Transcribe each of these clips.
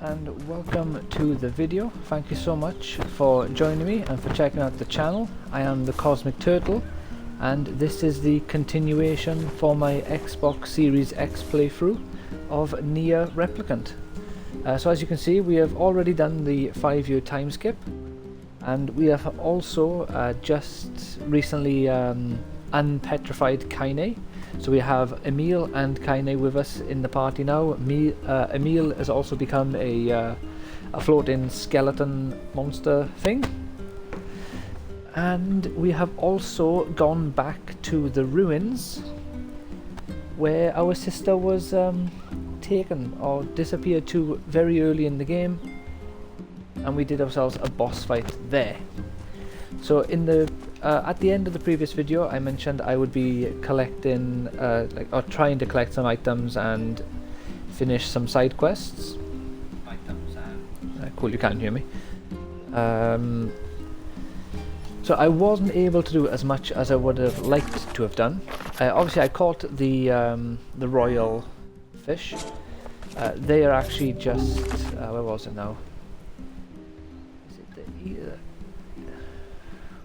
and welcome to the video. Thank you so much for joining me and for checking out the channel. I am the Cosmic Turtle and this is the continuation for my Xbox Series X playthrough of NieR Replicant. So as you can see, we have already done the 5-year time skip, and we have also just recently unpetrified Kaine. So we have Emil and Kaine with us in the party now. Emil has also become a floating skeleton monster thing. And we have also gone back to the ruins where our sister was taken or disappeared to very early in the game, and we did ourselves a boss fight there. So in the at the end of the previous video, I mentioned I would be collecting, or trying to collect some items and finish some side quests. Cool, you can't hear me. So I wasn't able to do as much as I would have liked to have done. Obviously, I caught the royal fish. They are actually just where was it now? Is it the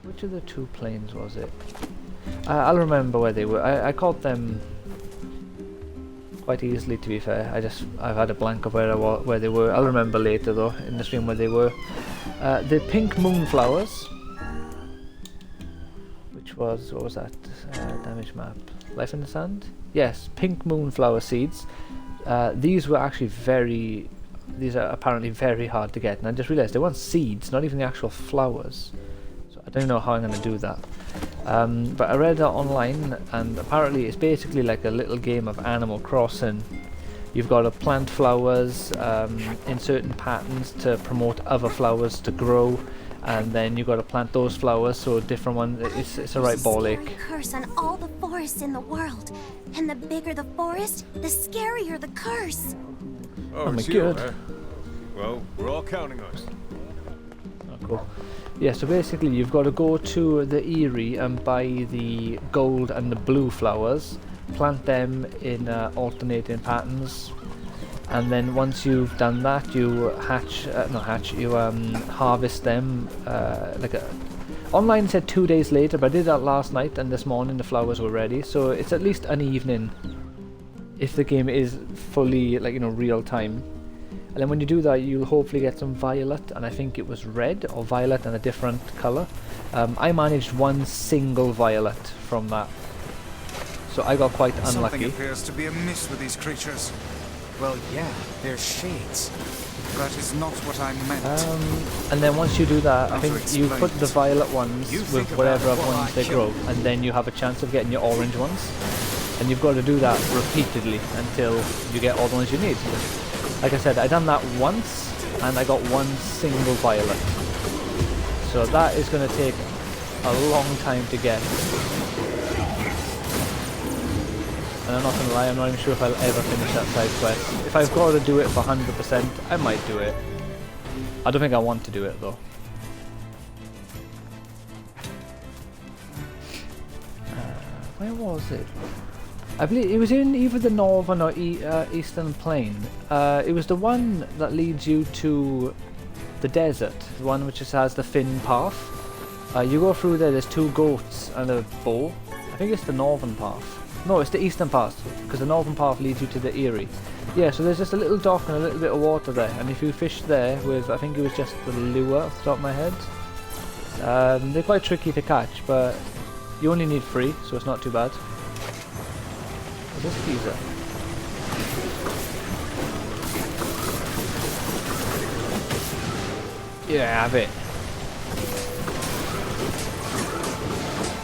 which of the two planes was it? I'll remember where they were. I caught them quite easily, to be fair. I've had a blank of where they were. I'll remember later though in the stream where they were. The pink moonflowers, which was, what was that? Damage map. Life in the Sand? Yes, pink moonflower seeds. These were actually these are apparently very hard to get, and I just realised they weren't seeds, not even the actual flowers. I don't know how I'm going to do that, but I read that online, and apparently it's basically like a little game of Animal Crossing. You've got to plant flowers in certain patterns to promote other flowers to grow, and then you've got to plant those flowers so different ones. It's a right ball ache. Curse on all the forests in the world, and the bigger the forest, the scarier the curse. Oh my god! Well, we're all counting on it. Oh, cool. Yeah, so basically you've got to go to the Eyrie and buy the gold and the blue flowers, plant them in alternating patterns, and then once you've done that, you harvest them. Online said 2 days later, but I did that last night, and this morning the flowers were ready. So it's at least an evening if the game is fully real time. And then when you do that, you'll hopefully get some violet, and I think it was red or violet and a different colour. I managed one single violet from that, so I got quite unlucky. Something appears to be amiss with these creatures. Well, yeah, they're shades. That is not what I meant. And then once you do that, I think you put the violet ones with whatever other ones they grow, and then you have a chance of getting your orange ones. And you've got to do that repeatedly until you get all the ones you need. Like I said, I done that once, and I got one single violet. So that is going to take a long time to get. And I'm not going to lie, I'm not even sure if I'll ever finish that side quest. If I've got to do it for 100%, I might do it. I don't think I want to do it though. Where was it? I believe it was in either the northern or eastern plain. It was the one that leads you to the desert, the one which just has the thin path. You go through there, there's 2 goats and a bow. I think it's the northern path. No, it's the eastern path, because the northern path leads you to the Eyrie. Yeah, so there's just a little dock and a little bit of water there, and if you fish there with, I think it was just the lure off the top of my head. They're quite tricky to catch, but you only need 3, so it's not too bad. This geezer. Yeah, have it.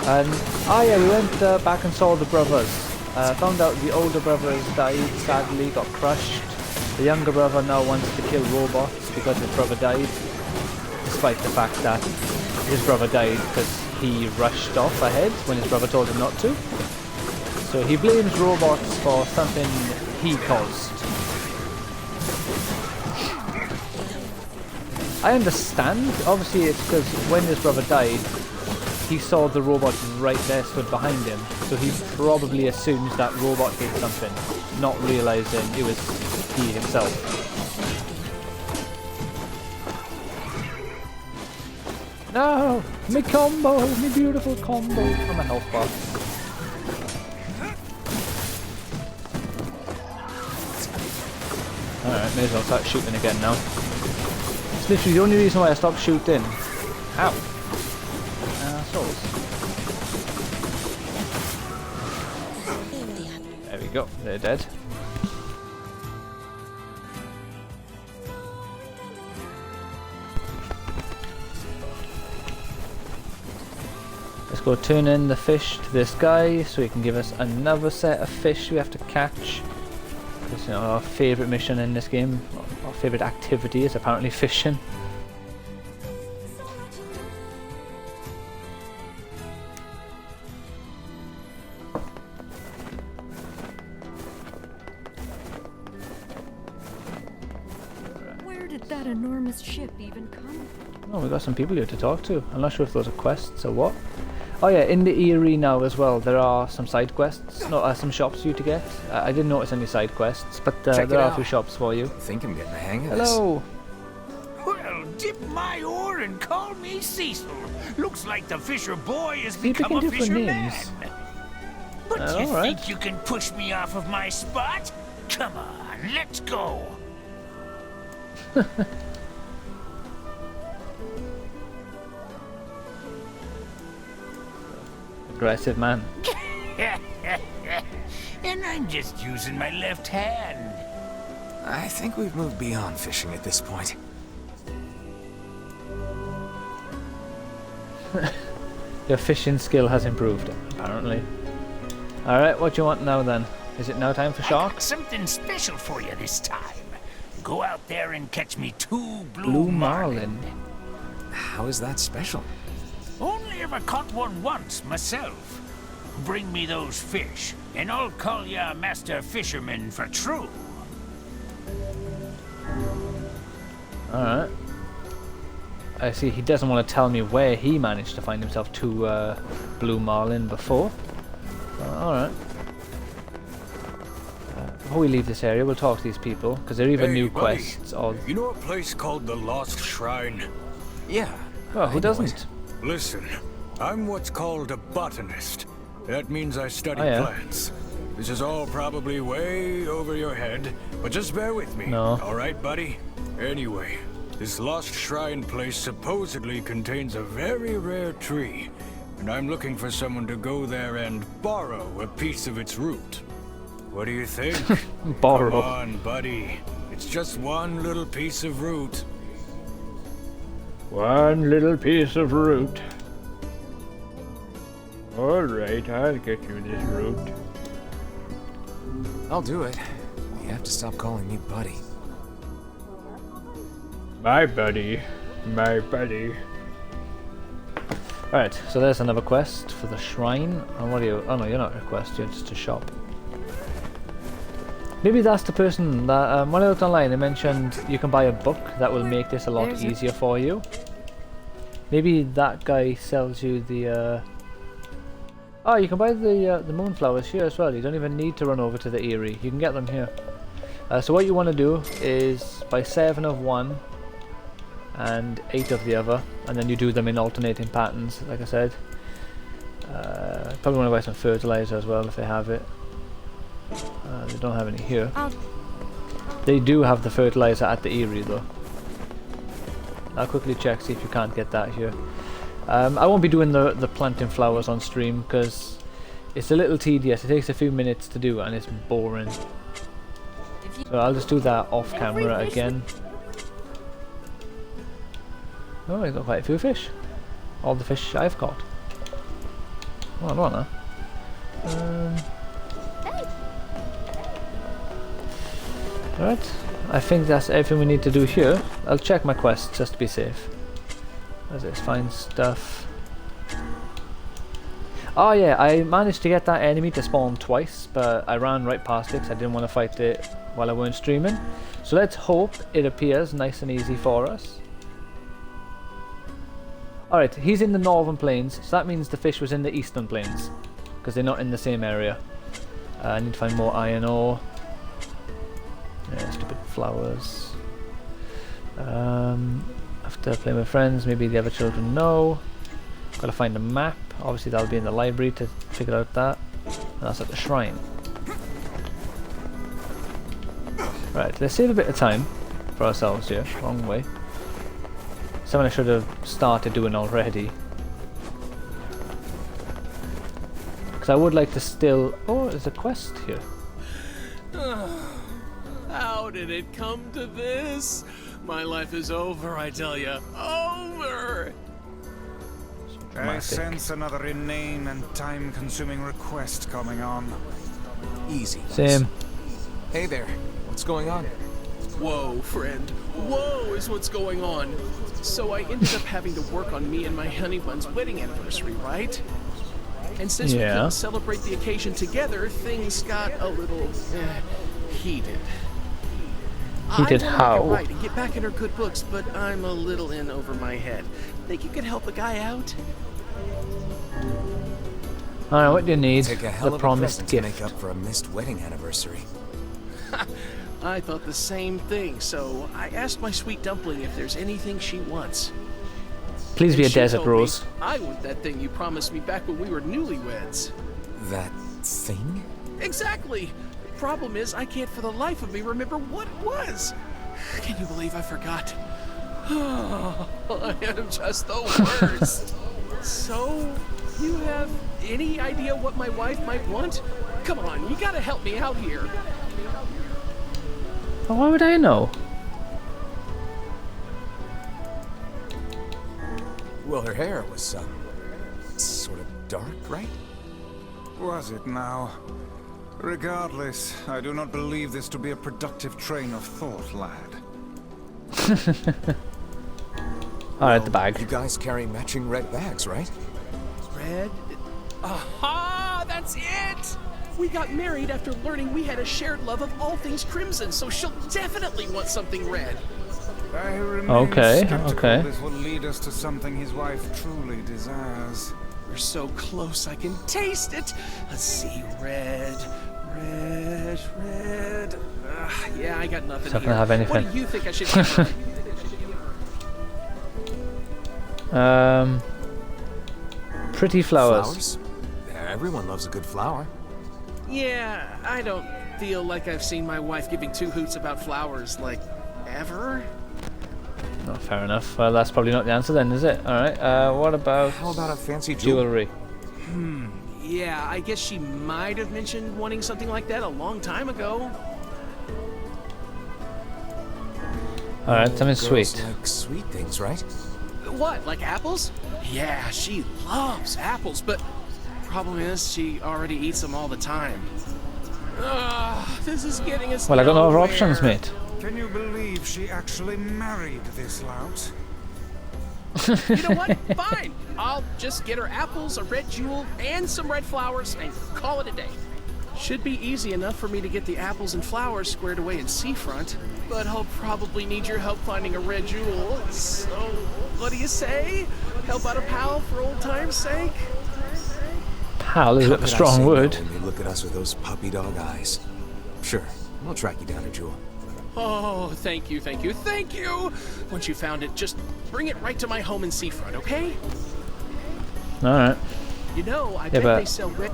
And yeah, we went back and saw the brothers. Found out the older brothers died, sadly, got crushed. The younger brother now wants to kill robots because his brother died, despite the fact that his brother died because he rushed off ahead when his brother told him not to. So he blames robots for something he caused. I understand. Obviously it's because when his brother died, he saw the robot right there stood behind him. So he probably assumes that robot did something, not realizing it was he himself. No! Me combo! Me beautiful combo! I'm a health bar. Alright, may as well start shooting again now. It's literally the only reason why I stopped shooting. Ow! Assholes. There we go, they're dead. Let's go turn in the fish to this guy so he can give us another set of fish we have to catch. Because, you know, our favourite mission in this game, our favourite activity is apparently fishing. Where did that enormous ship even come from? Oh, we've got some people here to talk to. I'm not sure if those are quests or what. Oh yeah, in the Eyrie now as well, there are some side quests, no, some shops for you to get. I didn't notice any side quests, but there are a few shops for you. I think I'm getting the hang of this. Hello! Well, dip my oar and call me Cecil. Looks like the fisher boy has See, become a picking different fisher names. man. But you alright. think you can push me off of my spot? Come on, let's go. Aggressive man. And I'm just using my left hand. I think we've moved beyond fishing at this point. Your fishing skill has improved, apparently. Alright, what do you want now then? Is it now time for I got sharks? something special for you this time. Go out there and catch me 2 blue, Blue marlin. marlin. How is that special? Only ever caught one once myself. Bring me those fish, and I'll call ya master fisherman for true. Alright. I see he doesn't want to tell me where he managed to find himself 2 blue marlin before. Alright. Before we leave this area, we'll talk to these people, because they're either Hey, new buddy. quests or... You know a place called the Lost Shrine? Yeah. Oh, I who know doesn't? it. Listen, I'm what's called a botanist. That means I study Oh, yeah. plants. This is all probably way over your head, but just bear with me. No. All right, buddy? Anyway, this Lost Shrine place supposedly contains a very rare tree, and I'm looking for someone to go there and borrow a piece of its root. What do you think? Borrow. Come on, buddy. It's just one little piece of root. One little piece of root. Alright, I'll get you this root. I'll do it. You have to stop calling me buddy. My buddy. My buddy. Alright, so there's another quest for the shrine. And what are you? Oh no, you're not a quest, you're just a shop. Maybe that's the person that, when I looked online, they mentioned you can buy a book that will make this a lot easier for you. Maybe that guy sells you the, Oh, you can buy the moonflowers here as well. You don't even need to run over to the Eyrie. You can get them here. So what you want to do is buy 7 of one and 8 of the other, and then you do them in alternating patterns, like I said. Probably want to buy some fertilizer as well if they have it. They don't have any here. They do have the fertilizer at the Eyrie though. I'll quickly check, see if you can't get that here. I won't be doing the planting flowers on stream because it's a little tedious. It takes a few minutes to do and it's boring. So I'll just do that off camera again. Oh, I got quite a few fish. All the fish I've caught. Oh, I don't know. Alright, I think that's everything we need to do here. I'll check my quest just to be safe. What's this? Find stuff. Oh yeah, I managed to get that enemy to spawn twice, but I ran right past it because I didn't want to fight it while I weren't streaming. So let's hope it appears nice and easy for us. Alright, he's in the northern plains, so that means the fish was in the eastern plains, because they're not in the same area. I need to find more iron ore. Yeah, stupid flowers. After playing with friends, maybe the other children know. Gotta find a map. Obviously that'll be in the library to figure out that. And that's at the shrine. Right, let's save a bit of time for ourselves here. Wrong way. Something I should have started doing already. Because I would like to still... Oh, there's a quest here. How did it come to this? My life is over, I tell you. Over! I Dramatic. sense another inane and time-consuming request coming on. Easy. Same. Hey there. What's going on? Whoa, friend. Whoa is what's going on. So I ended up having to work on me and my honey bun's wedding anniversary, right? And since we Yeah. couldn't celebrate the occasion together, things got a little heated. Heated I wanna how? make it right and get back in her good books, but I'm a little in over my head. Think you could help a guy out? Alright, what do you need? Take a hell The of a promised present to gift. make up for a missed wedding anniversary. I thought the same thing, so I asked my sweet dumpling if there's anything she wants. Please be a And she desert told me, rose. I want that thing you promised me back when we were newlyweds. That thing? Exactly. The problem is I can't for the life of me remember what it was. Can you believe I forgot? I am just the worst. So, you have any idea what my wife might want? Come on, you gotta help me out here. Oh, why would I know? Well, her hair was sort of dark, right? Was it now? Regardless, I do not believe this to be a productive train of thought, lad. Alright, the bag. You guys carry matching red bags, right? Red? Aha! That's it! We got married after learning we had a shared love of all things crimson, so she'll definitely want something red. I remain Okay, skeptical okay. this will lead us to something his wife truly desires. We're so close, I can taste it. Let's see, red. Yeah, I got nothing Not here. gonna have anything. What do you think I should give her? Pretty flowers. Everyone loves a good flower. Yeah, I don't feel like I've seen my wife giving two hoots about flowers, like, ever. Oh, fair enough. Well, that's probably not the answer then, is it? Alright, what about How about a fancy jewel? jewelry? Yeah, I guess she might have mentioned wanting something like that a long time ago. Alright, something Girls sweet. like sweet things, right? What, like apples? Yeah, she loves apples, but problem is she already eats them all the time. This is getting us Well, I got no other nowhere. options, mate. Can you believe she actually married this lout? You know what? Fine. I'll just get her apples, a red jewel, and some red flowers, and call it a day. Should be easy enough for me to get the apples and flowers squared away in Seafront, but I'll probably need your help finding a red jewel. So, what do you say? Help out a pal for old time's sake? Pal is a How bit of a could I strong say no word. when you look at us with those puppy dog eyes. Sure, we'll track you down a jewel. Oh, thank you, thank you, thank you! Once you found it, just bring it right to my home in Seafront, okay? Alright. You know, I Yeah, bet but- they sell red...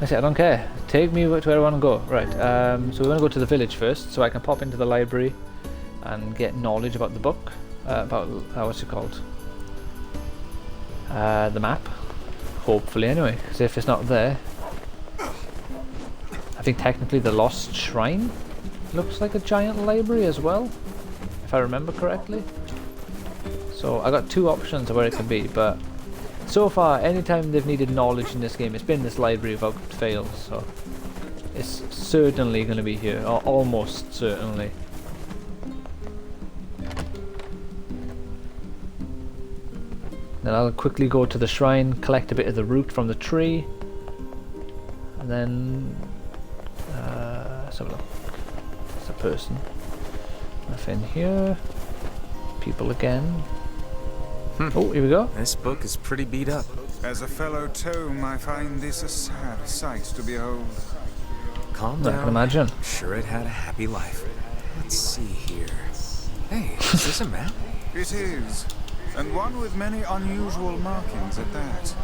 I say, I don't care. Take me to where I want to go. Right, so we want to go to the village first, so I can pop into the library and get knowledge about the book. About, what's it called? The map. Hopefully, anyway, because if it's not there... I think technically the Lost Shrine looks like a giant library as well, if I remember correctly. So I got two options of where it can be, but so far, anytime they've needed knowledge in this game, it's been this library without fail, so it's certainly going to be here, or almost certainly. Then I'll quickly go to the shrine, collect a bit of the root from the tree, and then let's have a look. It's a person. Nothing here. People again. Oh, here we go. This book is pretty beat up. As a fellow tome, I find this a sad sight to behold. Calm I down. can imagine. I'm sure it had a happy life. Let's see here. Hey, Is this a map? It is, and one with many unusual markings at that.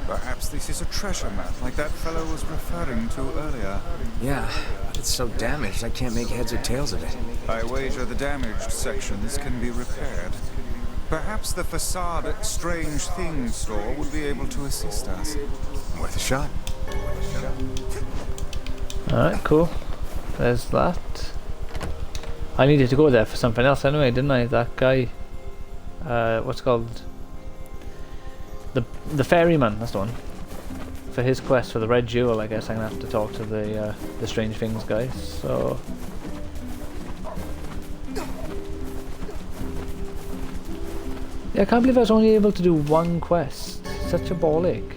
Perhaps this is a treasure map like that fellow was referring to earlier. Yeah, but it's so damaged I can't make heads or tails of it. I wager the damaged sections can be repaired. Perhaps the facade Strange Things store would be able to assist us. Worth a shot. Alright, cool. There's that. I needed to go there for something else anyway, didn't I? That guy, what's it called? The ferryman, that's the one. For his quest for the red jewel, I guess I'm gonna have to talk to the Strange Things guy. So yeah, I can't believe I was only able to do one quest. Such a ball ache.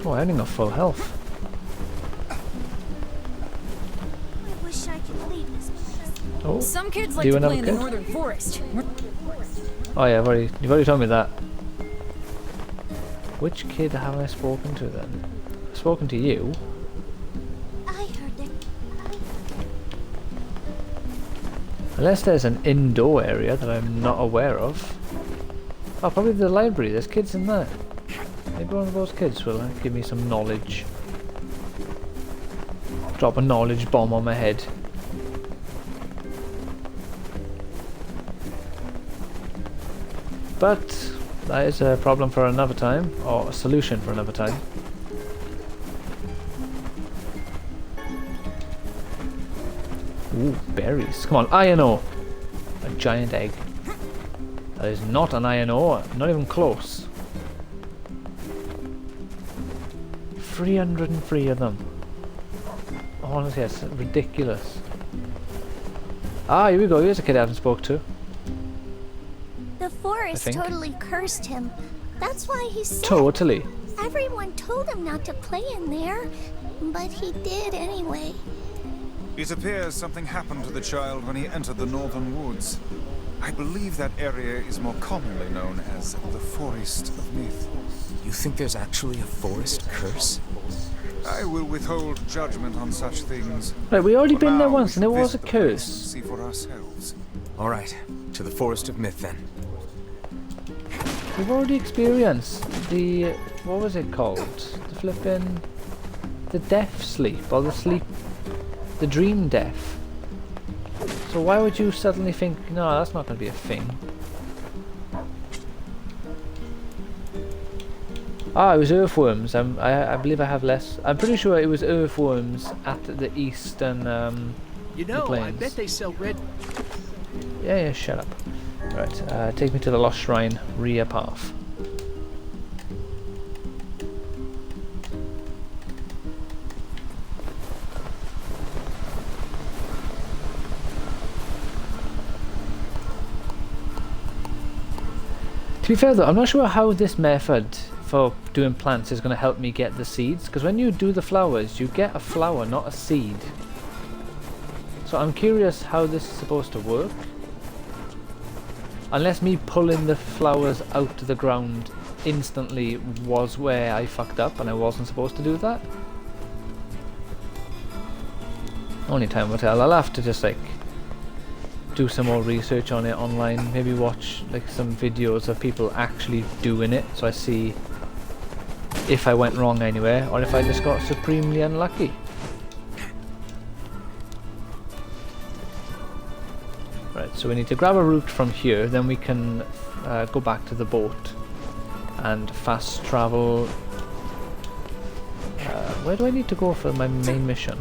Oh, I only got full health. I wish I could leave this place. Oh, Some kids do like you to another play in the kid? northern forest. Oh yeah, you've already told me that. Which kid have I spoken to then? I've spoken to you. I heard it. Unless there's an indoor area that I'm not aware of. Oh, probably the library. There's kids in there. Maybe one of those kids will give me some knowledge. Drop a knowledge bomb on my head. But that is a problem for another time, or a solution for another time. Ooh, berries. Come on, iron ore! A giant egg. That is not an iron ore, not even close. 303 of them. Honestly, that's ridiculous. Ah, here we go, here's a kid I haven't spoke to. The forest think. totally cursed him. That's why he's sick. Totally. Everyone told him not to play in there, but he did anyway. It appears something happened to the child when he entered the northern woods. I believe that area is more commonly known as the Forest of Myth. You think there's actually a forest curse? I will withhold judgment on such things. Right, we already For been there now, once we and there should was a visit the place curse. and see for ourselves. Alright, to the Forest of Myth then. We've already experienced the, what was it called? The flipping, the death sleep, or the dream death. So why would you suddenly think, no, that's not going to be a thing? Ah, it was earthworms. I believe I have less. I'm pretty sure it was earthworms at the eastern You know, I plains. bet they sell red. Yeah, shut up. Right, take me to the Lost Shrine rear path. To be fair though, I'm not sure how this method for doing plants is going to help me get the seeds, because when you do the flowers, you get a flower, not a seed. So I'm curious how this is supposed to work. Unless me pulling the flowers out of the ground instantly was where I fucked up and I wasn't supposed to do that. Only time will tell. I'll have to just like do some more research on it online, maybe watch like some videos of people actually doing it so I see if I went wrong anywhere or if I just got supremely unlucky. Right, so we need to grab a route from here, then we can go back to the boat and fast travel. Where do I need to go for my main mission?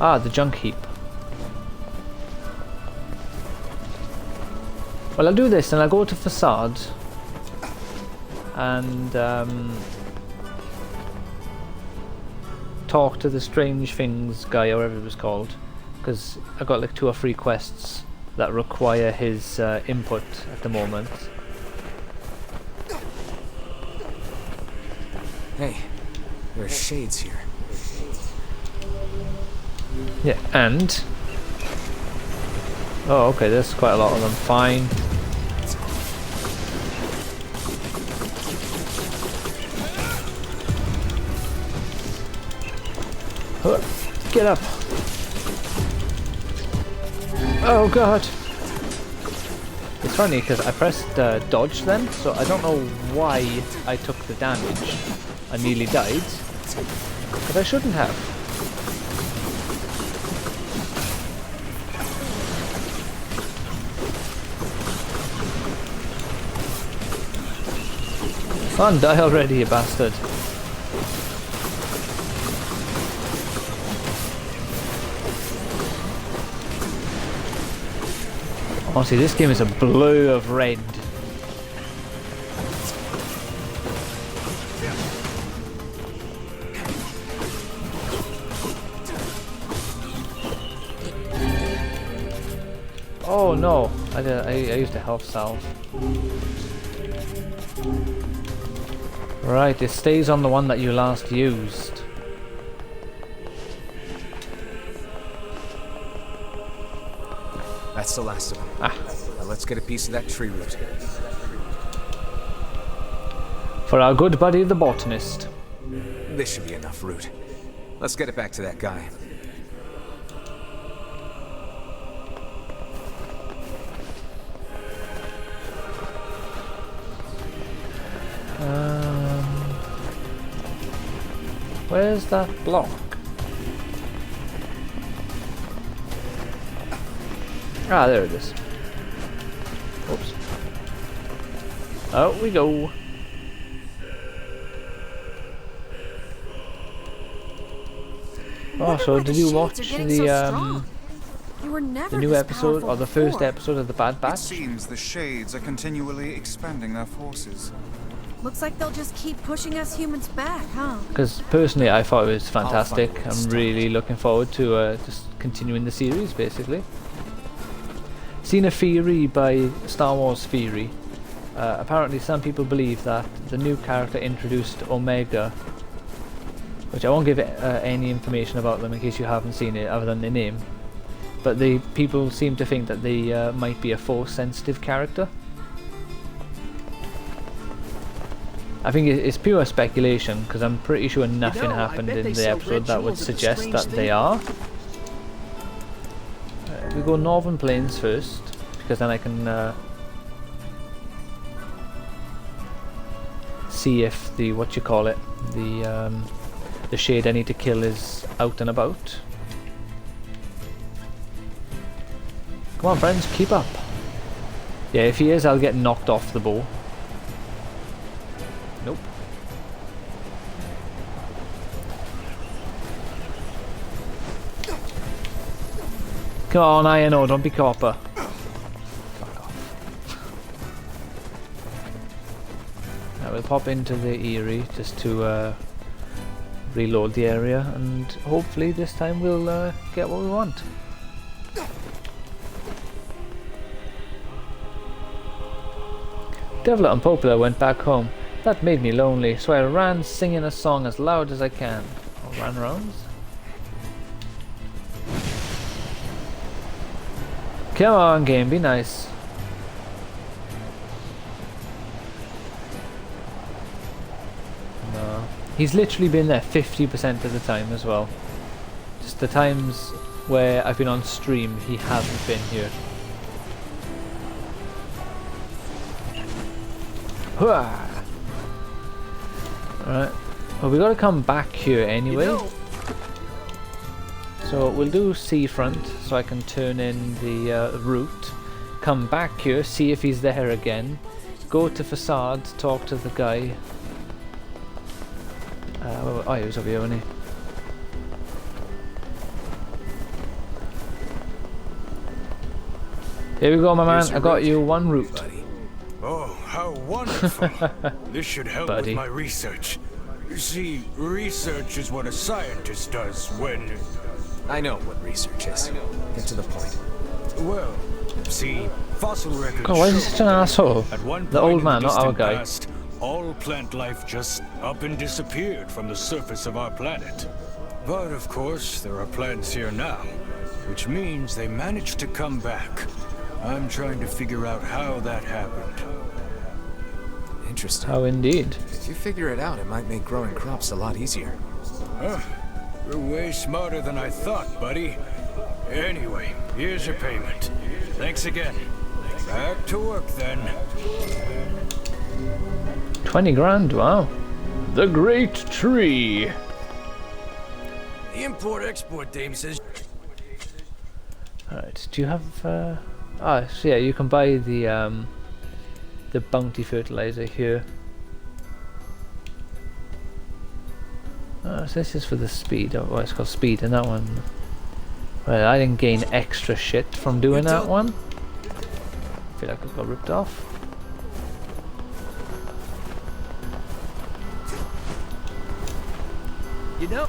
Ah, the junk heap. Well, I'll do this and I'll go to Facade and talk to the Strange Things guy, or whatever it was called, because I've got like 2 or 3 quests that require his input at the moment. Hey, there are shades here. Yeah, and oh, okay, there's quite a lot of them. Fine. Get up. Oh god. It's funny because I pressed dodge then, so I don't know why I took the damage. I nearly died, but I shouldn't have. Come on, die already, you bastard. Honestly, this game is a blur of red. Oh no, I used a health salve. Right, it stays on the one that you last used. That's the last of them. Ah. Now let's get a piece of that tree root. For our good buddy the botanist. This should be enough root. Let's get it back to that guy. Where's that block? Ah, there it is. Oops. Out we go. Oh, so did you watch the new episode or the first episode of the Bad It Batch? seems the Shades are continually expanding their forces. Looks like they'll just keep pushing us humans back, huh? Because personally, I thought it was fantastic. find I'm this really looking forward to just continuing the series, basically. Seen a theory by Star Wars Theory. Apparently, some people believe that the new character introduced Omega, which I won't give any information about them in case you haven't seen it, other than their name. But the people seem to think that they might be a Force-sensitive character. I think it's pure speculation, because I'm pretty sure nothing happened in the episode that would suggest that they are. We go Northern Plains first, because then I can see if the the shade I need to kill is out and about. Come on, friends, keep up. Yeah, if he is, I'll get knocked off the bow. Nope. Come on, I know, don't be copper. Fuck off. Now we'll pop into the Eyrie just to reload the area, and hopefully this time we'll get what we want. Devilet and Popular went back home. That made me lonely, so I ran singing a song as loud as I can. Or ran rounds? Come on, game, be nice. No. He's literally been there 50% of the time as well. Just the times where I've been on stream, he hasn't been here. Hooah! Alright, well we gotta come back here anyway. So we'll do seafront so I can turn in the route. Come back here, see if he's there again. Go to facade, talk to the guy. Oh, he was over here, wasn't he? Here we go, my man. I got you one route. Buddy. Oh, how wonderful. This should help Buddy. with my research. You see, research is what a scientist does when... I know what research is. Get to the point. Well, see, fossil records God, why is he show such an that asshole? at one The point old in man, the not our distant guy. past, all plant life just up and disappeared from the surface of our planet. But of course, there are plants here now, which means they managed to come back. I'm trying to figure out how that happened. Interesting. How indeed. If you figure it out, it might make growing crops a lot easier. You're way smarter than I thought, buddy. Anyway, here's your payment. Thanks again. Back to work then. 20 grand, wow. The Great Tree. The import-export dame says... Alright, do you have so yeah, you can buy the bounty fertilizer here. So this is for the speed. Oh, well, it's called speed, and that one. Well, I didn't gain extra shit from doing that one. I feel like I got ripped off. You know.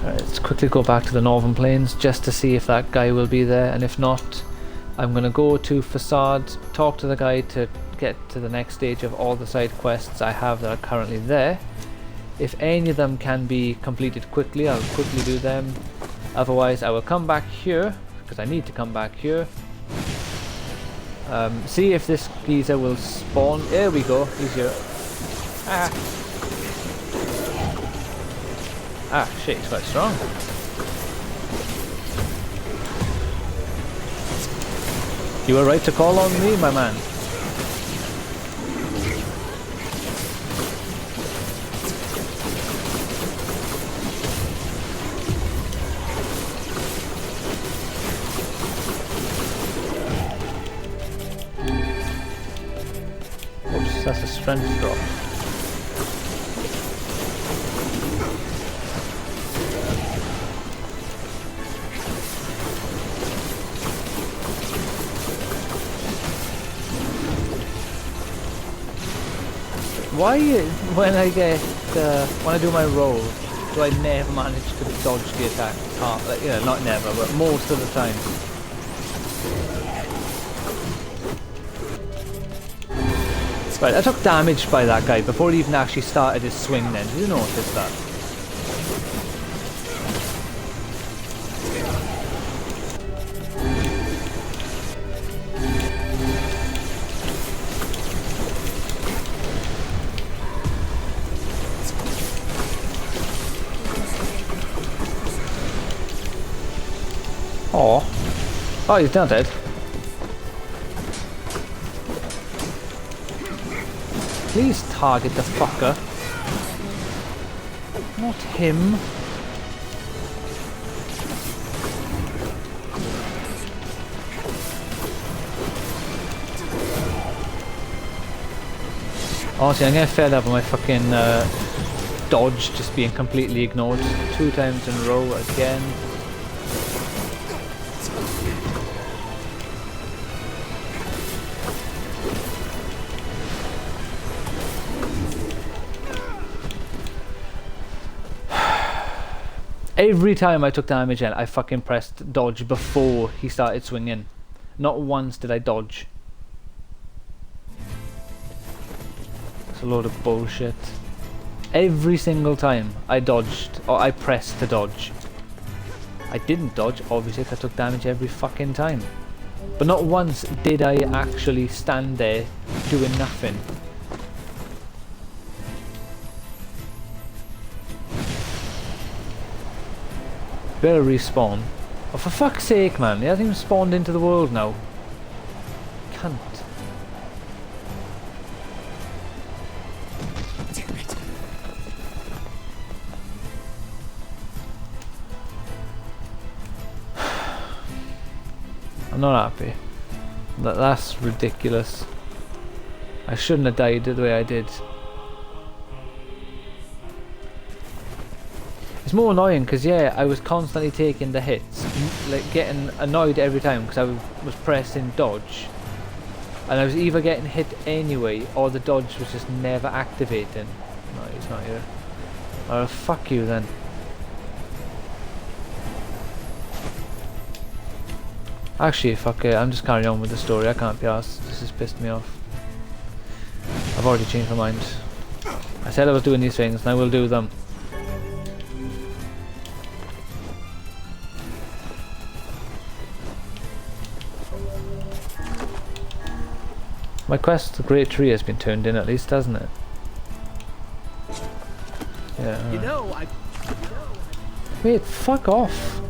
Alright, let's quickly go back to the Northern Plains just to see if that guy will be there, and if not, I'm gonna go to Facade, talk to the guy to get to the next stage of all the side quests I have that are currently there. If any of them can be completed quickly, I'll quickly do them. Otherwise, I will come back here, because I need to come back here. See if this geezer will spawn. There we go, he's here. Ah, shit, he's quite strong. You were right to call on me, my man. Oops, that's a strength drop. Why, when I get, when I do my roll, do I never manage to dodge the attack? Like, you know, not never, but most of the time. Right, I took damage by that guy before he even actually started his swing then. Did you notice that? Oh, he's not dead. Please target the fucker. Not him. Honestly, I'm getting fed up with my fucking dodge just being completely ignored 2 times in a row again. Every time I took damage in, I fucking pressed dodge before he started swinging. Not once did I dodge. It's a load of bullshit. Every single time I dodged, or I pressed to dodge. I didn't dodge, obviously, because I took damage every fucking time. But not once did I actually stand there doing nothing. Better respawn. Oh, for fuck's sake, man. He hasn't even spawned into the world now. Cunt. Damn it. I'm not happy. That's ridiculous. I shouldn't have died the way I did. It's more annoying because, yeah, I was constantly taking the hits, like getting annoyed every time because I was pressing dodge, and I was either getting hit anyway or the dodge was just never activating. No, he's not here. Oh, fuck you then. Actually, fuck it, I'm just carrying on with the story. I can't be arsed. This has pissed me off. I've already changed my mind. I said I was doing these things and I will do them. My quest, the Great Tree, has been turned in at least, hasn't it? Yeah. You know, Wait, fuck off.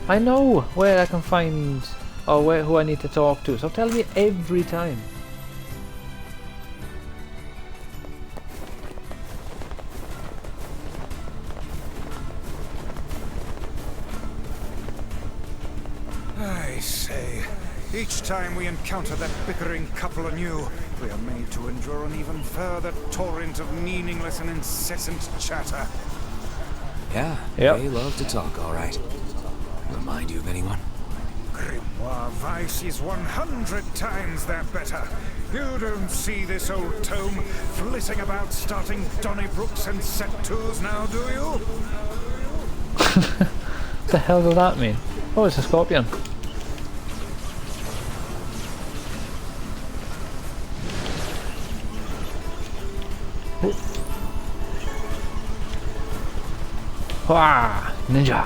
I know where I can find, or who I need to talk to, so tell me every time. I say, each time we encounter that bickering couple anew, we are made to endure an even further torrent of meaningless and incessant chatter. Yeah, Yep. they love to talk, all right. Remind you of anyone? Grimoire Weiss is 100 times that better. You don't see this old tome flitting about starting Donnybrooks and set tours now, do you? What the hell does that mean? Oh, it's a scorpion. Wah! Ninja!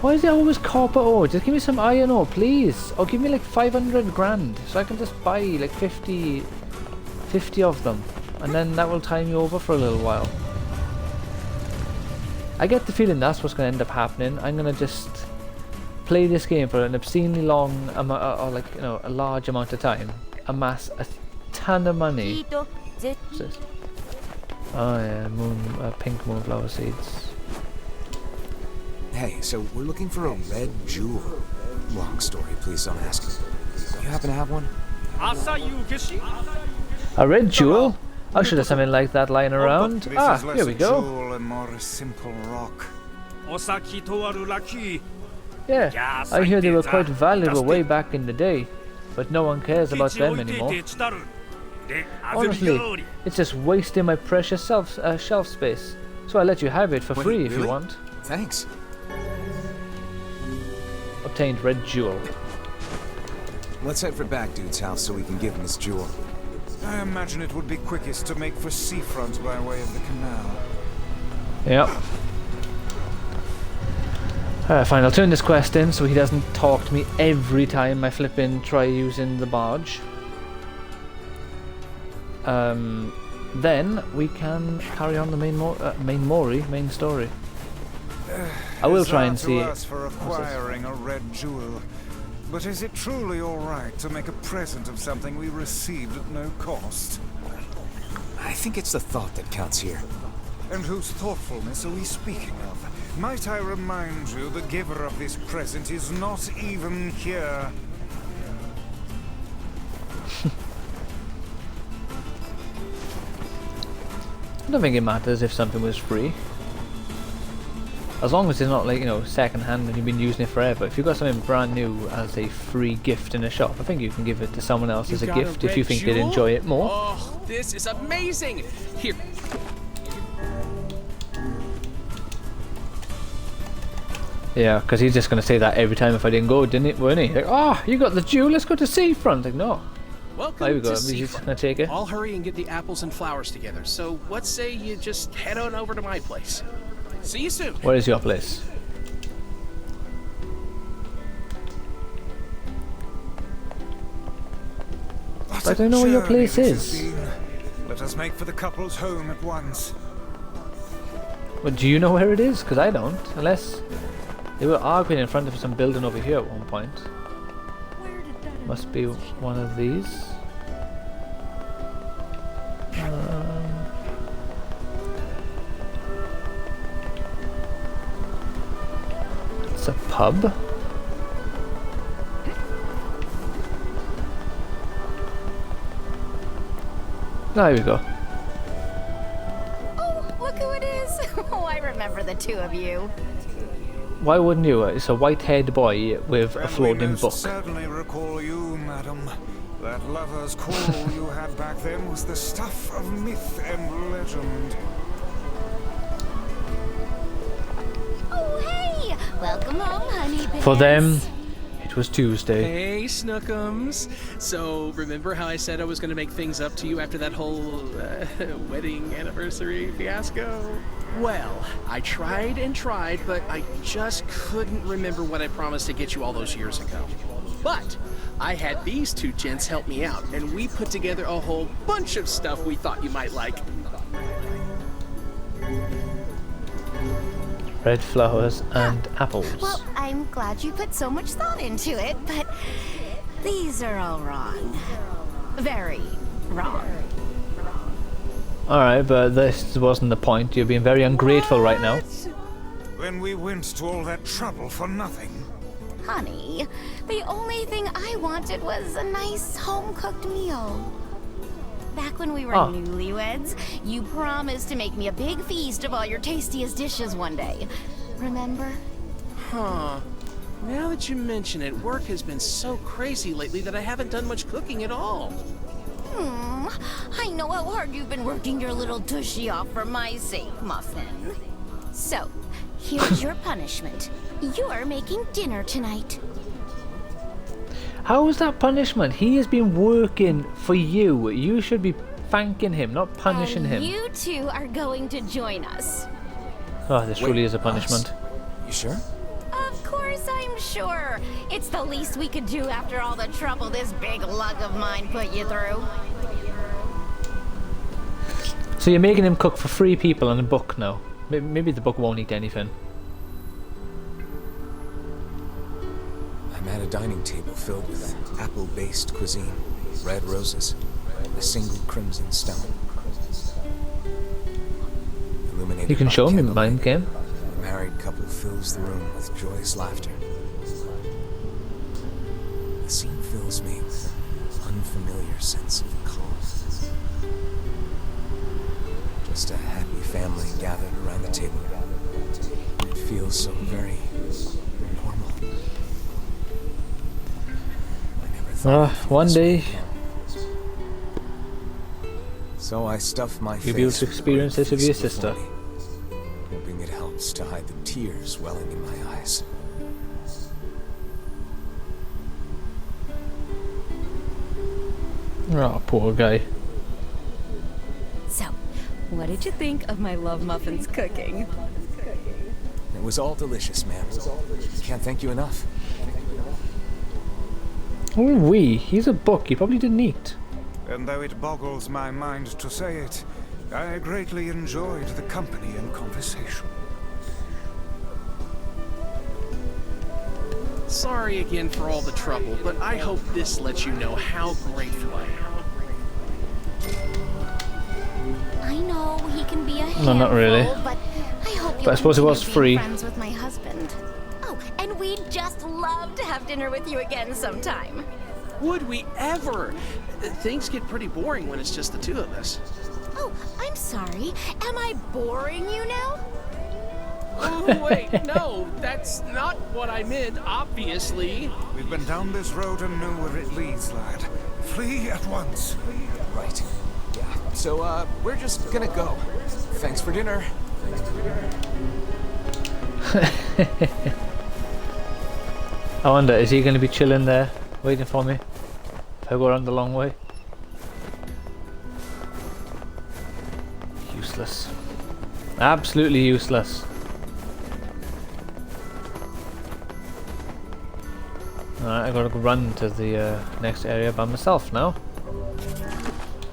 Why is it always copper ore? Just give me some iron ore, please! Or give me like 500 grand, so I can just buy like 50 of them. And then that will tie me over for a little while. I get the feeling that's what's going to end up happening. I'm going to just play this game for an obscenely long, or like, you know, a large amount of time. Amass a ton of money. What's this? Oh yeah, pink moonflower seeds. Hey, so we're looking for a red jewel. Long story, please don't ask. You happen to have one? A red jewel? I should have something like that lying around. This Ah, is less here we a go. jewel and more a simple rock. Yeah, I hear they were quite valuable way back in the day, but no one cares about them anymore. Honestly, it's just wasting my precious shelf space. So I'll let you have it for Wait, free if you really? want. Thanks. Obtained red jewel. Let's head for Back Dude's house so we can give him his jewel. I imagine it would be quickest to make for seafront by way of the canal. Yep. Fine, I'll turn this quest in so he doesn't talk to me every time I try using the barge. Then we can carry on the main story. I will try and see. Us for acquiring a red jewel, but is it truly all right to make a present of something we received at no cost? I think it's the thought that counts here. And whose thoughtfulness are we speaking of? Might I remind you, the giver of this present is not even here. I don't think it matters if something was free. As long as it's not like, you know, second hand and you've been using it forever. If you've got something brand new as a free gift in a shop, I think you can give it to someone else as a gift if you think they'd enjoy it more. Oh, this is amazing! Here. Yeah, because he's just going to say that every time if I didn't go, weren't he? Like, oh, you got the jewel, let's go to seafront. Like, no. Welcome There we go, to he's just Seafront. going to take it. I'll hurry and get the apples and flowers together. So what say you just head on over to my place? See you soon. Where is your place? What I don't know where your journey place this has is. been. Let us make for the couple's home at once. Well, do you know where it is? Because I don't. Unless they were arguing in front of some building over here at one point. Where did that Must be one of these. It's a pub. There we go. Oh, look who it is! Oh, I remember the two of you. Why wouldn't you? It's a white-haired boy with a And we floating most book. certainly recall you, madam. That lover's call you had back then was the stuff of myth and legend. Oh, hey! Welcome home, honey bears. For them, it was Tuesday. Hey, Snookums. So, remember how I said I was going to make things up to you after that whole wedding anniversary fiasco? Well, I tried and tried, but I just couldn't remember what I promised to get you all those years ago. But I had these two gents help me out, and we put together a whole bunch of stuff we thought you might like. Red flowers and apples. Well, I'm glad you put so much thought into it, but these are all wrong. Very wrong. Alright, but this wasn't the point. You're being very ungrateful right now. Then we went to all that trouble for nothing. Honey, the only thing I wanted was a nice home-cooked meal. Back when we were newlyweds, you promised to make me a big feast of all your tastiest dishes one day. Remember? Huh. Now that you mention it, work has been so crazy lately that I haven't done much cooking at all. I know how hard you've been working your little tushy off for my sake, Muffin. So, here's your punishment. You're making dinner tonight. How is that punishment? He has been working for you. You should be thanking him, not punishing him. You two are going to join us. Oh, this really is a punishment. You sure? Of course I'm sure. It's the least we could do after all the trouble this big lug of mine put you through. So you're making him cook for 3 people and a book now. Maybe the book won't eat anything. I'm at a dining table filled with apple-based cuisine, red roses, a single crimson stone. Illuminated You can by show me candlelight, mine, Kim. a married couple fills the room with joyous laughter. The scene fills me with an unfamiliar sense of calm. Just a happy family gathered around the table. It feels so very normal. I never thought I'd feel One this way day again. So I stuff my face you'll be able to with experience great this with your feast sister. before me, hoping it helps to hide the tears welling in my eyes. Oh, poor guy. So, what did you think of my Love Muffin's cooking? It was all delicious, ma'am. Can't thank you enough. Oh, he's a book. He probably didn't eat. And though it boggles my mind to say it, I greatly enjoyed the company and conversation. Sorry again for all the trouble, but I hope this lets you know how grateful I am. I know he can be a handful, No, not really. but I hope But I suppose it was continue free. being friends with my husband. Oh, and we'd just love to have dinner with you again sometime. Would we ever? Things get pretty boring when it's just the two of us. Oh, I'm sorry. Am I boring you now? Oh, wait, no, that's not what I meant, obviously. We've been down this road and know where it leads, lad. Flee at once. Right. Yeah. So, we're just gonna go. Thanks for dinner. I wonder, is he going to be chilling there, waiting for me? If I go around the long way? Useless. Absolutely useless. Alright, I gotta go run to the next area by myself now.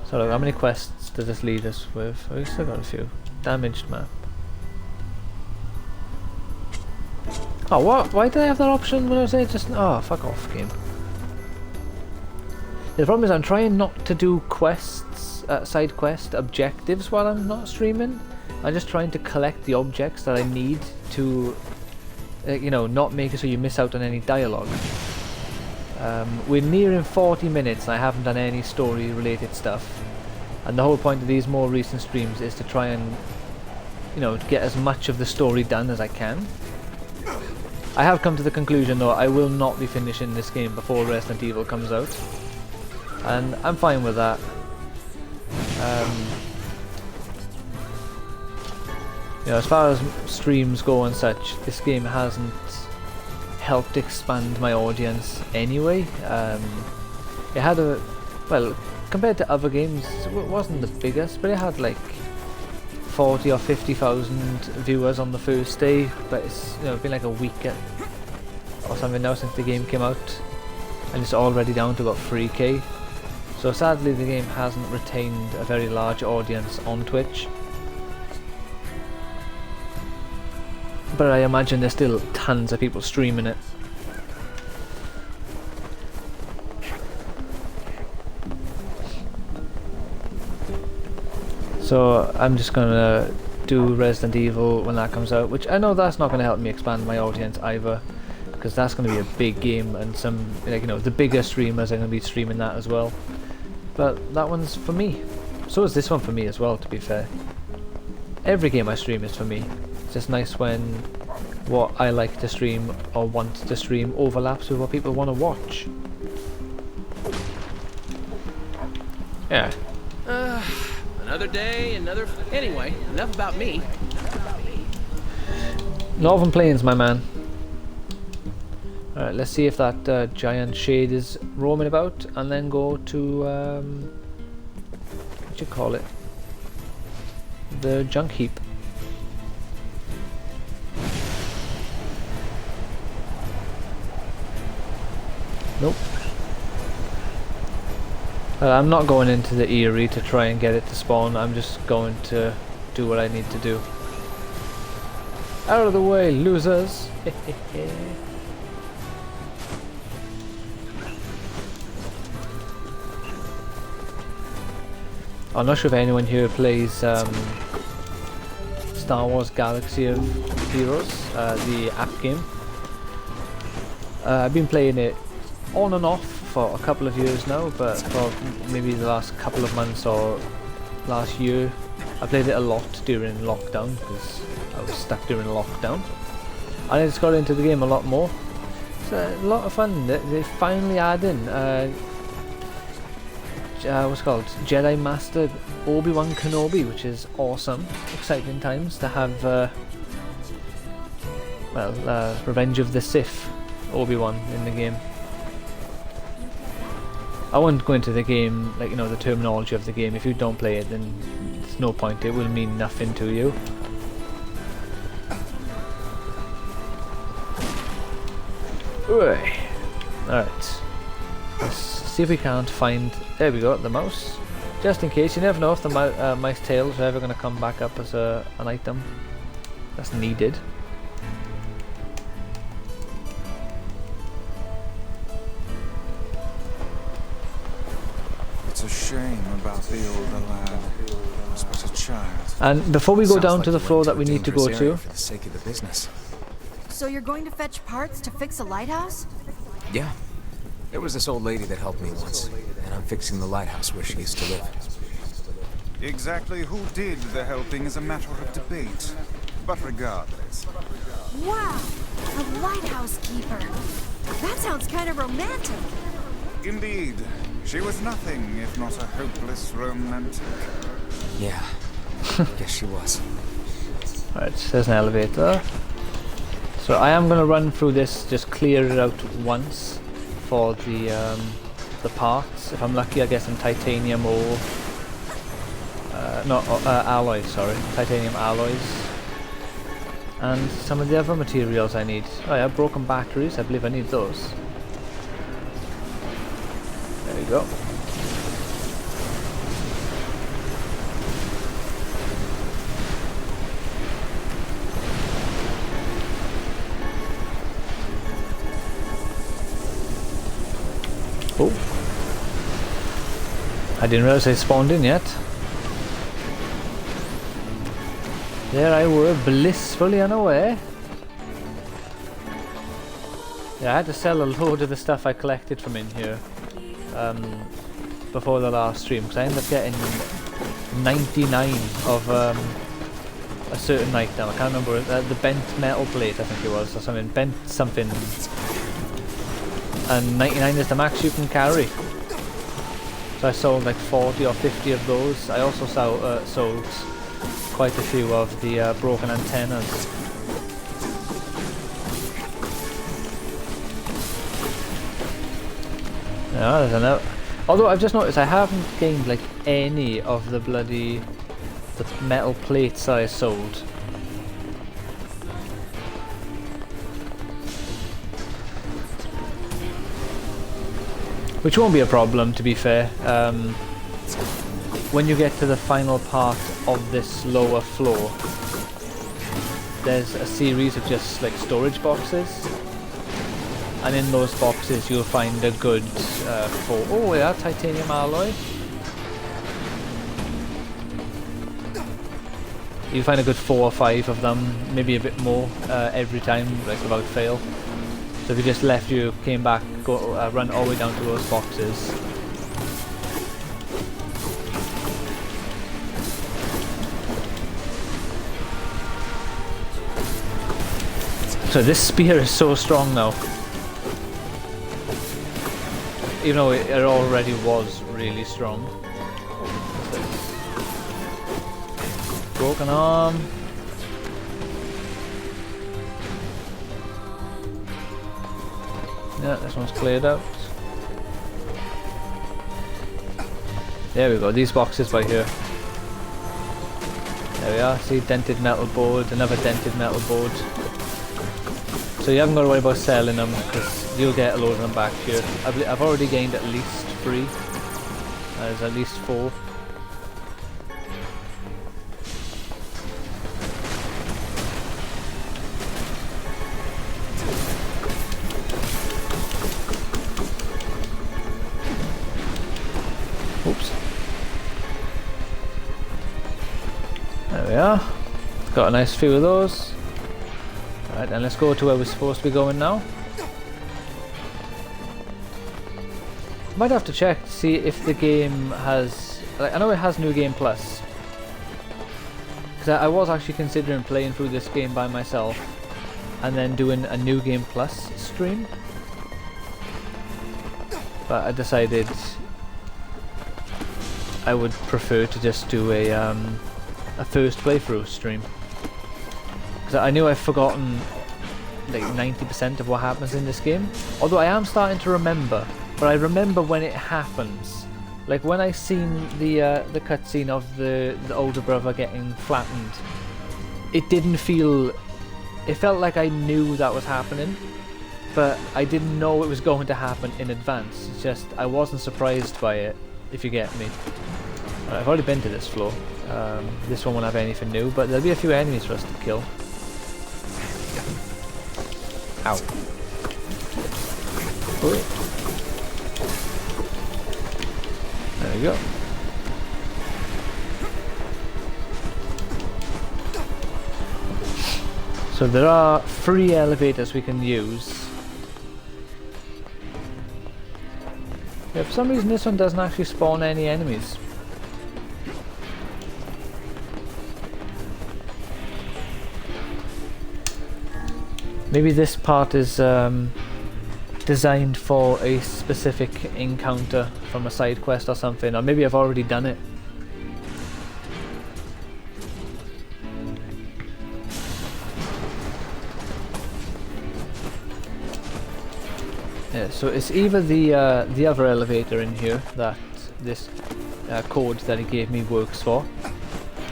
So look, how many quests does this lead us with? Oh, we still got a few. Damaged map. Oh, what? Why did I have that option when I was there? Just oh, fuck off, game. The problem is I'm trying not to do quests, side quest objectives while I'm not streaming. I'm just trying to collect the objects that I need to, you know, not make it so you miss out on any dialogue. We're nearing 40 minutes and I haven't done any story related stuff. And the whole point of these more recent streams is to try and, you know, get as much of the story done as I can. I have come to the conclusion though I will not be finishing this game before Resident Evil comes out. And I'm fine with that. You know, as far as streams go and such, this game hasn't helped expand my audience anyway. It had a, well, compared to other games, it wasn't the biggest, but it had like 40 or 50,000 viewers on the first day, but it's, you know, been like a week or something now since the game came out, and it's already down to about 3k. So sadly the game hasn't retained a very large audience on Twitch. but I imagine there's still tons of people streaming it. So I'm just gonna do Resident Evil when that comes out, which I know that's not gonna help me expand my audience either, because that's gonna be a big game, and some, like, you know, the bigger streamers are gonna be streaming that as well. But that one's for me. So is this one for me as well, to be fair. Every game I stream is for me. It's just nice when what I like to stream or want to stream overlaps with what people want to watch. Yeah. Another day, another... Anyway, enough about me. Northern Plains, my man. Alright, let's see if that giant shade is roaming about, and then go to, what you call it? The junk heap. Nope. I'm not going into the Eyrie to try and get it to spawn. I'm just going to do what I need to do. Out of the way, losers! I'm not sure if anyone here plays Star Wars Galaxy of Heroes, the app game. I've been playing it on and off for a couple of years now, but for maybe the last couple of months or last year, I played it a lot during lockdown because I was stuck during lockdown. And I just got into the game a lot more. It's a lot of fun. They finally add in what's it called? Jedi Master Obi-Wan Kenobi, which is awesome. Exciting times to have Revenge of the Sith Obi-Wan in the game. I won't go into the game, like, you know, the terminology of the game. If you don't play it, then there's no point. It will mean nothing to you. Alright. Let's see if we can't find... There we go, the mouse. Just in case, you never know if the mice tails are ever going to come back up as an item that's needed. It's a shame about the older lad. He was but a child. And before we go down to the floor that we need to go to... For the sake of the business. So you're going to fetch parts to fix a lighthouse? Yeah. There was this old lady that helped me once, and I'm fixing the lighthouse where she used to live. Exactly who did the helping is a matter of debate. But regardless. Wow! A lighthouse keeper. That sounds kind of romantic. Indeed. She was nothing if not a hopeless romantic. Yeah. Guess she was. Alright, so there's an elevator. So I am going to run through this, just clear it out once for the parts. If I'm lucky, I get some titanium or alloys, sorry, titanium alloys, and some of the other materials I need. Oh yeah, broken batteries, I believe I need those. There we go. Oh, I didn't realize I spawned in yet. There I were, blissfully unaware. Yeah, I had to sell a load of the stuff I collected from in here before the last stream, because I ended up getting 99 of a certain item. I can't remember, the bent metal plate I think it was, or something, bent something. And 99 is the max you can carry. So I sold like 40 or 50 of those. I also sold quite a few of the broken antennas. Yeah, there's another. Although I've just noticed I haven't gained like any of the metal plates I sold. Which won't be a problem, to be fair. When you get to the final part of this lower floor, there's a series of just like storage boxes, and in those boxes you'll find a good oh yeah, titanium alloy. You'll find a good 4 or 5 of them, maybe a bit more every time, like without fail. So if you just left, you came back, run all the way down to those boxes. So this spear is so strong now. Even though it already was really strong. Broken arm. Yeah, this one's cleared out. There we go, these boxes by here. There we are, see, dented metal board, another dented metal board. So you haven't got to worry about selling them, because you'll get a load of them back here. I've already gained at least 3. There's at least 4. Oops. There we are. Got a nice few of those. Right, then let's go to where we're supposed to be going now. Might have to check to see if the game has... Like, I know it has New Game Plus. Because I was actually considering playing through this game by myself and then doing a New Game Plus stream. But I decided I would prefer to just do a first playthrough stream. I knew I've forgotten like 90% of what happens in this game. Although I am starting to remember, but I remember when it happens. Like when I seen the cutscene of the older brother getting flattened, it didn't feel. It felt like I knew that was happening, but I didn't know it was going to happen in advance. It's just I wasn't surprised by it, if you get me. I've already been to this floor. This one won't have anything new, but there'll be a few enemies for us to kill. Ow. Oh. There we go. So there are 3 elevators we can use. Yeah, for some reason this one doesn't actually spawn any enemies. Maybe this part is designed for a specific encounter from a side quest or something, or maybe I've already done it. Yeah, so it's either the other elevator in here that this code that he gave me works for,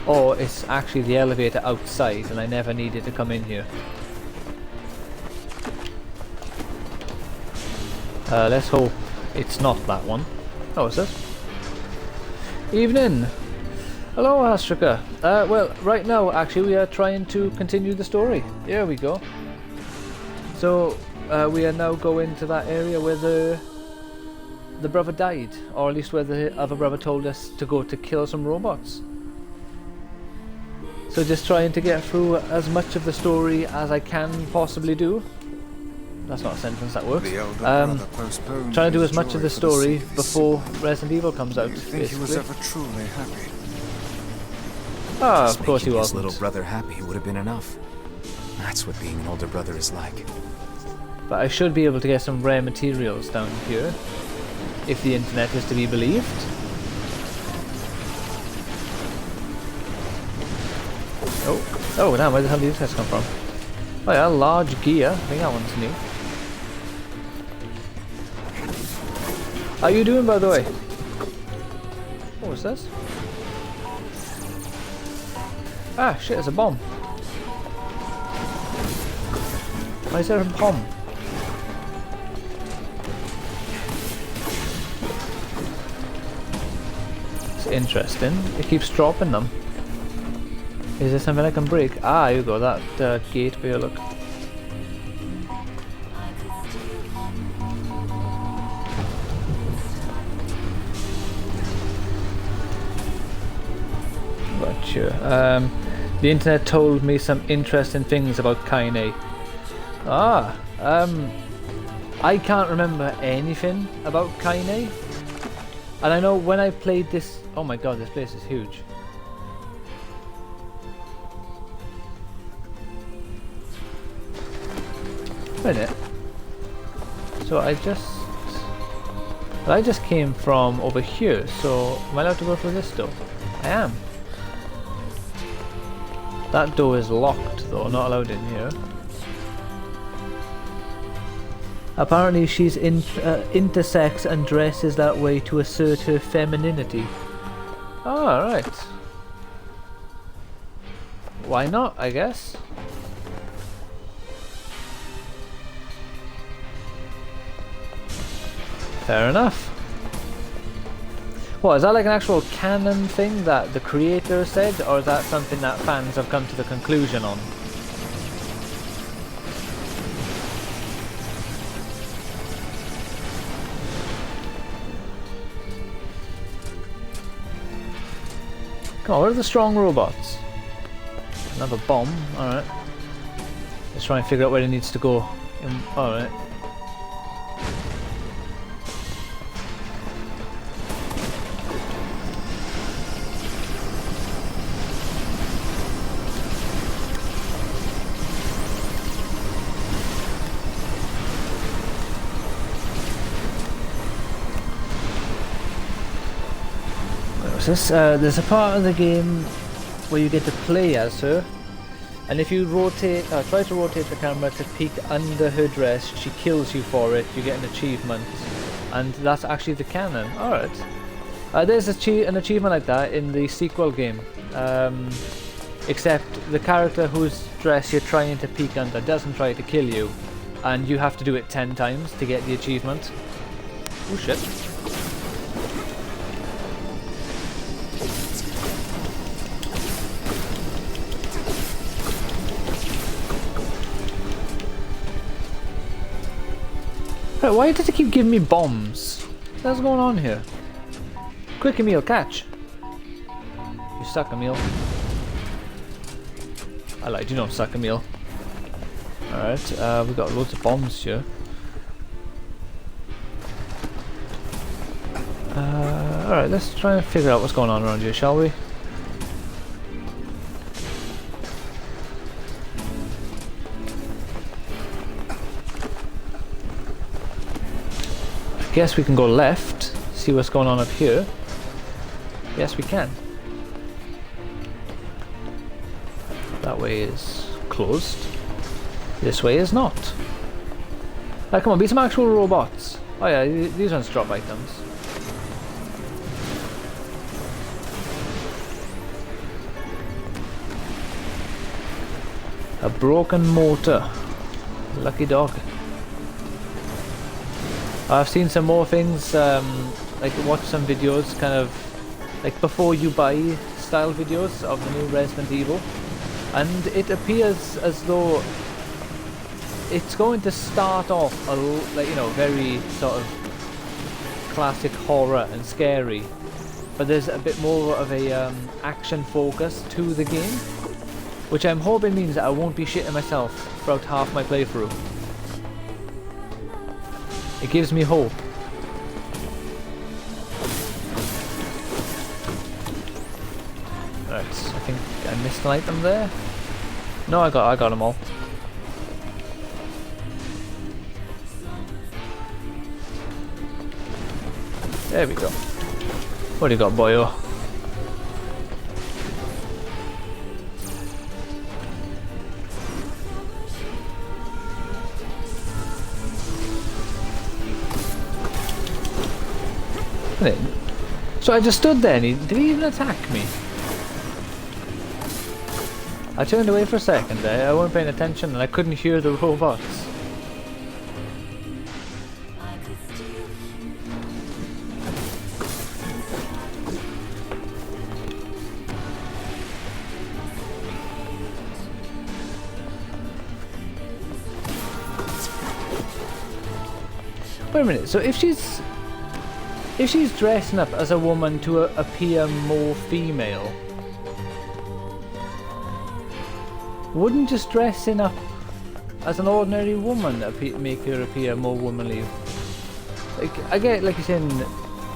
or it's actually the elevator outside and I never needed to come in here. Let's hope it's not that one. Oh, is this? Evening! Hello, Astrika. Well, right now, actually, we are trying to continue the story. Here we go. So, we are now going to that area where the brother died, or at least where the other brother told us to go to kill some robots. So just trying to get through as much of the story as I can possibly do. That's not a sentence that works. Trying to do as much of the story before Resident Evil comes out. You think he was ever truly happy? Ah, of course he Making his wasn't. little brother happy would have been enough. That's what being an older brother is like. But I should be able to get some rare materials down here, if the internet is to be believed. Oh damn, where the hell did these guys come from? Oh yeah, large gear. I think that one's new. How you doing, by the way? What was this? Ah, shit, it's a bomb. Why is there a bomb? It's interesting. It keeps dropping them. Is there something I can break? Ah, you go, that gate here, look. Gotcha. The internet told me some interesting things about Kaine. I can't remember anything about Kaine. And I know when I played this... Oh my god, this place is huge. Wait a minute. So I just came from over here, so am I allowed to go through this door? I am. That door is locked though, not allowed in here. Apparently she's intersex and dresses that way to assert her femininity. Alright. Why not, I guess? Fair enough. What, is that like an actual canon thing that the creator said, or is that something that fans have come to the conclusion on? Come on, where are the strong robots? Another bomb, alright. Let's try and figure out where it needs to go. Alright. There's a part of the game where you get to play as her, and if you try to rotate the camera to peek under her dress, she kills you for it. You get an achievement, and that's actually the canon. Alright. There's an achievement like that in the sequel game, except the character whose dress you're trying to peek under doesn't try to kill you, and you have to do it 10 times to get the achievement. Oh shit. Right, why does it keep giving me bombs? What's going on here? Quick, Emil, catch! You suck, Emil. I lied, you don't suck, Emil. Alright, we've got loads of bombs here. Alright, let's try and figure out what's going on around here, shall we? Guess we can go left, see what's going on up here. Yes, we can. That way is closed. This way is not. Now, come on, be some actual robots. Oh yeah, these ones drop items. A broken motor. Lucky dog. I've seen some more things, like watch some videos, kind of like before you buy style videos of the new Resident Evil, and it appears as though it's going to start off like, you know, very sort of classic horror and scary, but there's a bit more of a action focus to the game, which I'm hoping means that I won't be shitting myself throughout half my playthrough. It gives me hope. Right, I think I missed an item there. No, I got them all. There we go. What do you got, boyo? So I just stood there and did he even attack me? I turned away for a second there, I wasn't paying attention and I couldn't hear the robots. Wait a minute, so if she's dressing up as a woman to appear more female, wouldn't just dressing up as an ordinary woman make her appear more womanly? Like, I get, like you're saying,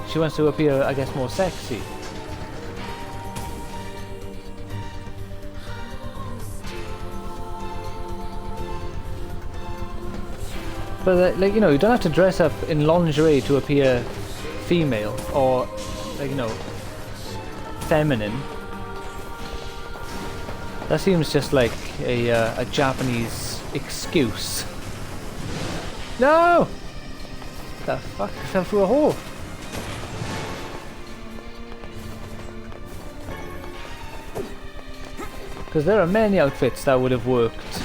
she wants to appear, I guess, more sexy. But like, you know, you don't have to dress up in lingerie to appear female or, like, you know, feminine. That seems just like a Japanese excuse. No! The fuck? I fell through a hole. Because there are many outfits that would have worked.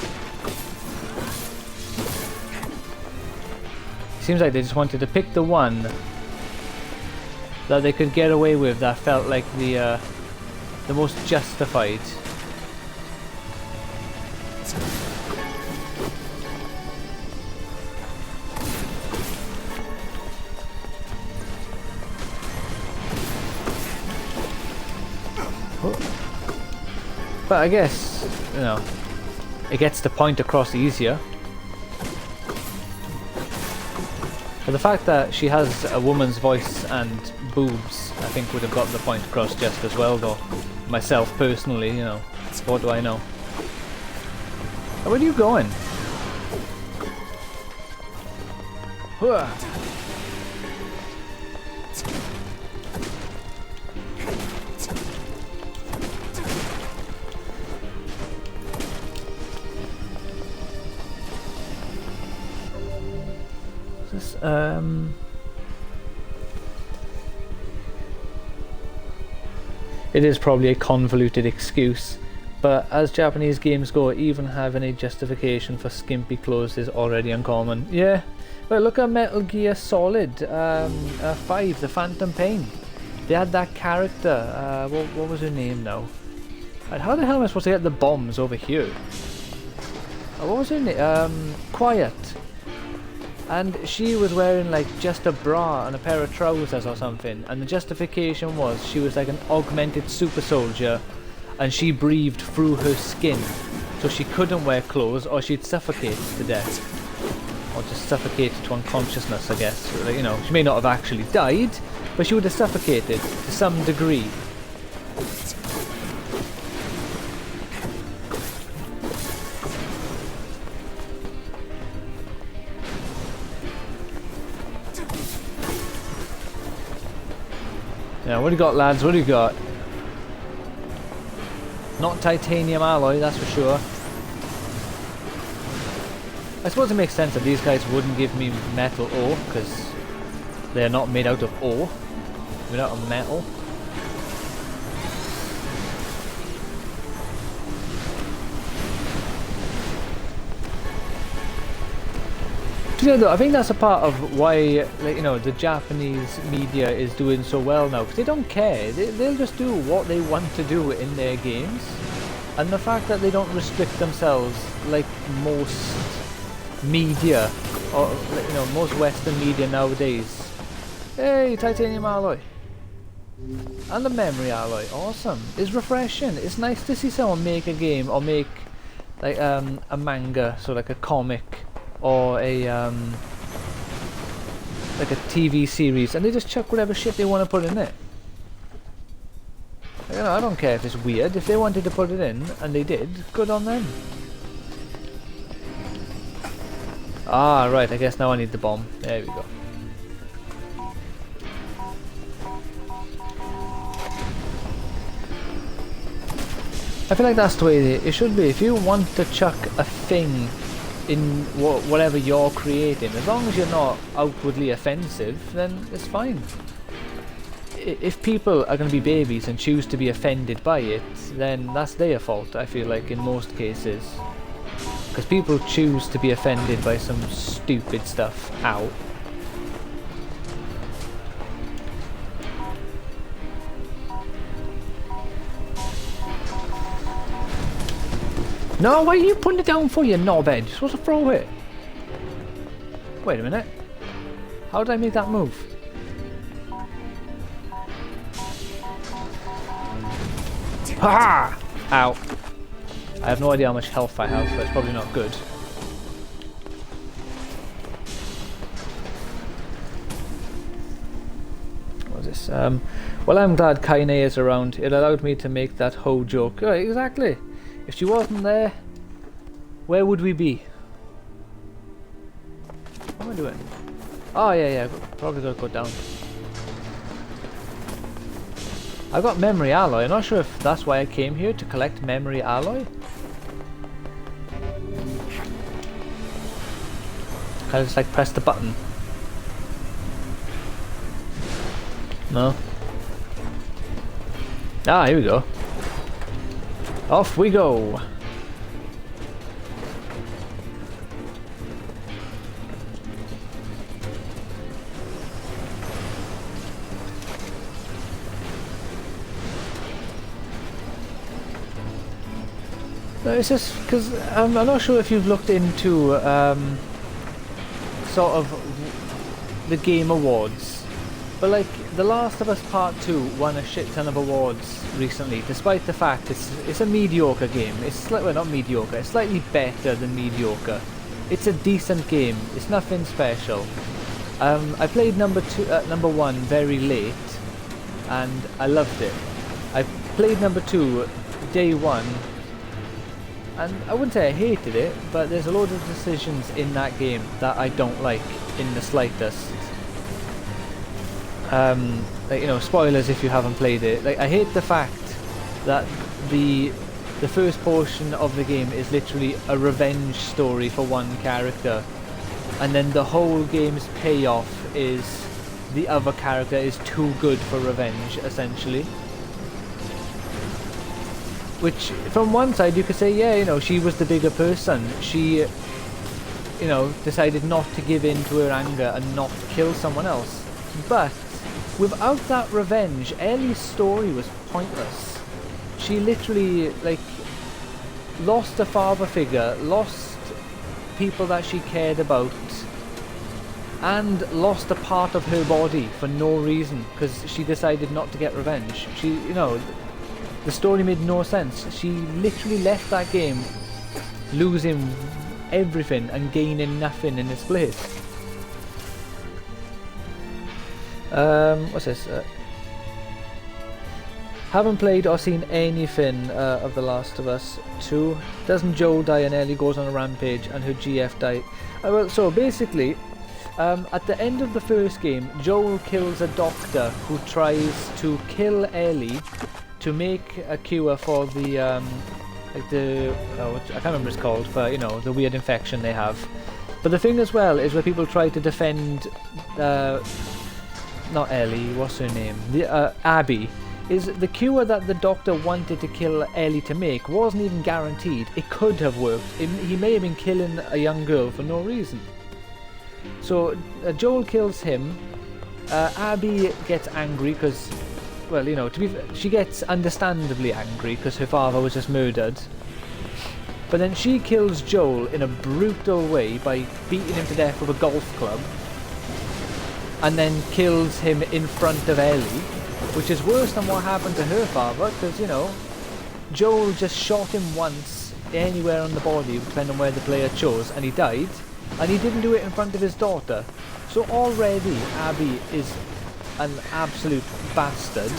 Seems like they just wanted to pick the one that they could get away with that felt like the most justified. But I guess, you know, it gets the point across easier. But the fact that she has a woman's voice and boobs, I think would have got the point across just as well, though. Myself personally, you know, what do I know? Where are you going? Hooah. It is probably a convoluted excuse, but as Japanese games go, even having a justification for skimpy clothes is already uncommon. Yeah, well, look at Metal Gear Solid 5, The Phantom Pain. They had that character, what was her name now? How the hell am I supposed to get the bombs over here? What was her name? Quiet. And she was wearing like just a bra and a pair of trousers or something, and the justification was she was like an augmented super soldier and she breathed through her skin, so she couldn't wear clothes or she'd suffocate to death, or just suffocate to unconsciousness, I guess. Like, you know, she may not have actually died, but she would have suffocated to some degree. Yeah, what do you got, lads? What do you got? Not titanium alloy, that's for sure. I suppose it makes sense that these guys wouldn't give me metal ore, because they're not made out of ore. They're made out of metal. You know, though, I think that's a part of why, like, you know, the Japanese media is doing so well now, because they don't care. They'll just do what they want to do in their games, and the fact that they don't restrict themselves like most media, or, you know, most Western media nowadays. Hey, titanium alloy and the memory alloy, awesome. It's refreshing. It's nice to see someone make a game or make like a manga, so like a comic, or a like a TV series, and they just chuck whatever shit they want to put in it. You know, I don't care if it's weird. If they wanted to put it in, and they did, good on them. Ah, right, I guess now I need the bomb. There we go. I feel like that's the way it should be. If you want to chuck a thing in whatever you're creating, as long as you're not outwardly offensive, then it's fine. If people are going to be babies and choose to be offended by it, then that's their fault, I feel like, in most cases. Because people choose to be offended by some stupid stuff. Ow. No, why are you putting it down for, you knobhead? You're supposed to throw it. Wait a minute. How did I make that move? Ha! Ow. I have no idea how much health I have, but it's probably not good. What was this? Well, I'm glad Kaine is around. It allowed me to make that hoe joke. Oh, exactly. If she wasn't there, where would we be? What am I doing? Oh, yeah, probably gotta go down. I've got memory alloy. I'm not sure if that's why I came here, to collect memory alloy. Can I just like press the button? No. Ah, here we go. Off we go. No, it's just because I'm not sure if you've looked into sort of the Game Awards, but like The Last of Us Part 2 won a shit ton of awards recently, despite the fact it's a mediocre game. It's well, not mediocre, it's slightly better than mediocre. It's a decent game, it's nothing special. I played number 1 very late and I loved it. I played number 2 day 1 and I wouldn't say I hated it, but there's a load of decisions in that game that I don't like in the slightest. Like, you know, spoilers if you haven't played it. Like, I hate the fact that the first portion of the game is literally a revenge story for one character, and then the whole game's payoff is the other character is too good for revenge, essentially. Which, from one side, you could say, yeah, you know, she was the bigger person. She, you know, decided not to give in to her anger and not kill someone else. But without that revenge, Ellie's story was pointless. She literally, like, lost a father figure, lost people that she cared about, and lost a part of her body for no reason, because she decided not to get revenge. She, you know, the story made no sense. She literally left that game losing everything and gaining nothing in its place. What's this? Haven't played or seen anything of The Last of Us 2. Doesn't Joel die and Ellie goes on a rampage and her GF die? Well, so basically, at the end of the first game, Joel kills a doctor who tries to kill Ellie to make a cure for the like the I can't remember what it's called, for, you know, the weird infection they have. But the thing as well is where people try to defend not Ellie, what's her name? The Abby. Is the cure that the doctor wanted to kill Ellie to make wasn't even guaranteed. It could have worked. He may have been killing a young girl for no reason. So Joel kills him. Abby gets angry because, well, you know, she gets understandably angry because her father was just murdered. But then she kills Joel in a brutal way by beating him to death with a golf club, and then kills him in front of Ellie, which is worse than what happened to her father, because, you know, Joel just shot him once anywhere on the body, depending on where the player chose, and he died, and he didn't do it in front of his daughter. So already Abby is an absolute bastard.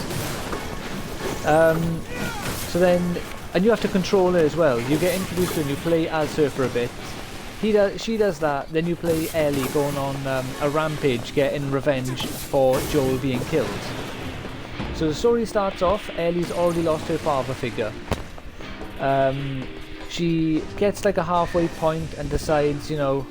So then, and you have to control her as well. You get introduced to her and you play as her for a bit. She does that, then you play Ellie going on a rampage getting revenge for Joel being killed. So the story starts off, Ellie's already lost her father figure. She gets like a halfway point and decides, you know,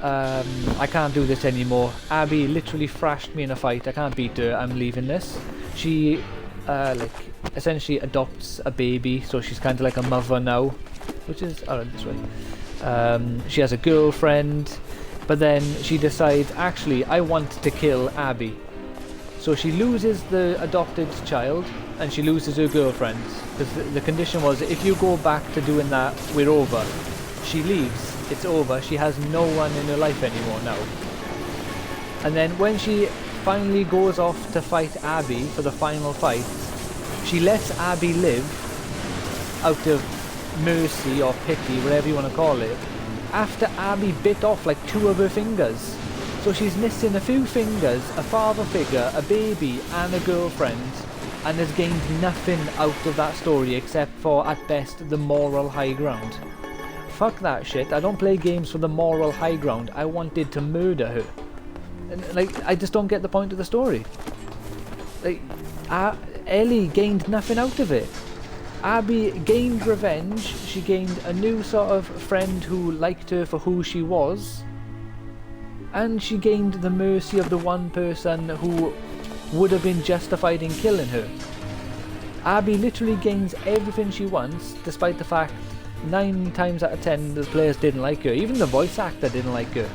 I can't do this anymore. Abby literally thrashed me in a fight, I can't beat her, I'm leaving this. She like essentially adopts a baby, so she's kind of like a mother now, which is, alright, this way. She has a girlfriend, but then she decides, actually, I want to kill Abby. So she loses the adopted child, and she loses her girlfriend. Because the condition was, if you go back to doing that, we're over. She leaves, it's over, she has no one in her life anymore now. And then when she finally goes off to fight Abby for the final fight, she lets Abby live out of mercy or pity, whatever you want to call it, after Abby bit off like 2 of her fingers. So she's missing a few fingers, a father figure, a baby and a girlfriend, and has gained nothing out of that story except for, at best, the moral high ground. Fuck that shit. I don't play games for the moral high ground. I wanted to murder her. And, like, I just don't get the point of the story. Like, Ellie gained nothing out of it. Abby gained revenge. She gained a new sort of friend who liked her for who she was. And she gained the mercy of the one person who would have been justified in killing her. Abby literally gains everything she wants, despite the fact 9 times out of 10 the players didn't like her. Even the voice actor didn't like her.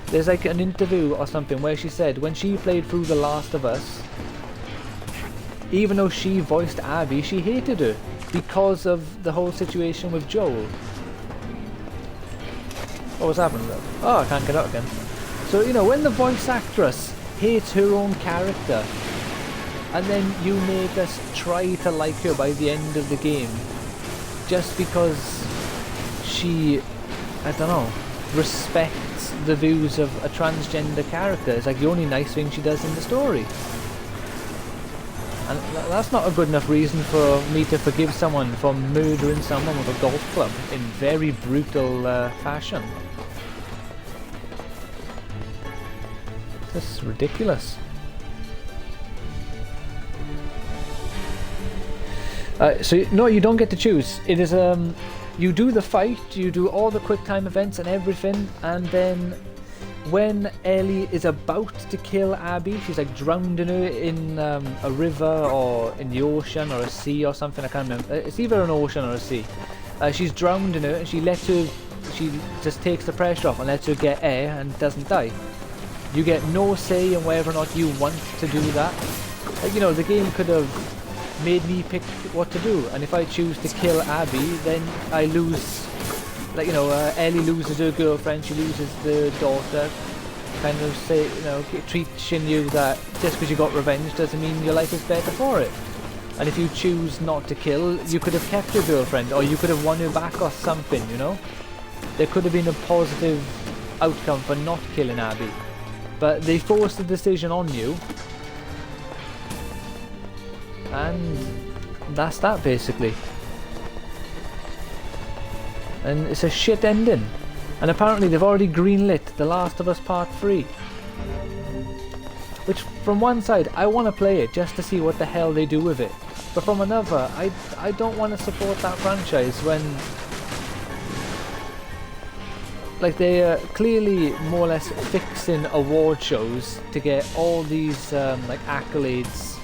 There's like an interview or something where she said when she played through The Last of Us, even though she voiced Abby, she hated her because of the whole situation with Joel. What was happening though? Oh, I can't get out again. So, you know, when the voice actress hates her own character, and then you make us try to like her by the end of the game, just because she, I don't know, respects the views of a transgender character. It's like the only nice thing she does in the story. And that's not a good enough reason for me to forgive someone for murdering someone with a golf club in very brutal fashion. This is ridiculous. So no, you don't get to choose. It is you do the fight, you do all the quick time events and everything, and then when Ellie is about to kill Abby, she's like drowning her in a river or in the ocean or a sea or something. I can't remember. It's either an ocean or a sea. She's drowned in her, and she just takes the pressure off and lets her get air and doesn't die. You get no say in whether or not you want to do that. Like, you know, the game could have made me pick what to do, and if I choose to kill Abby, then I lose. Like, you know, Ellie loses her girlfriend, she loses the daughter. Kind of say, you know, teaching you that just because you got revenge doesn't mean your life is better for it. And if you choose not to kill, you could have kept your girlfriend, or you could have won her back or something, you know? There could have been a positive outcome for not killing Abby. But they forced the decision on you. And that's that, basically. And it's a shit ending. And apparently they've already greenlit The Last of Us Part 3. Which, from one side, I want to play it just to see what the hell they do with it. But from another, I don't want to support that franchise when... like, they're clearly more or less fixing award shows to get all these like accolades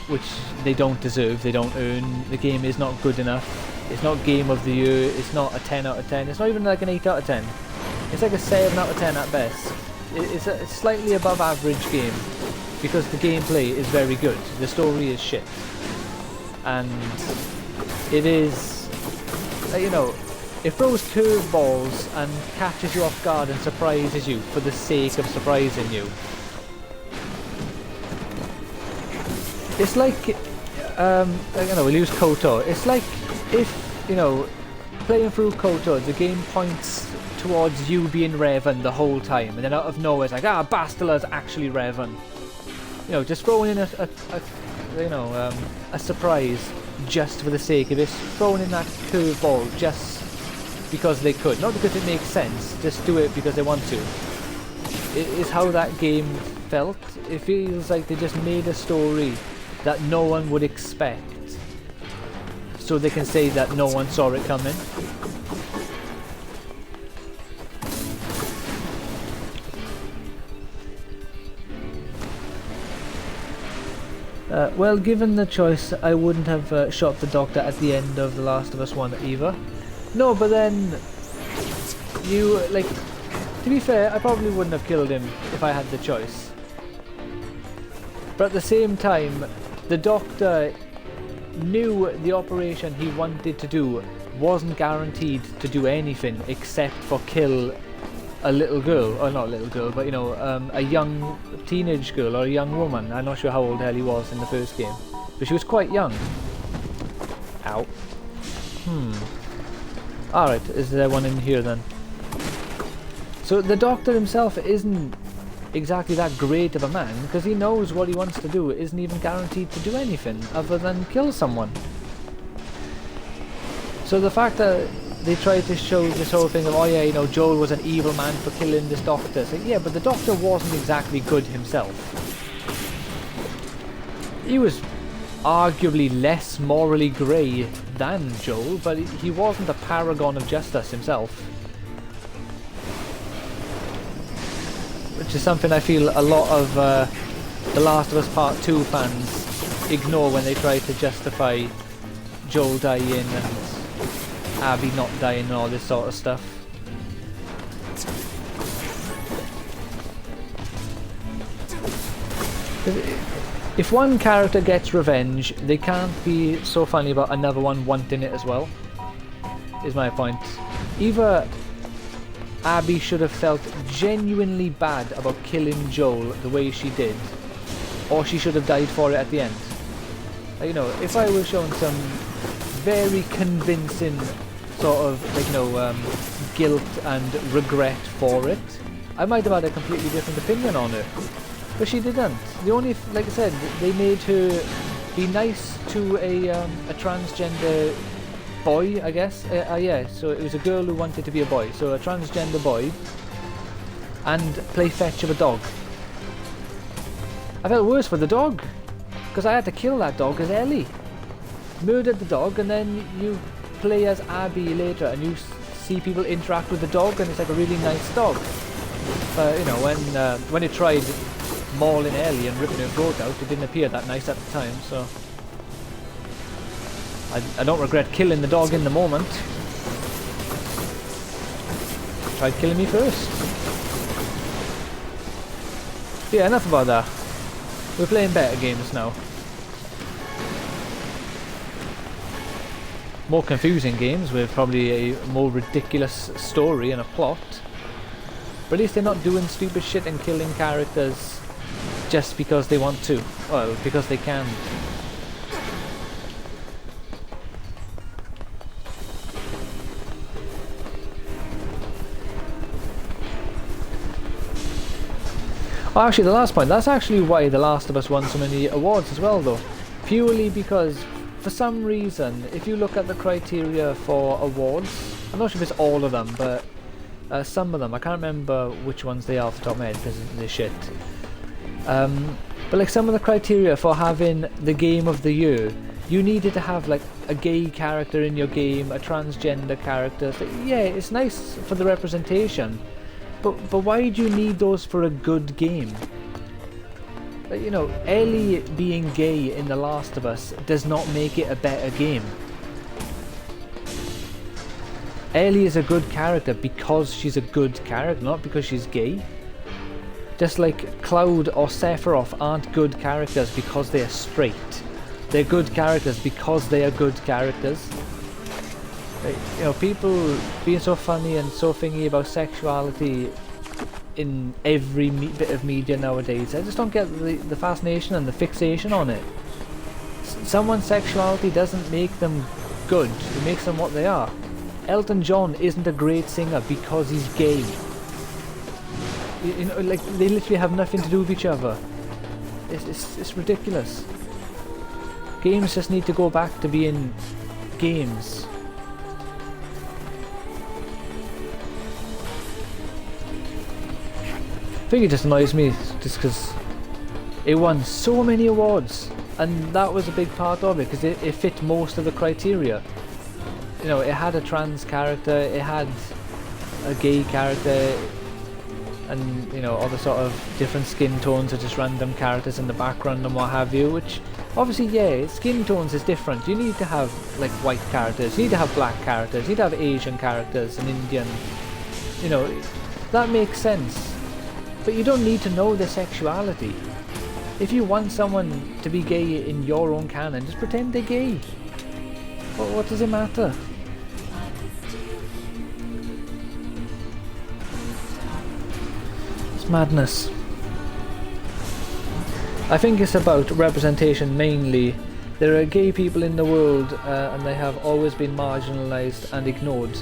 which they don't deserve, they don't earn. The game is not good enough. It's not Game of the Year, it's not a 10 out of 10, it's not even like an 8 out of 10. It's like a 7 out of 10 at best. It's a slightly above average game because the gameplay is very good, the story is shit. And it is, you know, it throws curveballs and catches you off guard and surprises you for the sake of surprising you. It's like, you know, we'll use KOTOR. It's like if, you know, playing through KOTOR, the game points towards you being Revan the whole time, and then out of nowhere it's like, ah, Bastela's actually Revan. You know, just throwing in a surprise just for the sake of it, throwing in that curveball just because they could, not because it makes sense, just do it because they want to. It is how that game felt. It feels like they just made a story that no one would expect, so they can say that no one saw it coming. Well, given the choice, I wouldn't have shot the doctor at the end of The Last of Us 1 either. No, but then, you, like, to be fair, I probably wouldn't have killed him if I had the choice. But at the same time, the doctor knew the operation he wanted to do wasn't guaranteed to do anything except for kill a little girl, or not a little girl, but you know, a young teenage girl or a young woman. I'm not sure how old Ellie was in the first game, but she was quite young. Ow. Alright, is there one in here then? So the Doctor himself isn't exactly that great of a man, because he knows what he wants to do isn't even guaranteed to do anything other than kill someone. So the fact that they tried to show this whole thing of, oh yeah, you know, Joel was an evil man for killing this Doctor. It's like, yeah, but the Doctor wasn't exactly good himself. He was arguably less morally grey than Joel, but he wasn't a paragon of justice himself. Which is something I feel a lot of The Last of Us Part 2 fans ignore when they try to justify Joel dying and Abby not dying and all this sort of stuff. If one character gets revenge, they can't be so funny about another one wanting it as well, is my point. Either Abby should have felt genuinely bad about killing Joel the way she did, or she should have died for it at the end. You know, if I was shown some very convincing sort of, like, you know, guilt and regret for it, I might have had a completely different opinion on it. But she didn't. The only, like I said, they made her be nice to a transgender boy, I guess. Yeah, so it was a girl who wanted to be a boy, so a transgender boy, and play fetch with a dog. I felt worse for the dog, because I had to kill that dog as Ellie. Murdered the dog, and then you play as Abby later, and you see people interact with the dog, and it's like a really nice dog. You know, when it tried mauling Ellie and ripping her throat out, it didn't appear that nice at the time, so I don't regret killing the dog in the moment. Tried killing me first. But yeah, enough about that. We're playing better games now. More confusing games with probably a more ridiculous story and a plot. But at least they're not doing stupid shit and killing characters just because they want to. Well, because they can. Oh, actually, the last point, that's actually why The Last of Us won so many awards as well, though. Purely because, for some reason, if you look at the criteria for awards, I'm not sure if it's all of them, but some of them, I can't remember which ones they are off the top of my head because they're shit. But like some of the criteria for having the game of the year, you needed to have like a gay character in your game, a transgender character. So, yeah, it's nice for the representation. But why do you need those for a good game? You know, Ellie being gay in The Last of Us does not make it a better game. Ellie is a good character because she's a good character, not because she's gay. Just like Cloud or Sephiroth aren't good characters because they are straight. They're good characters because they are good characters. You know, people being so funny and so thingy about sexuality in every bit of media nowadays. I just don't get the fascination and the fixation on it. Someone's sexuality doesn't make them good, it makes them what they are. Elton John isn't a great singer because he's gay. You know, like, they literally have nothing to do with each other. It's ridiculous. Games just need to go back to being games. I think it just annoys me just because it won so many awards, and that was a big part of it because it fit most of the criteria. You know, it had a trans character, it had a gay character, and you know, other sort of different skin tones or just random characters in the background and what have you, which obviously, yeah, skin tones is different. You need to have like white characters, you need to have black characters, you need to have Asian characters and Indian, you know, that makes sense. But you don't need to know their sexuality. If you want someone to be gay in your own canon, just pretend they're gay. What does it matter? It's madness. I think it's about representation mainly. There are gay people in the world and they have always been marginalised and ignored.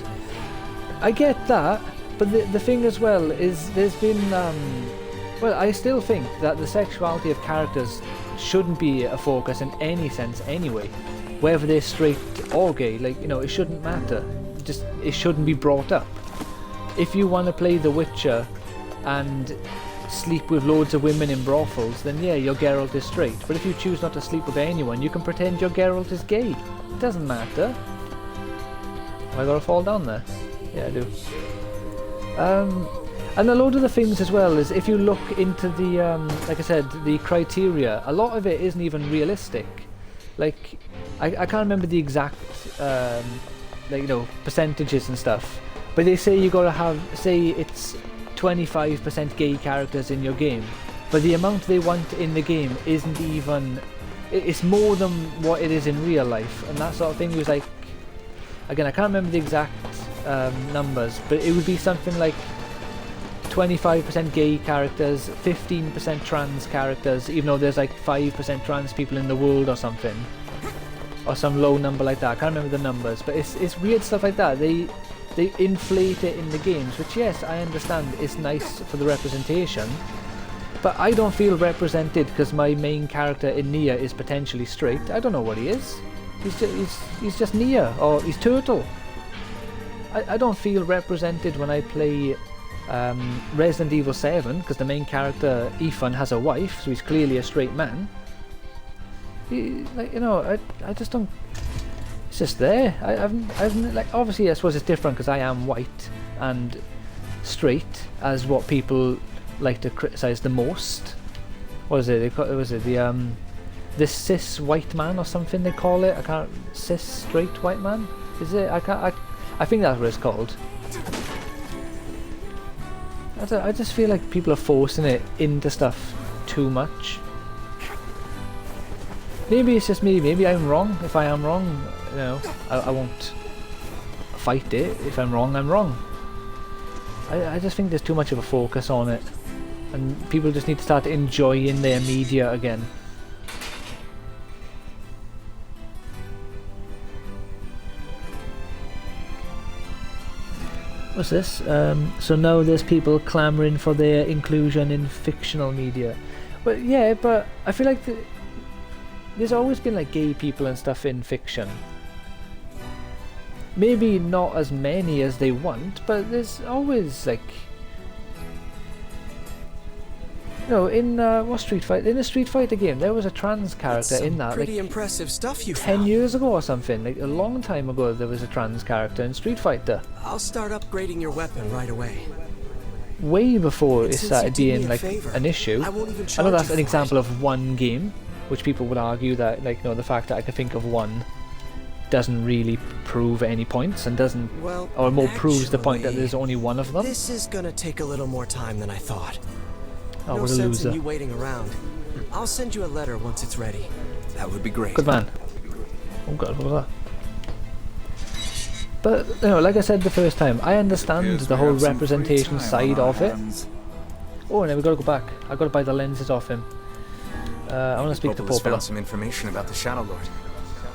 I get that, but the thing as well is there's been well, I still think that the sexuality of characters shouldn't be a focus in any sense anyway. Whether they're straight or gay, like, you know, it shouldn't matter. Just, it shouldn't be brought up. If you want to play The Witcher and sleep with loads of women in brothels, then yeah, your Geralt is straight. But if you choose not to sleep with anyone, you can pretend your Geralt is gay. It doesn't matter. Have I got to fall down there? Yeah, I do. And a load of the things as well is if you look into the, like I said, the criteria, a lot of it isn't even realistic. Like, I can't remember the exact, like, you know, percentages and stuff, but they say you gotta have, say it's 25% gay characters in your game, but the amount they want in the game isn't even, it's more than what it is in real life, and that sort of thing was like, again, I can't remember the exact numbers, but it would be something like 25% gay characters, 15% trans characters, even though there's like 5% trans people in the world or something, or some low number like that. I can't remember the numbers, but it's weird stuff like that. They inflate it in the games, which yes, I understand is nice for the representation, but I don't feel represented because my main character in NieR is potentially straight. I don't know what he is. He's just NieR, or he's Turtle. I don't feel represented when I play Resident Evil 7, because the main character Ethan has a wife, so he's clearly a straight man. Like, you know, I just don't. It's just there. I've like, obviously I suppose it's different because I am white and straight, as what people like to criticize the most. What is it? The cis white man or something they call it. I can't. Cis straight white man. Is it? I can't. I think that's what it's called. I just feel like people are forcing it into stuff too much. Maybe it's just me, maybe I'm wrong. If I am wrong, you know, I won't fight it. If I'm wrong, I'm wrong. I just think there's too much of a focus on it, and people just need to start enjoying their media again. What's this? So now there's people clamoring for their inclusion in fictional media. Well, yeah, but I feel like there's always been like gay people and stuff in fiction. Maybe not as many as they want, but there's always like, you know, in what Street Fighter? In the Street Fighter game, there was a trans character in that. Pretty like, impressive stuff you 10 found. years ago or something. Like a long time ago, there was a trans character in Street Fighter. I'll start upgrading your weapon right away. Way before it Since started you did being me a like favor, an issue. I won't even I know charge that's you an for example it. of one game, which people would argue that, like, you know, the fact that I can think of one doesn't really prove any points, and doesn't, Well, or more proves the point that actually, there's only one of them. This is gonna take a little more time than I thought. Oh, No what a sense loser. in you waiting around. I'll send you a letter once it's ready. That would be great. Good man. Oh god, what was that? But, you know, like I said the first time, I understand Appears the we whole have some free representation time side on our of it. hands. Oh, and then we gotta go back. I gotta buy the lenses off him. I wanna speak to Popola's Popola. found some information about the Shadow Lord.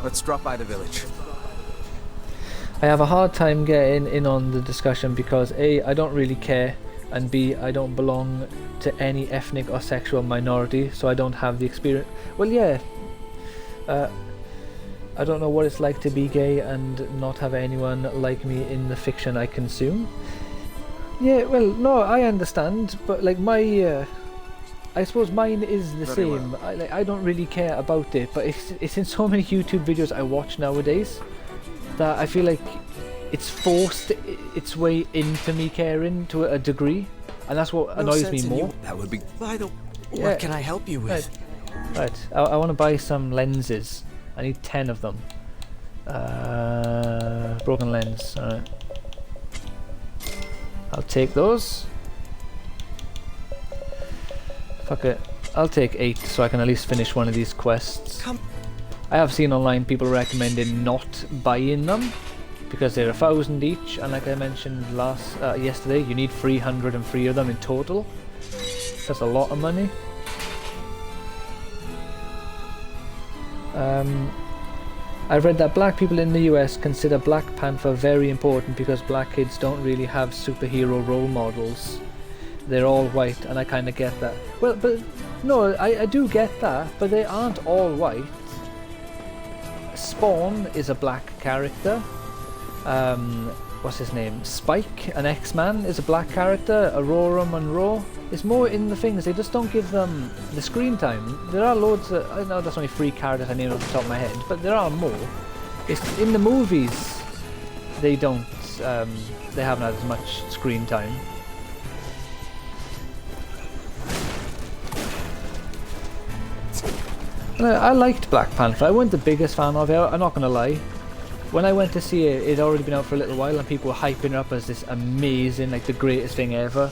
Let's drop by the village. I have a hard time getting in on the discussion because A, I don't really care, and B, I don't belong to any ethnic or sexual minority, so I don't have the experience. Well, yeah, I don't know what it's like to be gay and not have anyone like me in the fiction I consume. Yeah, well, no, I understand, but like my, I suppose mine is the Very same. I don't really care about it, but it's in so many YouTube videos I watch nowadays that I feel like it's forced its way into me caring to a degree, and that's what No annoys sense me in more. you- That would be... By the Yeah. what can I help you with? Right, I want to buy some lenses. I need 10 of them. Broken lens, alright. I'll take those. Fuck it. I'll take 8 so I can at least finish one of these quests. Come. I have seen online people recommending not buying them, because they're 1,000 each, and like I mentioned yesterday, you need 303 of them in total. That's a lot of money. I've read that black people in the US consider Black Panther very important because black kids don't really have superhero role models. They're all white, and I kind of get that. Well, but no, I do get that, but they aren't all white. Spawn is a black character. What's his name? Spike, an X-Man, is a black character. Aurora Monroe is more in the things. They just don't give them the screen time. There are loads of, I know that's only 3 characters I name off the top of my head, but there are more. It's in the movies. They don't. They haven't had as much screen time. I liked Black Panther. I wasn't the biggest fan of it, I'm not gonna lie. When I went to see it, it had already been out for a little while and people were hyping it up as this amazing, like the greatest thing ever.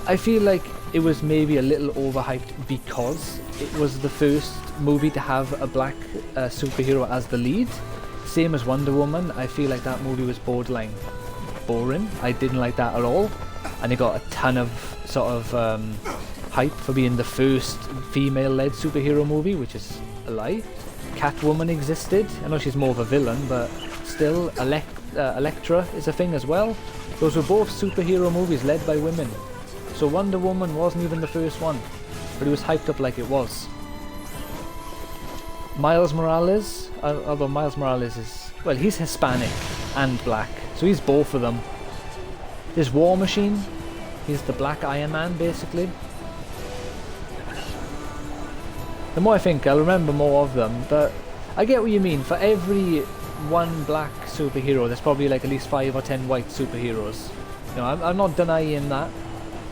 I feel like it was maybe a little overhyped because it was the first movie to have a black superhero as the lead. Same as Wonder Woman, I feel like that movie was borderline boring. I didn't like that at all. And it got a ton of sort of hype for being the first female-led superhero movie, which is a lie. Catwoman existed. I know she's more of a villain, but still, Elektra is a thing as well. Those were both superhero movies led by women. So Wonder Woman wasn't even the first one, but it was hyped up like it was. Miles Morales, although Miles Morales is, well, he's Hispanic and black, so he's both of them. There's War Machine, he's the black Iron Man basically. The more I think, I'll remember more of them, but I get what you mean. For every one black superhero, there's probably like at least 5 or 10 white superheroes. You know, I'm not denying that,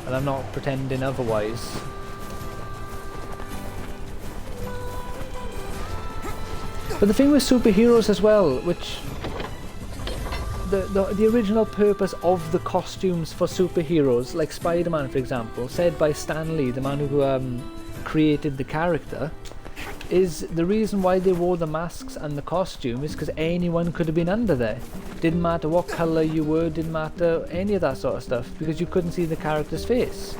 and I'm not pretending otherwise. But the thing with superheroes as well, which the original purpose of the costumes for superheroes, like Spider-Man for example, said by Stan Lee, the man who created the character, is the reason why they wore the masks and the costume is because anyone could have been under there. Didn't matter what colour you were, didn't matter any of that sort of stuff, because you couldn't see the character's face.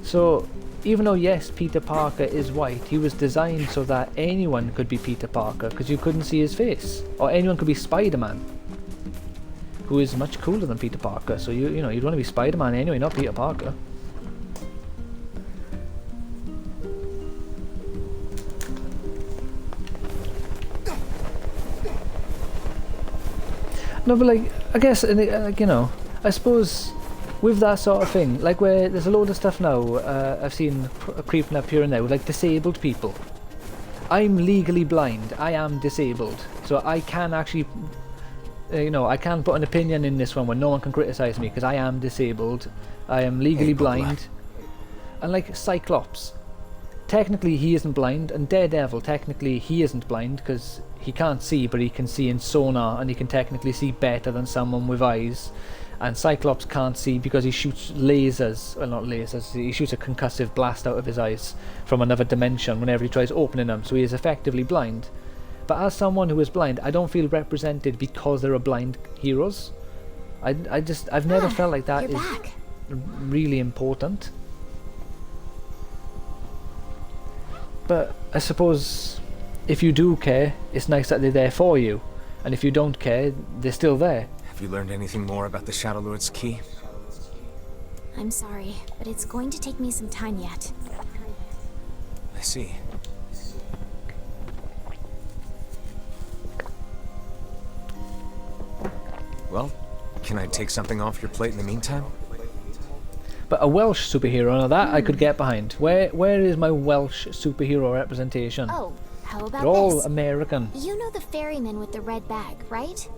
So even though yes, Peter Parker is white, he was designed so that anyone could be Peter Parker because you couldn't see his face, or anyone could be Spider-Man, who is much cooler than Peter Parker. So you know, you'd want to be Spider-Man anyway, not Peter Parker. No, but like, I guess, like, you know, I suppose with that sort of thing, like where there's a load of stuff now I've seen creeping up here and there with like disabled people. I'm legally blind, I am disabled, so I can actually, you know, I can put an opinion in this one where no one can criticise me because I am disabled, I am legally blind. And like Cyclops, technically he isn't blind, and Daredevil, technically he isn't blind because he can't see, but he can see in sonar, and he can technically see better than someone with eyes. And Cyclops can't see because he shoots lasers, well not lasers, he shoots a concussive blast out of his eyes from another dimension whenever he tries opening them, so he is effectively blind. But as someone who is blind, I don't feel represented because there are blind heroes. I've never felt like that is really important. But I suppose if you do care, it's nice that they're there for you, and if you don't care, they're still there. Have you learned anything more about the Shadow Lord's key? I'm sorry, but it's going to take me some time yet. I see. Well, can I take something off your plate in the meantime? But a Welsh superhero, now that I could get behind. Where is my Welsh superhero representation? Oh, how about They're all this? American. You know the ferryman with the red bag, right?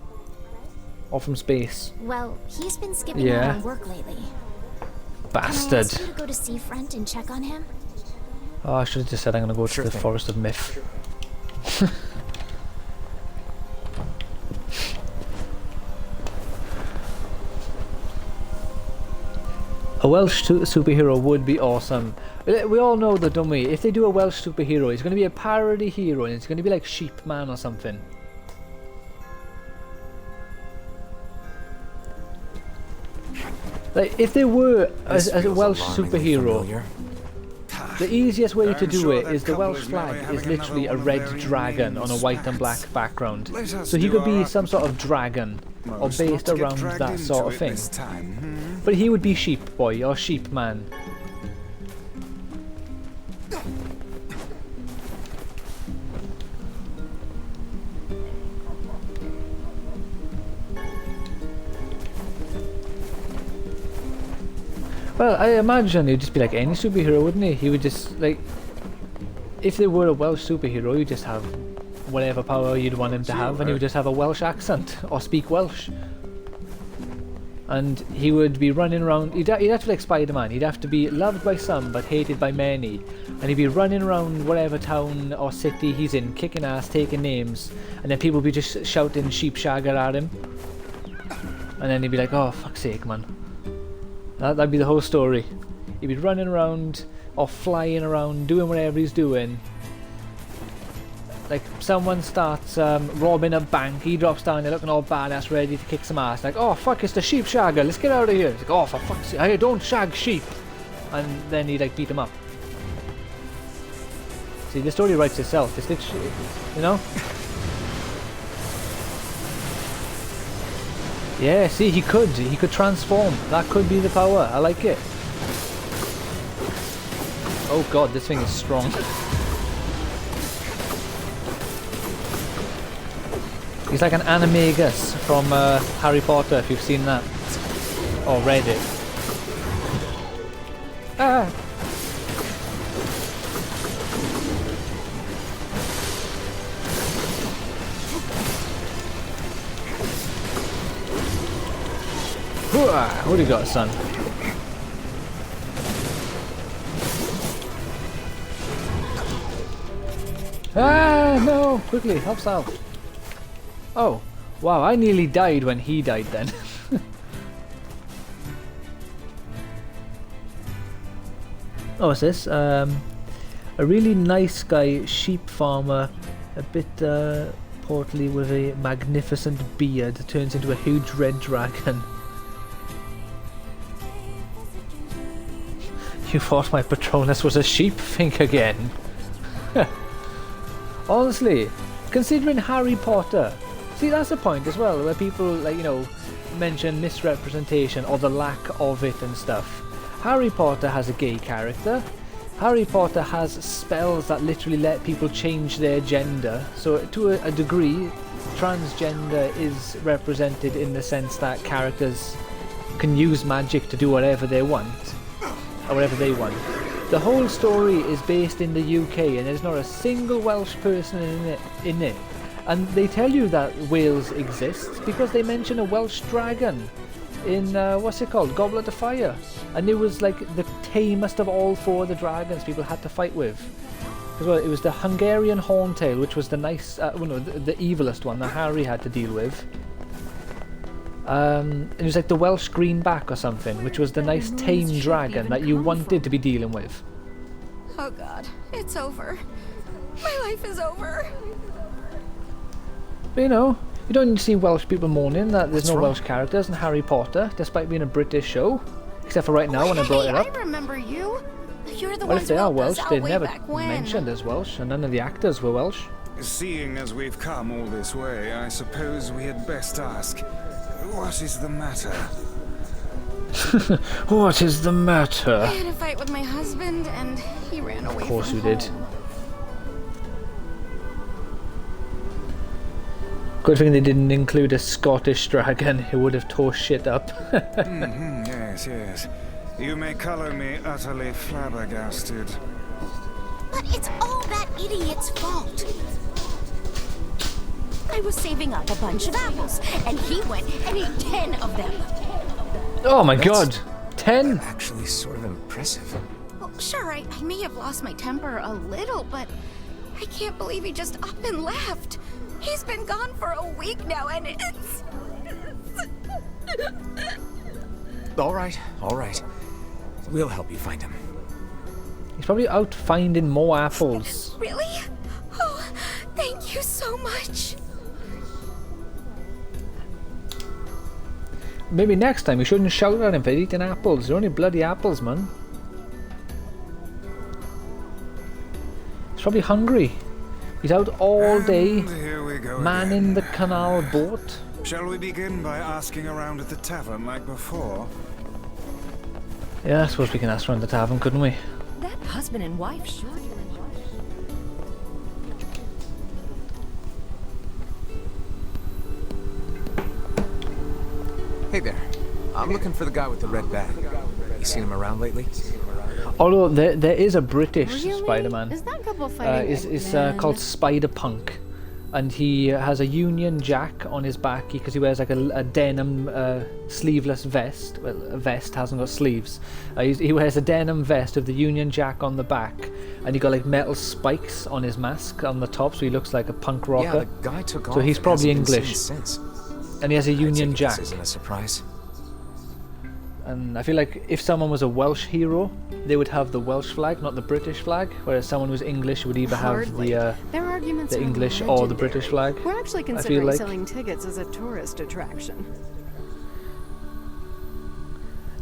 Or from space. Well, he's been skipping out on work lately. Bastard. Can I ask you to go to Seafront and check on him? Oh, I should have just said I'm going to go to the Forest of Myth. A Welsh superhero would be awesome. We all know that, don't we? If they do a Welsh superhero, he's going to be a parody hero and it's going to be like Sheep Man or something. Like, if they were This as a feels Welsh alarmingly superhero, familiar. the easiest way to I'm do sure it that is the couple Welsh is merely flag is having literally a another one of red their dragon on a white and spats. black background. Let us So he do could be our some sort of dragon or utmost not based to get around dragged that into sort of it thing. this time, But he would be sheep boy or sheep man. Well, I imagine he'd just be like any superhero, wouldn't he? He would just, like, if they were a Welsh superhero, you'd just have whatever power you'd want him to have, and he would just have a Welsh accent, or speak Welsh. And he would be running around, he'd have to be like Spider-Man, he'd have to be loved by some, but hated by many. And he'd be running around whatever town or city he's in, kicking ass, taking names, and then people would be just shouting sheep shagger at him. And then he'd be like, oh, fuck's sake, man. That'd be the whole story. He'd be running around or flying around, doing whatever he's doing. Like, someone starts robbing a bank, he drops down there looking all badass, ready to kick some ass. Like, oh fuck, it's the sheep shagger, let's get out of here. It's like, oh for fuck's sake, I don't shag sheep. And then he'd like beat him up. See, the story writes itself. It's literally, you know? Yeah, see, he could transform. That could be the power. I like it. Oh god, this thing is strong. He's like an animagus from Harry Potter, if you've seen that. Or read it. Ah! What do you got, son? Ah, no! Quickly, help Sal. Oh, wow, I nearly died when he died then. Oh, what's this? A really nice guy, sheep farmer, a bit portly with a magnificent beard, turns into a huge red dragon. You thought my Patronus was a sheep? Think again. Honestly, considering Harry Potter, see, that's the point as well, where people, like, you know, mention misrepresentation or the lack of it and stuff. Harry Potter has a gay character. Harry Potter has spells that literally let people change their gender. So to a degree, transgender is represented in the sense that characters can use magic to do whatever they want. Or whatever they want. The whole story is based in the UK and there's not a single Welsh person in it. And they tell you that Wales exists because they mention a Welsh dragon in, what's it called? Goblet of Fire. And it was like the tamest of all four of the dragons people had to fight with. Because well, it was the Hungarian Horntail, which was the nice, well, no, the evilest one that Harry had to deal with. It was like the Welsh Greenback or something, which was the nice tame dragon that you wanted to be dealing with. Oh god, it's over. My life is over. But you know, you don't see Welsh people moaning that there's no Welsh characters in Harry Potter, despite being a British show. Except for right now when I brought it up. I remember you. You're the Well, ones if they who are helped us Welsh, out they're way never back when. mentioned as Welsh, and none of the actors were Welsh. Seeing as we've come all this way, I suppose we had best ask, what is the matter? What is the matter? I had a fight with my husband, and he ran away. Of course from you did. home. Good thing they didn't include a Scottish dragon who would have tore shit up. Yes, yes. You may colour me utterly flabbergasted. But it's all that idiot's fault. I was saving up a bunch of apples, and he went and ate 10 of them. Oh my god! 10? Actually, sort of impressive. Well, sure, I may have lost my temper a little, but I can't believe he just up and left. He's been gone for a week now, and it's... All right. We'll help you find him. He's probably out finding more apples. Really? Oh, thank you so much. maybe next time we shouldn't shout at him for eating apples. They're only bloody apples, man. He's probably hungry. He's out all day, manning the canal boat. Shall we begin by asking around at the tavern like before? Yeah, I suppose we can ask around the tavern, couldn't we? That husband and wife sure. Hey there. I'm looking for the guy with the red bag. You seen him around lately? Although there is a British Really? Spider-Man. Is that couple fighting It's again? called Spider-Punk, and he has a Union Jack on his back because he wears like a denim sleeveless vest. Well, a vest hasn't got sleeves. He wears a denim vest with the Union Jack on the back, and he got like metal spikes on his mask on the top, so he looks like a punk rocker. Yeah, the guy took off. So he's and probably hasn't been English. seen since. And he has a I take Union it Jack. This isn't a surprise. And I feel like if someone was a Welsh hero, they would have the Welsh flag, not the British flag. Whereas someone who's English would either have Hardly. the Their arguments are English or the British flag. We're actually I feel considering like selling tickets as a tourist attraction.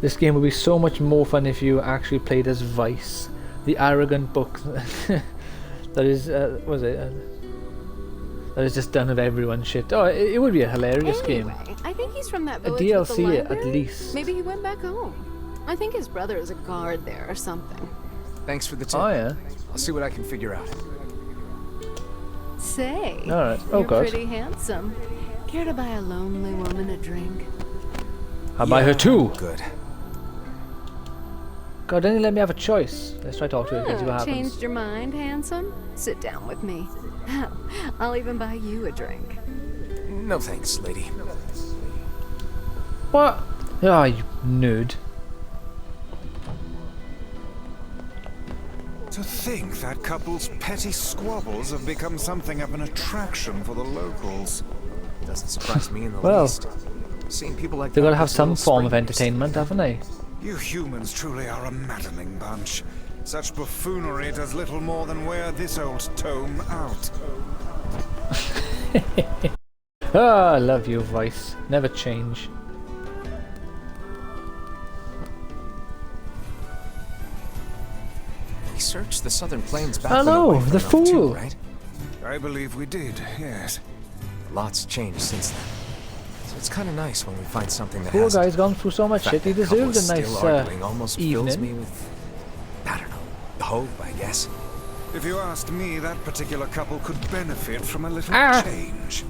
this game would be so much more fun if you actually played as Vice, the arrogant book that is that is just done of everyone shit. Oh, it would be a hilarious game. Anyway, I think he's from that A village with the DLC at library. least. Maybe he went back home. I think his brother is a guard there or something. Thanks for the tip. Oh yeah. I'll see what I can figure out. Say, Alright. Oh you're god. pretty handsome. Care to buy a lonely woman a drink? I'll buy her too. Good. God, didn't he let me have a choice? Let's try to talk to her and see what happens. Changed your mind, handsome? Sit down with me. I'll even buy you a drink. No thanks, lady. What? Ah, you nerd. To think that couple's petty squabbles have become something of an attraction for the locals. Doesn't surprise me in the Well, least. Seeing people like They've that got to have with some little form of strangers entertainment, haven't they? You humans truly are a maddening bunch. Such buffoonery does little more than wear this old tome out. Ah, I love you, Vice. Never change. We searched the southern plains back Hello, when the Away from fool. Too, right? I believe we did, yes. Lots changed since then. So it's kind of nice when we find something that Poor hasn't. guy's gone through so much The shit. fact He that couple deserved is a nice still arguing almost fills me evening. with, I don't know, hope, I guess. If you asked me, that particular couple could benefit from a little Ah. change.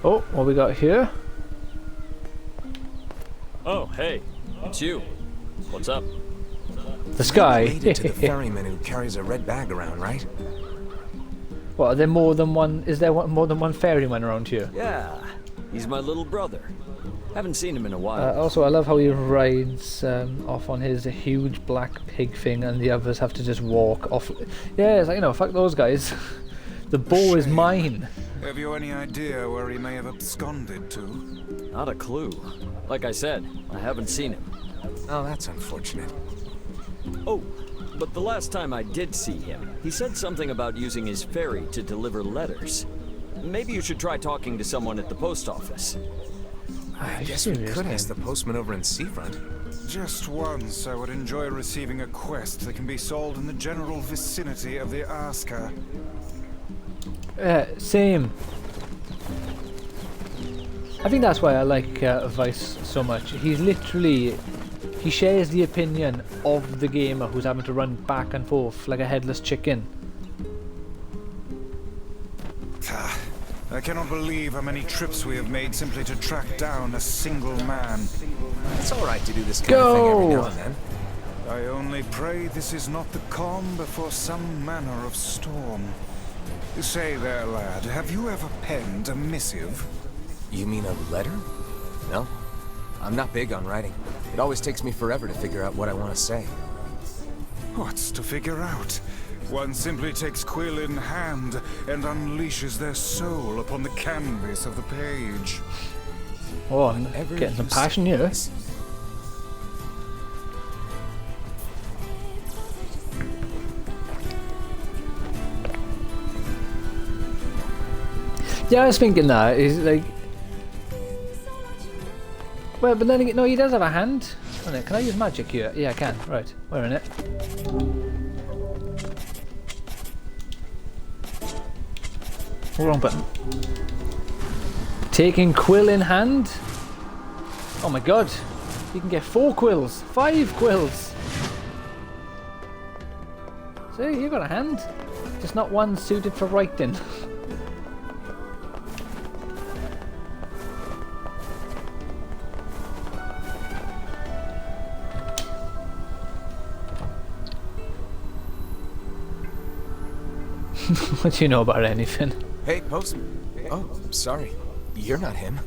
Oh, what we got here? Oh, hey, it's you. What's up? The sky. Related to the ferryman who carries a red bag around, right? What, are there more than one? Is there more than one ferryman around here? Yeah, he's my little brother. Haven't seen him in a while. Also, I love how he rides off on his huge black pig thing, and the others have to just walk off. Yeah, it's like, you know, fuck those guys. The bow is mine. Have you any idea where he may have absconded to? Not a clue. Like I said, I haven't seen him. Oh, that's unfortunate. Oh, but the last time I did see him, he said something about using his ferry to deliver letters. Maybe you should try talking to someone at the post office. I you guess we serious, could man? ask the postman over in Seafront. Just once I would enjoy receiving a quest that can be sold in the general vicinity of the Asker. Same. I think that's why I like Vice so much. He's literally, he shares the opinion of the gamer who's having to run back and forth like a headless chicken. I cannot believe how many trips we have made simply to track down a single man. It's alright to do this kind of thing every Go! now and then. I only pray this is not the calm before some manner of storm. Say there, lad, have you ever penned a missive? You mean a letter? No. I'm not big on writing. It always takes me forever to figure out what I want to say. What's to figure out? One simply takes quill in hand and unleashes their soul upon the canvas of the page. Oh, I'm Whatever getting some you passion say, here. boys. Yeah, I was thinking that. He's like... Well, but then again, no, he does have a hand. Can I use magic here? Yeah, I can. Right, we're in it. Wrong button. Taking quill in hand. Oh my god. You can get 4 quills. 5 quills. See, you got a hand. Just not one suited for writing. What do you know about anything? Hey, Postman. Oh, sorry. You're not him.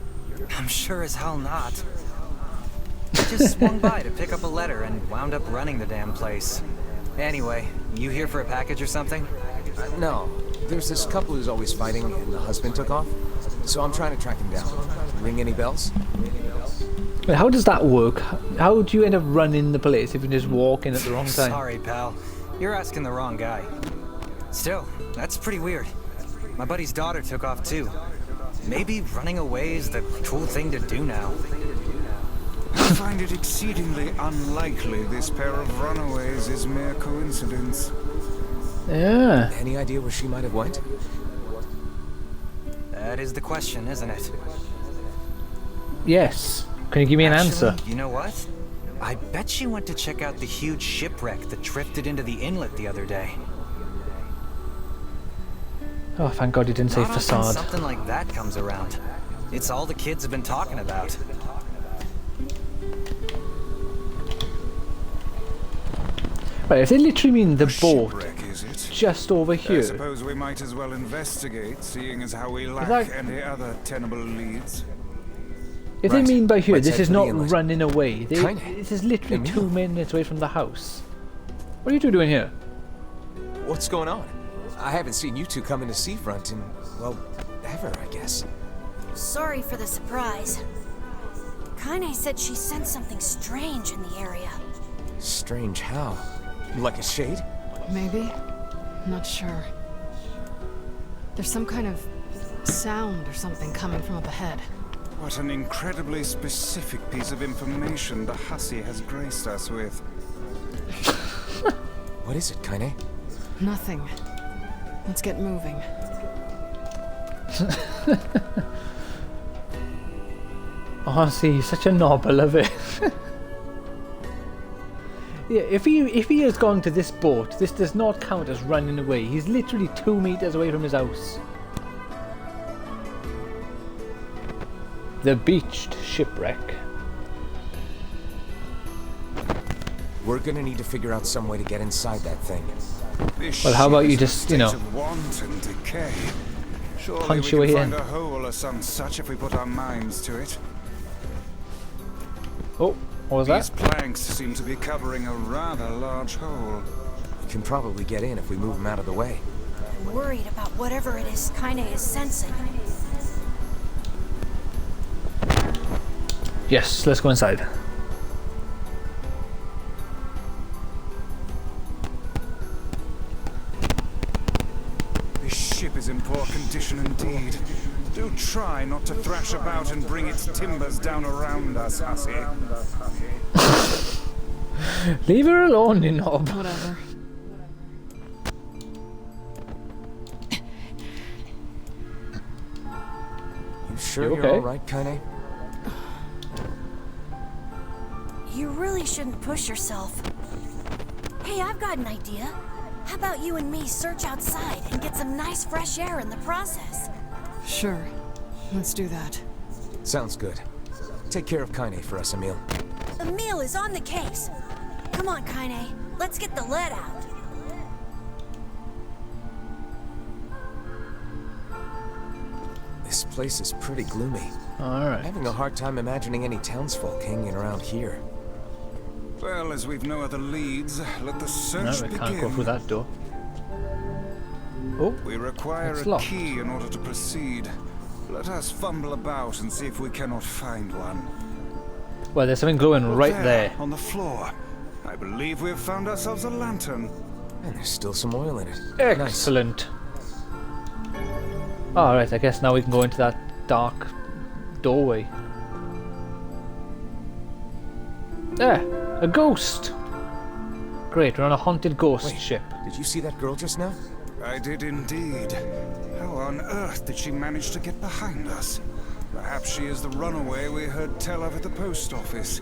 I'm sure as hell not. I just swung by to pick up a letter and wound up running the damn place. Anyway, you here for a package or something? No. There's this couple who's always fighting, and the husband took off. So I'm trying to track him down. Ring any bells? Wait, how does that work? How do you end up running the place if you just walk in at the wrong time? Sorry, pal. You're asking the wrong guy. Still, that's pretty weird. My buddy's daughter took off too. Maybe running away is the cool thing to do now. I find it exceedingly unlikely this pair of runaways is mere coincidence. Yeah. Any idea where she might have went? That is the question, isn't it? Yes. Can you give me an answer? You know what? I bet she went to check out the huge shipwreck that drifted into the inlet the other day. Oh, thank God you didn't say Not often facade. something like that comes around. It's all the kids have been talking about. Right, if they literally mean the boat Shipwreck, is it? just over I here. suppose we might as well investigate, seeing as how we lack that- any other tenable leads. If Right. they mean by here, Let's this head is for the not inlet. running away. Kinda. This is literally Emil. 2 minutes away from the house. What are you two doing here? What's going on? I haven't seen you two come into Seafront in, well, ever, I guess. Sorry for the surprise. Kaine said she sensed something strange in the area. Strange how? Like a shade? Maybe? Not sure. There's some kind of sound or something coming from up ahead. What an incredibly specific piece of information the hussy has graced us with. What is it, Kaine? Nothing. Let's get moving. Oh, see, he's such a knob. I love it. Yeah, if he has gone to this boat, this does not count as running away. He's literally 2 meters away from his house. The beached shipwreck. We're gonna need to figure out some way to get inside that thing. This Well, how about ship you is in a just, you know, state of want and decay. Surely punch we your can way find in. a hole or some such if we put our minds to it. Oh, what was These that? planks seem to be covering a rather large hole. We can probably get in if we move them out of the way. I'm worried about whatever it is Kaine is sensing. Yes, let's go inside. This ship is in poor condition indeed. Do try not to thrash about and bring its timbers down around us, hussy. Leave her alone, you knob. Whatever. You sure You you're okay? alright, Kaine? You really shouldn't push yourself. Hey, I've got an idea. How about you and me search outside and get some nice fresh air in the process? Sure. Let's do that. Sounds good. Take care of Kaine for us, Emil. Emil is on the case. Come on, Kaine. Let's get the lead out. This place is pretty gloomy. Alright. Having a hard time imagining any townsfolk hanging around here. Well, as we've no other leads, let the No, search we begin. can't go through that door. Oh, We require It's a locked. key in order to proceed. Let us fumble about and see if we cannot find one. well, there's something glowing right there. On the floor. I believe we have found ourselves a lantern. And there's still some oil in it. Excellent. Alright, I guess now we can go into that dark doorway. There! A ghost! Great, we're on a haunted ghost ship. Did you see that girl just now? I did indeed. How on earth did she manage to get behind us? Perhaps she is the runaway we heard tell of at the post office.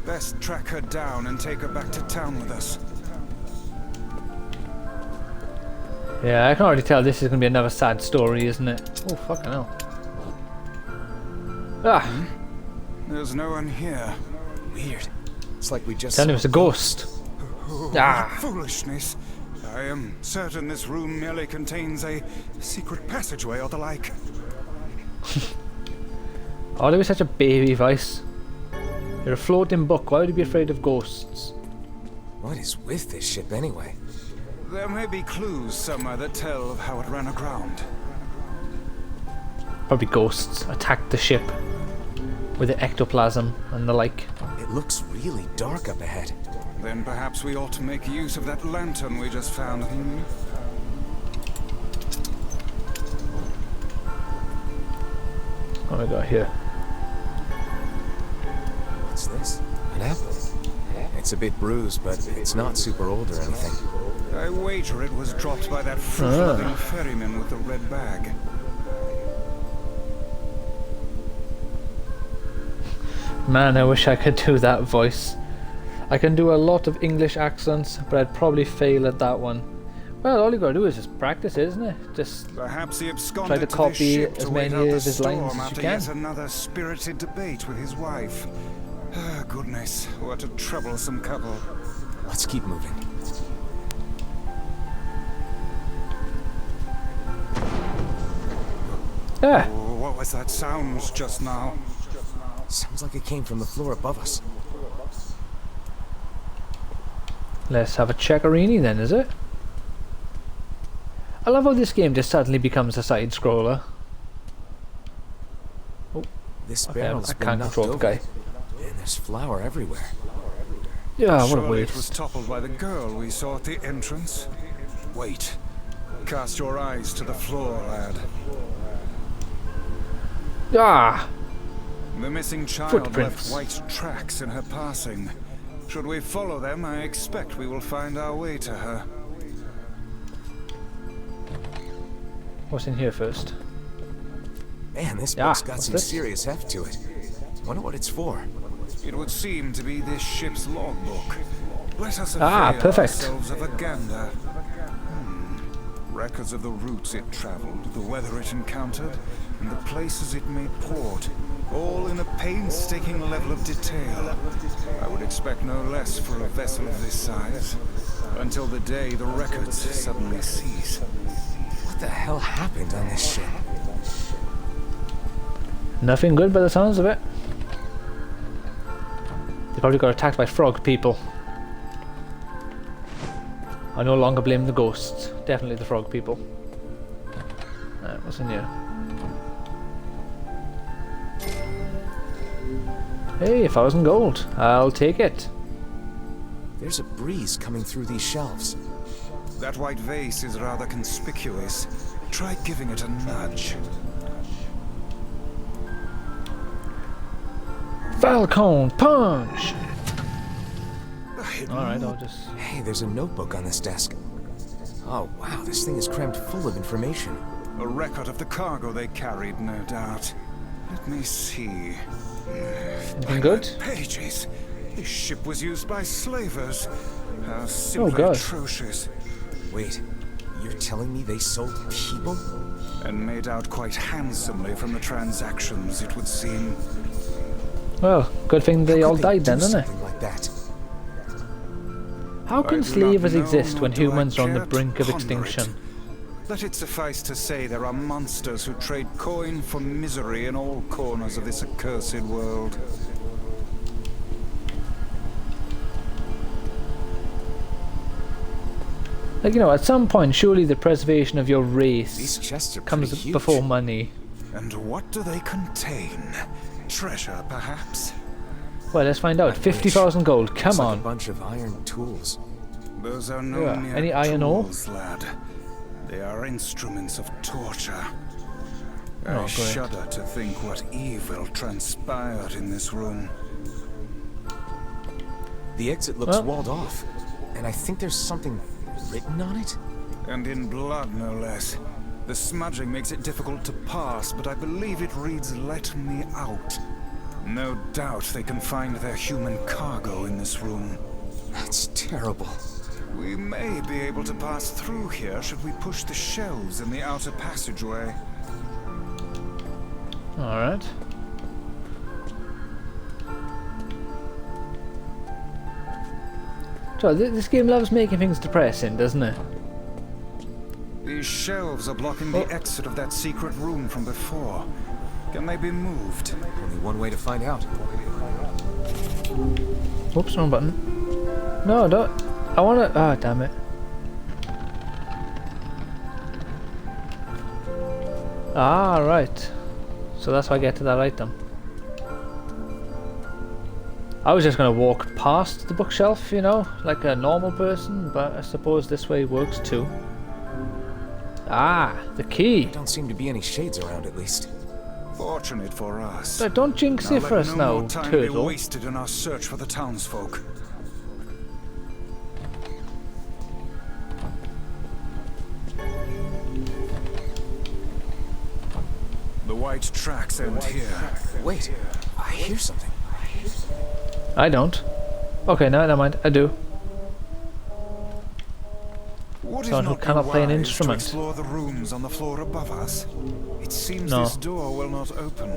Best track her down and take her back to town with us. Yeah, I can already tell this is going to be another sad story, isn't it? Oh, fucking hell. Ah! There's no one here. Weird. It's like we just... Tell him it's a ghost. Oh, Ah! Foolishness. I am certain this room merely contains a secret passageway or the like. Oh, there was such a baby voice. You're a floating book. Why would you be afraid of ghosts? What is with this ship anyway? There may be clues somewhere that tell of how it ran aground. Probably ghosts attacked the ship with the ectoplasm and the like. It looks really dark up ahead. Then perhaps we ought to make use of that lantern we just found. What have we got here? What's this? An apple. It's a bit bruised, but it's not super old or anything. I wager it was dropped by that fruit-loving ferryman with the red bag. Man, I wish I could do that voice. I can do a lot of English accents, but I'd probably fail at that one. Well, all you gotta do is just practice, isn't it? Just Perhaps he try absconded to to copy this ship as to wait many out the of his lines storm as you after can. yet another spirited debate with his wife. Ah, goodness, what a troublesome couple. Let's keep moving. Yeah. Oh, what was that sound just now? Sounds like it came from the floor above us. Let's have a checkerini then, is it? I love how this game just suddenly becomes a side scroller. Oh, This okay, barrel's I been can't knocked control the over, guy. and there's flour everywhere. Yeah, what a Surely it was waste. toppled by the girl we saw at the entrance. Wait. Cast your eyes to the floor, lad. Ah! The missing child Footprints. left white tracks in her passing. Should we follow them, I expect we will find our way to her. What's in here first? Man, this Yeah, book's got what's some this? serious heft to it. Wonder what it's for. It would seem to be this ship's logbook. Let us Ah, avail perfect. ourselves of a gander. Records of the routes it traveled, the weather it encountered, and the places it made port. All in a painstaking level of detail. I would expect no less for a vessel of this size. Until the day the records suddenly cease. What the hell happened on this ship? Nothing good by the sounds of it. They probably got attacked by frog people. I no longer blame the ghosts. Definitely the frog people. Alright, what's in here? Hey, 1,000 gold. I'll take it. There's a breeze coming through these shelves. That white vase is rather conspicuous. Try giving it a nudge. Falcon punch! Alright, I'll just... Hey, there's a notebook on this desk. Oh wow, this thing is crammed full of information. A record of the cargo they carried, no doubt. Let me see. Anything good? Pages. This ship was used by slavers. How Oh simply god. atrocious. Wait, you're telling me they sold people? And made out quite handsomely from the transactions, it would seem. Well, good thing they How all could died do then, isn't it? something like that? How I can do slavers not know, exist when nor do I humans are on the care to brink of ponder extinction? it. Let it suffice to say there are monsters who trade coin for misery in all corners of this accursed world. Like, you know, at some point, surely the preservation of your These race chests are comes pretty huge. before money. And what do they contain? Treasure, perhaps? Well, let's find out. 50,000 gold, come Looks like on. a bunch of iron tools. Those are no Yeah, mere any iron ore? tools, lad. They are instruments of torture. I shudder to think what evil transpired in this room. The exit looks walled off, and I think there's something written on it? And in blood, no less. The smudging makes it difficult to pass, but I believe it reads, "Let me out." No doubt they can find their human cargo in this room. That's terrible. We may be able to pass through here should we push the shelves in the outer passageway. Alright. So this game loves making things depressing, doesn't it? These shelves are blocking the exit of that secret room from before. Can they be moved? Only one way to find out. Oops, wrong button. No, don't. I wanna. Ah, damn it. Ah, right. So that's how I get to that item. I was just gonna walk past the bookshelf, you know, like a normal person, but I suppose this way works too. Ah, the key. There don't seem to be any shades around, at least. Fortunate for us. But don't jinx it for us no now, more time turtle. be wasted in our search for the townsfolk. The white tracks end here. Wait, I hear something. I don't. Okay, no, never mind. I do. Would Someone it who not cannot be play an wise instrument. to explore the rooms on the floor above us? It seems No. this door will not open.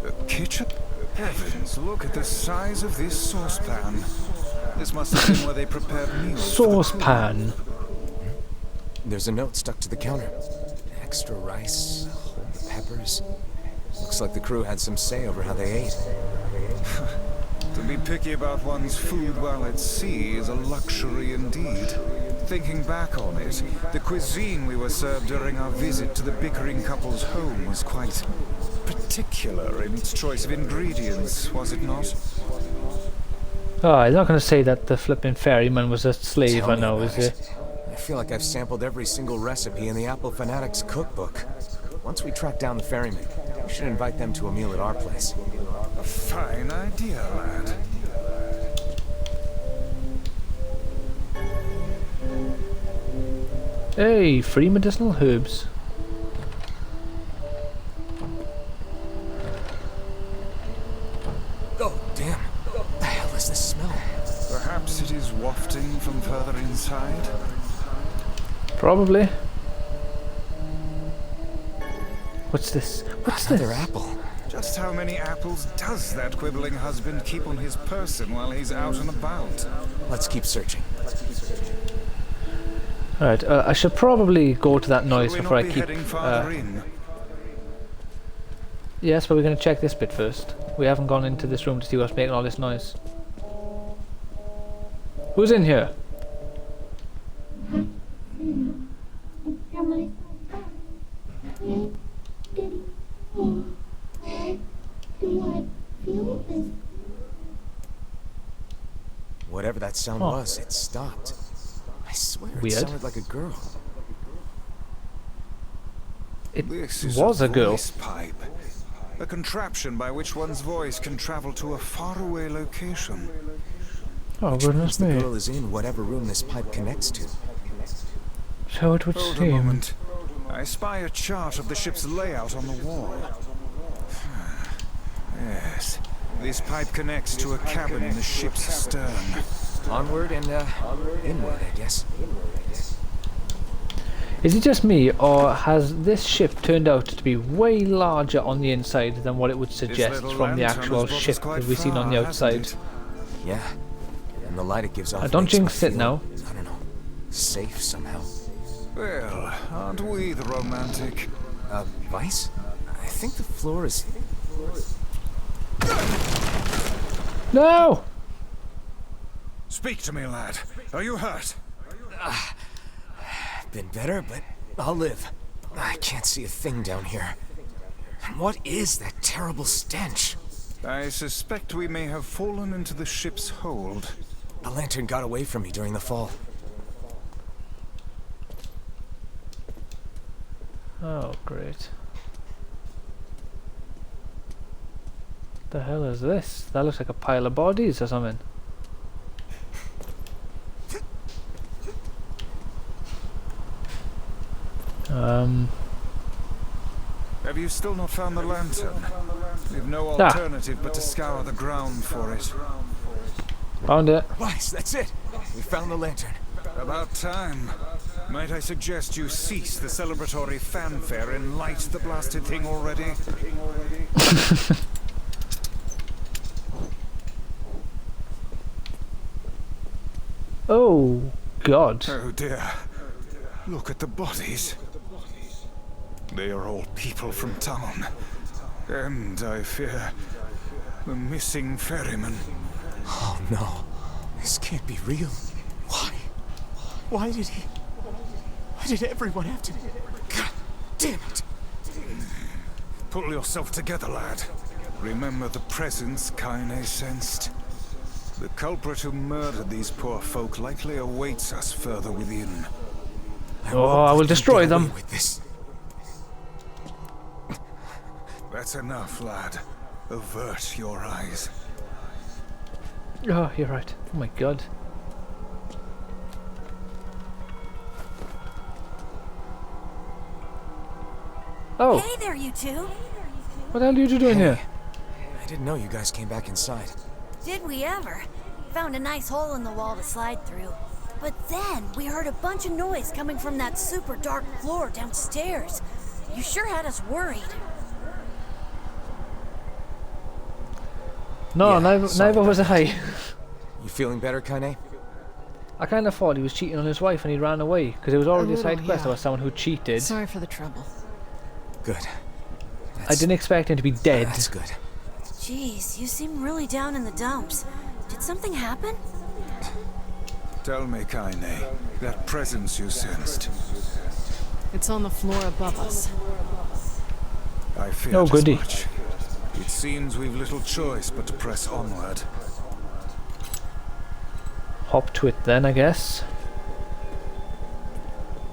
The kitchen? Heavens, look at the size of this saucepan. This must have been where they prepared meals. Saucepan. There's a note stuck to the counter. Extra rice, whole peppers. Looks like the crew had some say over how they ate. To be picky about one's food while at sea is a luxury indeed. Thinking back on it, the cuisine we were served during our visit to the bickering couple's home was quite particular in its choice of ingredients, was it not? Oh, I'm not going to say that the flipping ferryman was a slave, I know, is it? I feel like I've sampled every single recipe in the Apple Fanatics cookbook. Once we track down the ferryman, we should invite them to a meal at our place. A fine idea, lad. Hey, free medicinal herbs. Oh, damn. What the hell is this smell? Perhaps it is wafting from further inside? Probably. What's this? What's Another this? apple. Just how many apples does that quibbling husband keep on his person while he's out and about? Let's keep searching. Alright, I should probably go to that noise Should we before not I be keep... heading farther in? Yes, but we're going to check this bit first. We haven't gone into this room to see what's making all this noise. Who's in here? Whatever that sound was, it stopped. I swear it Weird. sounded like a girl. It This is was a girl. voice pipe. A contraption by which one's voice can travel to a faraway location. Oh, goodness The me. girl is in whatever room this pipe connects to. So it would Hold a seem. moment. I spy a chart of the ship's layout on the wall. Yes. This pipe connects to a cabin in the ship's stern. Onward and, inward, I guess. Is it just me, or has this ship turned out to be way larger on the inside than what it would suggest little from the lantern actual has brought us ship quite that we've seen on the far, hasn't outside? it? Yeah. And the light it gives off Don't makes me jinx it feel, now. I don't know, safe somehow. Well, aren't we the romantic? Vice? I think the floor is... No! Speak to me, lad. Are you hurt? Been better, but I'll live. I can't see a thing down here. And what is that terrible stench? I suspect we may have fallen into the ship's hold. The lantern got away from me during the fall. Oh, great. The hell is this? That looks like a pile of bodies or something. Have you still not found the lantern? We've no alternative but to scour the ground for it. Found it. Weiss, that's it. We found the lantern. About time. Might I suggest you cease the celebratory fanfare and light the blasted thing already? Oh, God. Oh dear. Look at the bodies. They are all people from town. And, I fear, the missing ferryman. Oh no. This can't be real. Why? Why did everyone have to... God damn it. Pull yourself together, lad. Remember the presence Kaine sensed. The culprit who murdered these poor folk likely awaits us further within. I will destroy them. With this. That's enough, lad. Avert your eyes. Oh, you're right. Oh my God. Oh. Hey there, you two. What the hell are you doing here? I didn't know you guys came back inside. Did we ever? Found a nice hole in the wall to slide through. But then we heard a bunch of noise coming from that super dark floor downstairs. You sure had us worried. No, Yeah, neither was I. You feeling better, Kaine? I kind of thought he was cheating on his wife and he ran away because it was already a side quest yeah. about someone who cheated. Sorry for the trouble. Good. I didn't expect him to be dead. That's good. Jeez, you seem really down in the dumps. Did something happen? Tell me, Kaine, that presence you sensed. It's on the floor above us. I feared Oh, goody. as much. It seems we've little choice but to press onward. Hop to it then, I guess.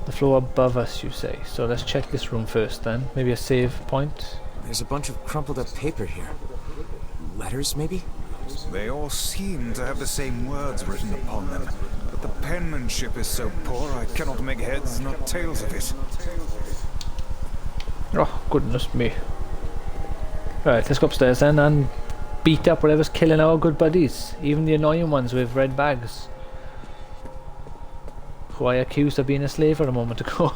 The floor above us, you say. So let's check this room first then. Maybe a save point. There's a bunch of crumpled up paper here. Letters, maybe? They all seem to have the same words written upon them, but the penmanship is so poor I cannot make heads nor tails of it. Oh, goodness me. Right, let's go upstairs then and beat up whatever's killing our good buddies. Even the annoying ones with red bags. Who I accused of being a slave a moment ago.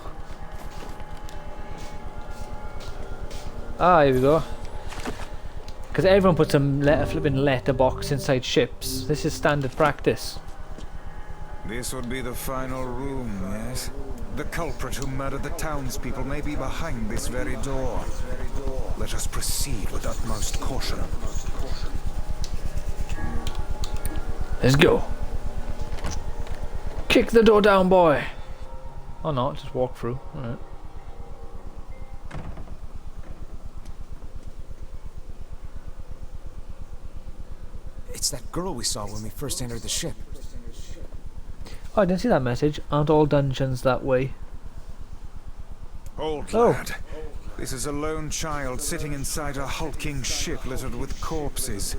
Ah, here we go. Because everyone puts a flipping letterbox inside ships. This is standard practice. This would be the final room, yes? The culprit who murdered the townspeople may be behind this very door. Let us proceed with utmost caution. Let's go. Kick the door down, boy. Oh no, just walk through. Alright. It's that girl we saw when we first entered the ship. Oh, I didn't see that message. Aren't all dungeons that way? Old Oh. lad. This is a lone child sitting inside a hulking ship littered with corpses.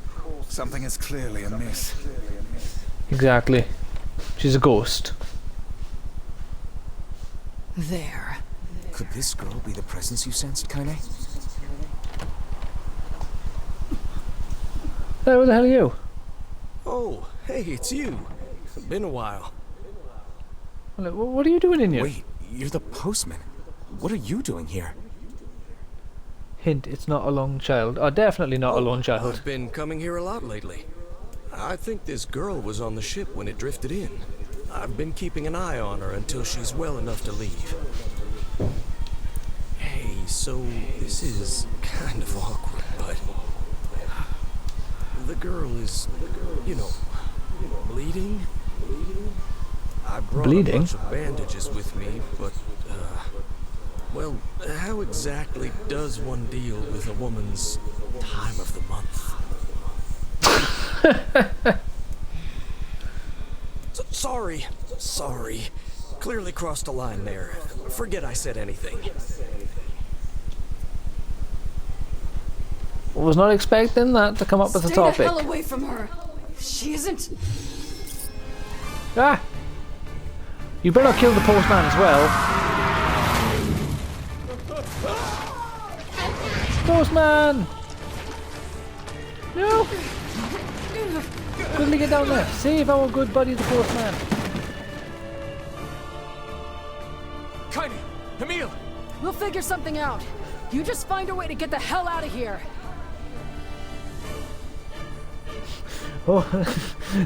Something is clearly amiss. Exactly. She's a ghost. There. Could this girl be the presence you sensed, Kaine? Hey, where the hell are you? Oh, hey, it's you. Been a while. What are you doing in here? Wait, you're the postman. What are you doing here? Hint, it's not a lone child. Oh, definitely not a lone child. I've been coming here a lot lately. I think this girl was on the ship when it drifted in. I've been keeping an eye on her until she's well enough to leave. Hey, so this is kind of awkward, but... the girl is, you know, bleeding. I brought a bunch of bandages with me, but, well, how exactly does one deal with a woman's time of the month? Sorry. Clearly crossed a line there. Forget I said anything. Was not expecting that to come up as a topic. Stay the hell away from her. She isn't. Ah! You better not kill the postman as well. Postman! No! Quickly get down there. Save our good buddy the postman. Kaine, Emil! We'll figure something out. You just find a way to get the hell out of here. Oh,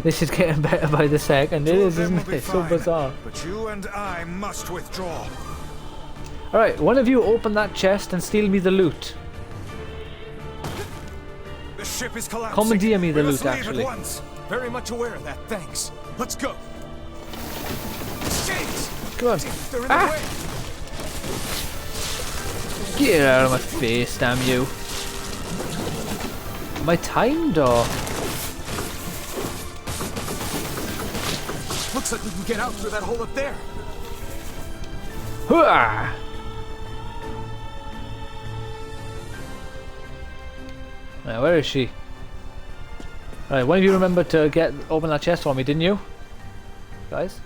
this is getting better by the second. It is, isn't it? So bizarre. But you and I must withdraw. Alright, one of you open that chest and steal me the loot. The ship is collapsing. Commandeer me the We loot, must leave actually. at once. Very much aware of that, thanks. Let's go. Shit! Come on. They're in the way. Get out of my face, damn you. My time door. Looks like we can get out through that hole up there. Hooah! Now, where is she? Alright, one of you remember to open that chest for me, didn't you? Guys?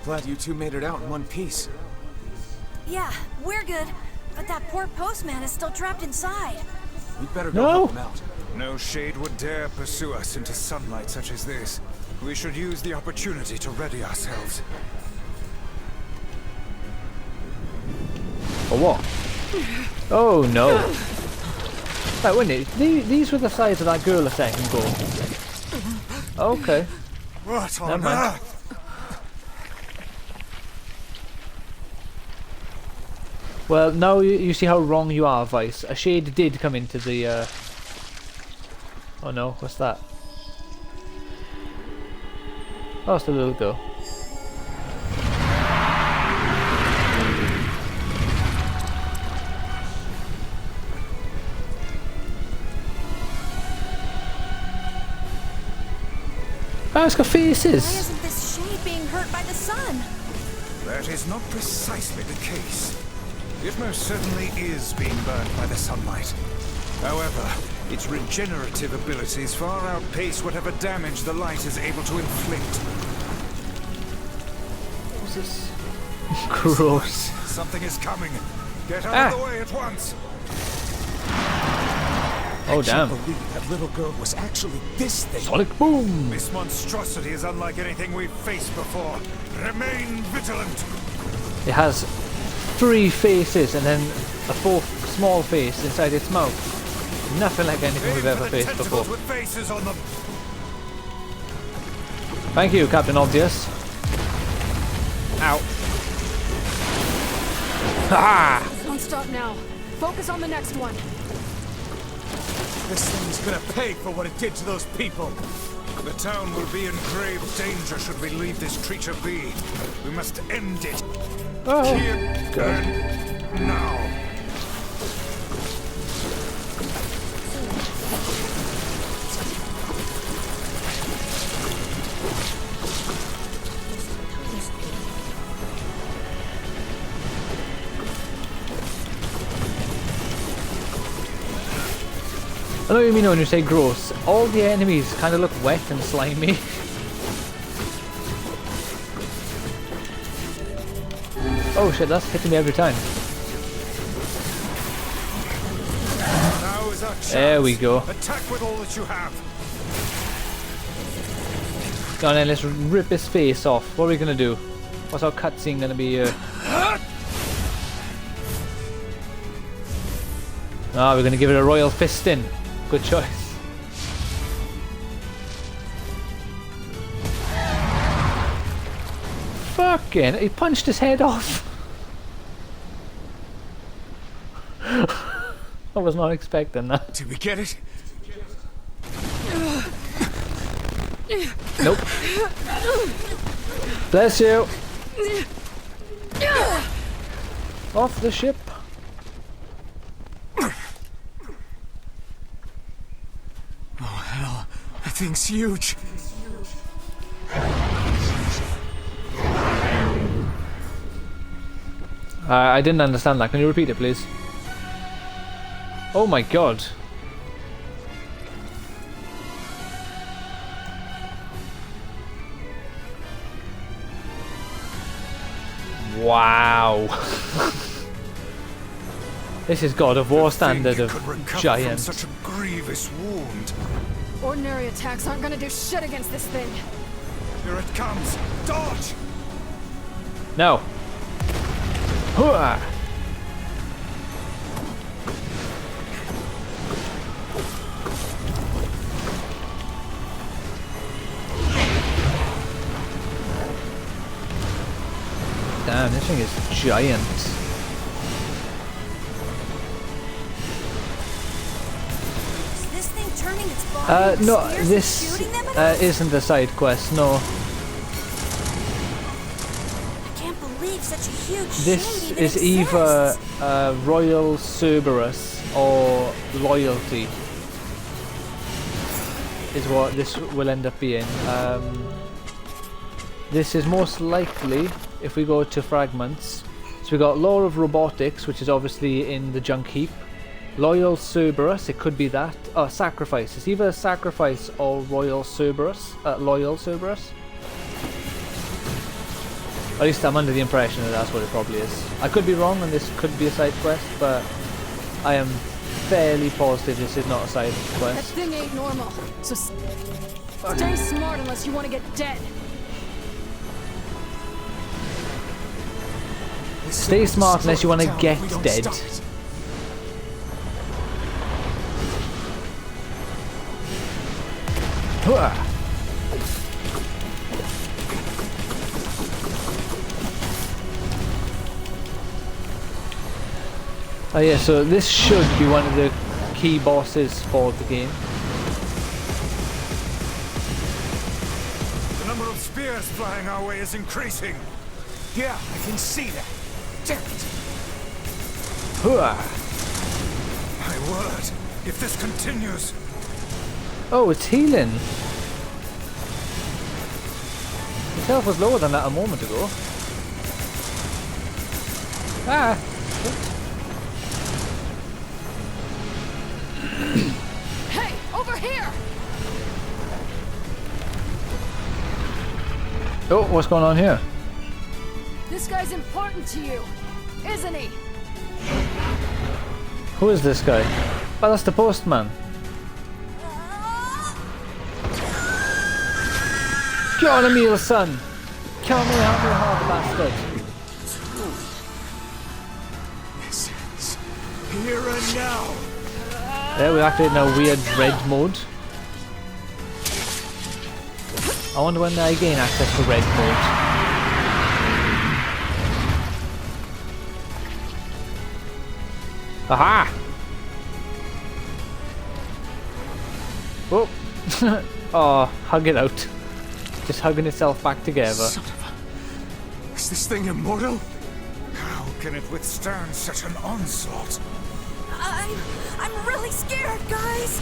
Glad you two made it out in one piece. Yeah, we're good. But that poor postman is still trapped inside. We'd better go No. help him out. No shade would dare pursue us into sunlight such as this. We should use the opportunity to ready ourselves. Or what? Oh no. Right, wait a minute. These were the size of that girl a second ago. Okay. What on Never mind. earth? Well, now you see how wrong you are, Vice. A shade did come into the, Oh no, what's that? Oh, it's the little girl. Oh, it's got faces! Why isn't this shade being hurt by the sun? That is not precisely the case. It most certainly is being burned by the sunlight. However, its regenerative abilities far outpace whatever damage the light is able to inflict. What's this? Gross. Something is coming. Get out of the way at once. Oh I damn. can't believe that little girl was actually this thing. Sonic boom! This monstrosity is unlike anything we've faced before. Remain vigilant. It has 3 faces and then a 4th small face inside its mouth. Nothing like anything we've ever faced before. With faces on them. Thank you, Captain Obvious. Ow. Ha! Don't stop now. Focus on the next one. This thing is gonna pay for what it did to those people. The town will be in grave danger should we leave this creature be. We must end it. Oh, Here God. and now. I know what you mean when you say gross. All the enemies kind of look wet and slimy. Oh shit, that's hitting me every time. Now is our chance. There we go. Attack with all that you have. Go on then, let's rip his face off. What are we gonna do? What's our cutscene gonna be here? Ah, we're gonna give it a royal fisting. Good choice. Fucking, he punched his head off. I was not expecting that. Did we get it? Nope. Bless you. Off the ship. Oh hell, that thing's huge. I didn't understand that. Can you repeat it, please? Oh my god. Wow. This is God of War standard of giant. Such a grievous wound. Ordinary attacks aren't gonna do shit against this thing. Here it comes. Dodge! No. Hooah! Damn, this thing is giant. Is this thing turning its body into No, spears and this shooting them at us? isn't a side quest, no. I can't believe such a huge This shade even is either exists. Royal Cerberus or Loyalty is what this will end up being. This is most likely, if we go to fragments, so we got Law of Robotics, which is obviously in the junk heap. Loyal Cerberus, it could be that. Oh, Sacrifice. It's either Sacrifice or Royal Cerberus. Loyal Cerberus. At least I'm under the impression that that's what it probably is. I could be wrong and this could be a side quest, but I am fairly positive this is not a side That quest. thing ain't normal. So stay smart unless you want to get dead. Stay smart unless you want to get dead. Hooah! Oh yeah, so this should be one of the key bosses for the game. The number of spears flying our way is increasing. Yeah, I can see that. Damn it. Hooah! My word, if this continues... Oh, it's healing. His health was lower than that a moment ago. Ah! Hey, over here! Oh, what's going on here? This guy's important to you, isn't he? Who is this guy? Oh, that's the postman. Get on a meal, son! Kill me, help me, hard bastard! This is here and now. There, we're activating our weird red mode. I wonder when I gain access to red mode. Aha! Oh! Oh, hug it out. Just hugging itself back together. Son of a... Is this thing immortal? How can it withstand such an onslaught? I'm really scared, guys.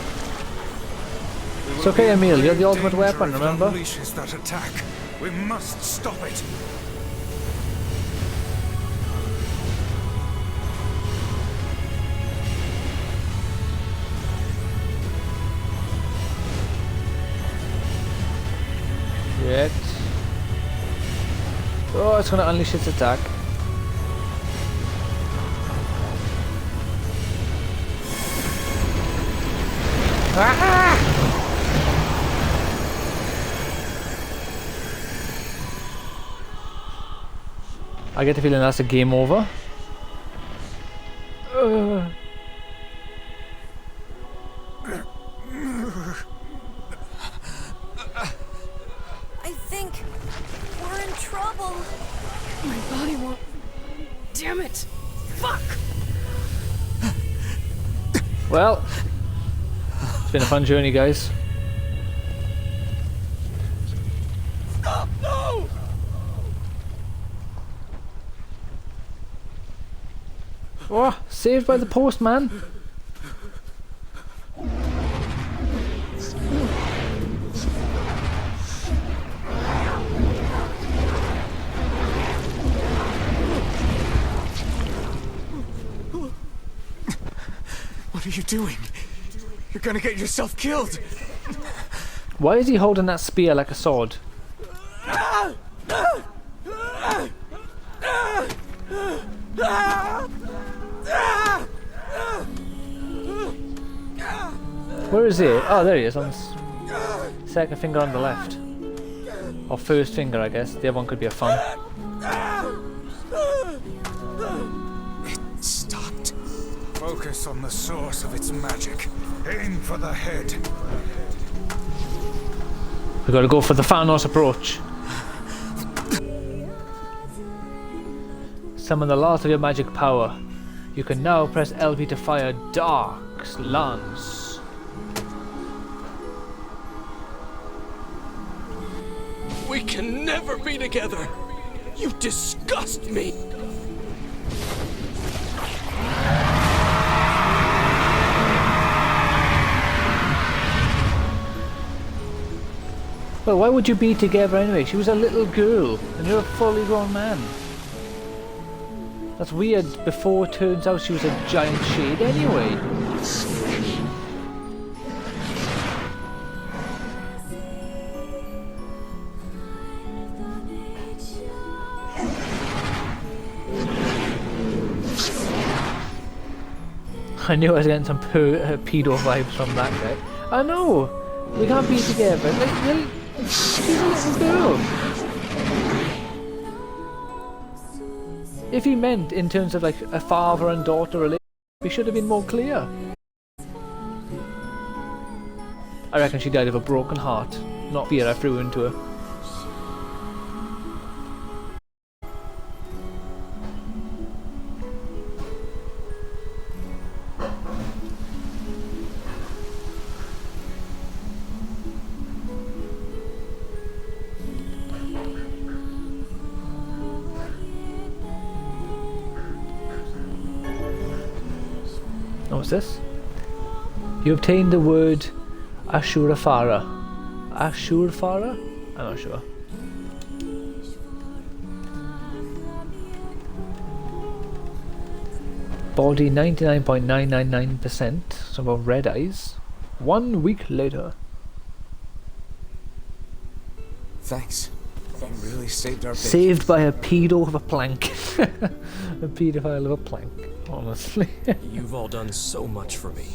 It's okay, Emil, you're the ultimate weapon, remember? Unleashes that attack. We must stop it. Yet. Oh, it's gonna unleash its attack. Ah! I get the feeling that's a game over. I think we're in trouble. My body won't. Damn it! Fuck! Well, it's been a fun journey, guys. Stop! No! Oh, saved by the postman. What are you doing? You're gonna get yourself killed! Why is he holding that spear like a sword? Where is he? Oh, there he is, on his second finger on the left. Or first finger, I guess. The other one could be a thumb. It stopped. Focus on the source of its magic. Aim for the head. We gotta go for the Thanos approach. Summon the last of your magic power. You can now press LB to fire Dark's Lance. We can never be together. You disgust me. Well, why would you be together anyway? She was a little girl, and you're a fully grown man. That's weird. Before it turns out she was a giant shade anyway. I knew I was getting some pedo vibes from that guy. I know! We can't be together. She's a little girl. If he meant in terms of like a father and daughter relationship, he should have been more clear. I reckon she died of a broken heart, not fear I threw into her. What's this? You obtained the word Ashurafara. Ashurafara? I'm not sure. Body 99.999%. So about red eyes. 1 week later. Thanks. You really saved our bacon. Saved by a pedo of a plank. A pedophile of a plank, honestly. You've all done so much for me.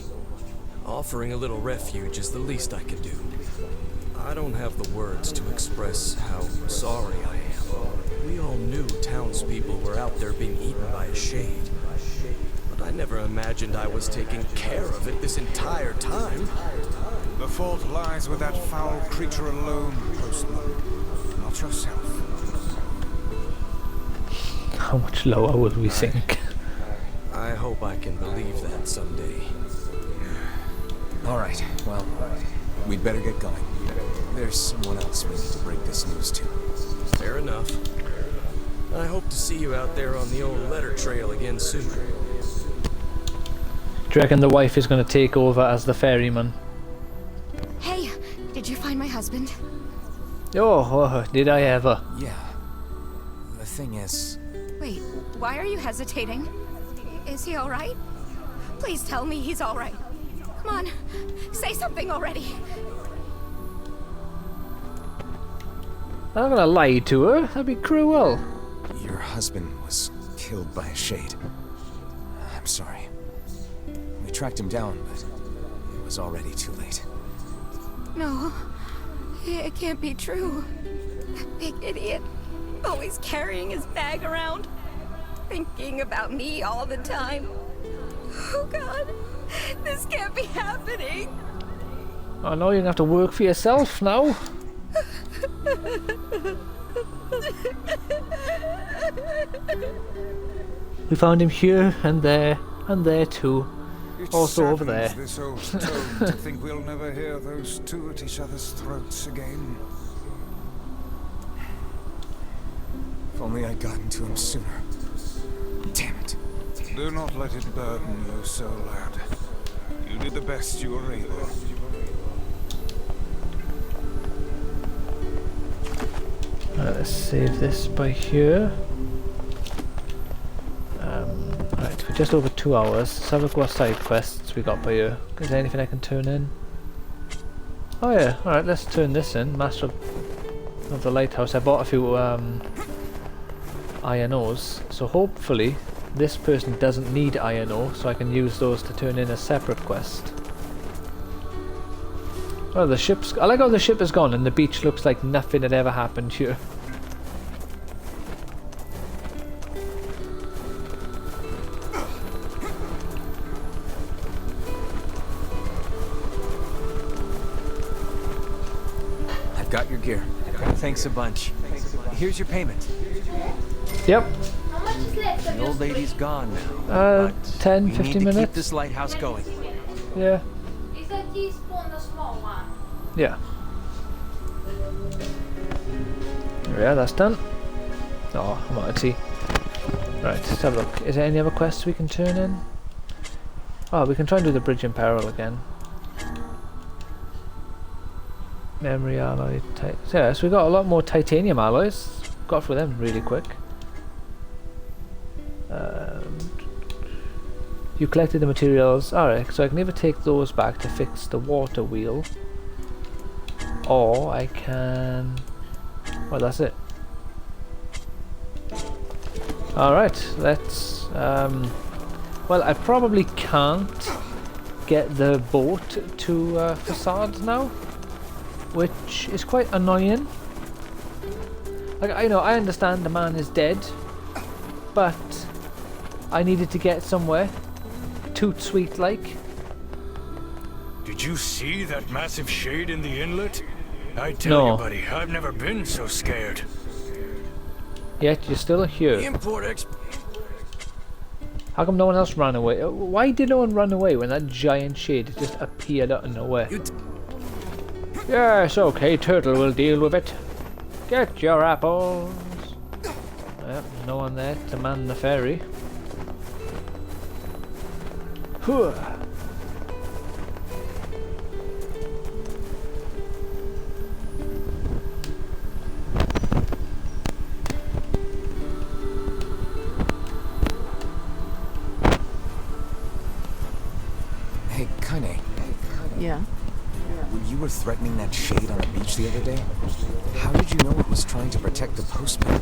Offering a little refuge is the least I can do. I don't have the words to express how sorry I am. We all knew townspeople were out there being eaten by a shade. But I never imagined I was taking care of it this entire time. The fault lies with that foul creature alone, Postman. Not yourself. How much lower would we sink? I hope I can believe that someday. Alright, well, we'd better get going. There's someone else we need to break this news to. Fair enough. I hope to see you out there on the old letter trail again soon. Do you reckon the wife is going to take over as the ferryman? Hey, did you find my husband? Oh, did I ever? Yeah. The thing is... Wait, why are you hesitating? Is he alright? Please tell me he's alright. Come on, say something already. I'm not gonna lie to her, that'd be cruel. Your husband was killed by a shade. I'm sorry. We tracked him down, but it was already too late. No, it can't be true. That big idiot, always carrying his bag around, thinking about me all the time. Oh God, this can't be happening. I know you're gonna have to work for yourself now. We found him here and there too. It Also over there. saddens this old tone to think we'll never hear those two at each other's throats again. If only I'd gotten to him sooner. Damn it. Do not let it burden you so, lad. You did the best you were able. Let's save this by here. Right, we're just over 2 hours. Let's have a look what side quests we got by here. Is there anything I can turn in? Oh yeah, alright, let's turn this in. Master of the Lighthouse. I bought a few iron ores, so hopefully this person doesn't need iron ore, so I can use those to turn in a separate quest. Oh, the ship's... I like how the ship is gone and the beach looks like nothing had ever happened here. I've got your gear. Thanks a bunch. Here's your payment. Yep. The old lady's gone now. 10, we 15 need to minutes. keep this lighthouse going. Yeah. Is a teaspoon the small one? Yeah. Yeah, that's done. Oh, I'm out of tea. Right, let's have a look. Is there any other quests we can turn in? Oh, we can try and do the bridge in peril again. Memory alloy. Yeah, so we got a lot more titanium alloys. Got through them really quick. You collected the materials. Alright, so I can either take those back to fix the water wheel, or I can... well, that's it. Alright, let's... well, I probably can't get the boat to facade now, which is quite annoying. Like, I know, I understand the man is dead, but I needed to get somewhere. Toot sweet like. Did you see that massive shade in the inlet? I tell you, buddy, I've never been so scared. Yet you're still here. How come no one else ran away? Why did no one run away when that giant shade just appeared out of nowhere? Yes, okay, Turtle will deal with it. Get your apples. Yep, no one there to man the ferry. Whew. Hey, Kane. Yeah? You were threatening that shade on the beach the other day? How did you know it was trying to protect the postman?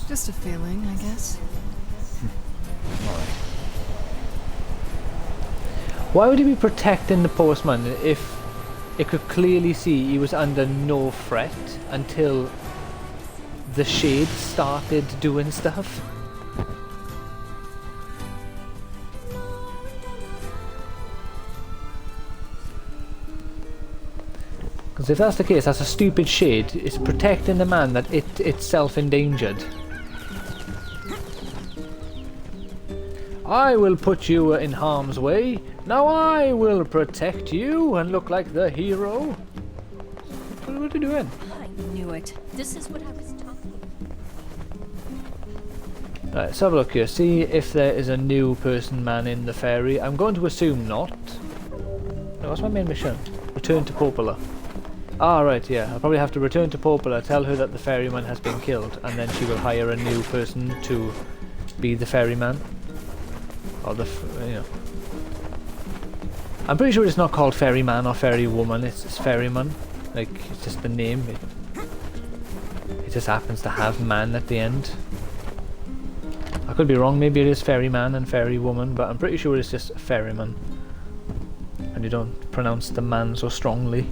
Just a feeling, I guess. Alright. Why would he be protecting the postman if it could clearly see he was under no threat until the shade started doing stuff? Because if that's the case, that's a stupid shade. It's protecting the man that it itself endangered. I will put you in harm's way. Now I will protect you and look like the hero. What are you doing? I knew it. This is what I was talking about. Right, let's have a look here. See if there is a new person man in the ferry. I'm going to assume not. No, what's my main mission? Return to Popola. Ah, right, yeah. I'll probably have to return to Popola, tell her that the ferryman has been killed, and then she will hire a new person to be the ferryman. Or the, you know. I'm pretty sure it's not called ferryman or ferrywoman, it's ferryman. Like, it's just the name. It just happens to have man at the end. I could be wrong, maybe it is ferryman and ferrywoman, but I'm pretty sure it's just ferryman. And you don't pronounce the man so strongly.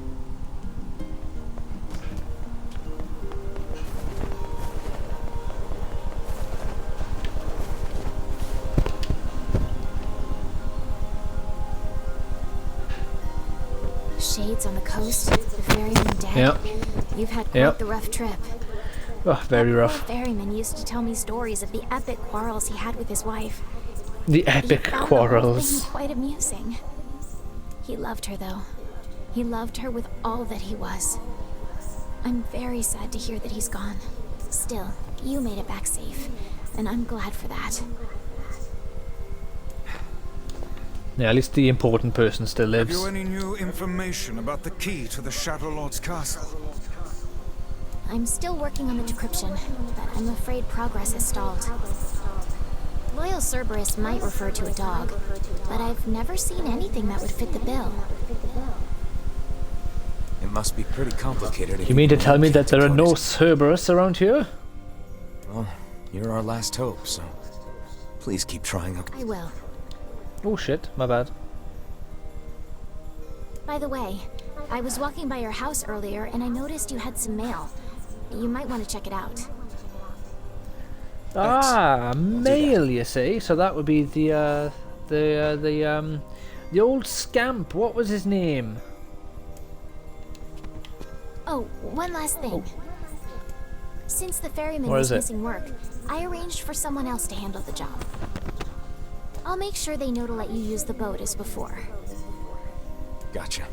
Shades on the coast, the ferryman dead. Yep. You've had quite the rough trip. Oh, very rough. The ferryman used to tell me stories of the epic quarrels he had with his wife. The epic He found quarrels. the whole thing quite amusing. He loved her, though. He loved her with all that he was. I'm very sad to hear that he's gone. Still, you made it back safe, and I'm glad for that. Yeah, at least the important person still lives. Have you any new information about the key to the Shadow Lord's castle? I'm still working on the decryption, but I'm afraid progress has stalled. Loyal Cerberus might refer to a dog, but I've never seen anything that would fit the bill. It must be pretty complicated. If You mean to can tell me get that there are no Cordyceps. Cerberus around here? Well, you're our last hope, so please keep trying. Okay? I will. Oh shit, my bad. By the way, I was walking by your house earlier and I noticed you had some mail. You might want to check it out. Ah, mail, you see. So that would be the old scamp. What was his name? Oh, one last thing. Since the ferryman Where was is it? missing work, I arranged for someone else to handle the job. I'll make sure they know to let you use the boat as before. Gotcha.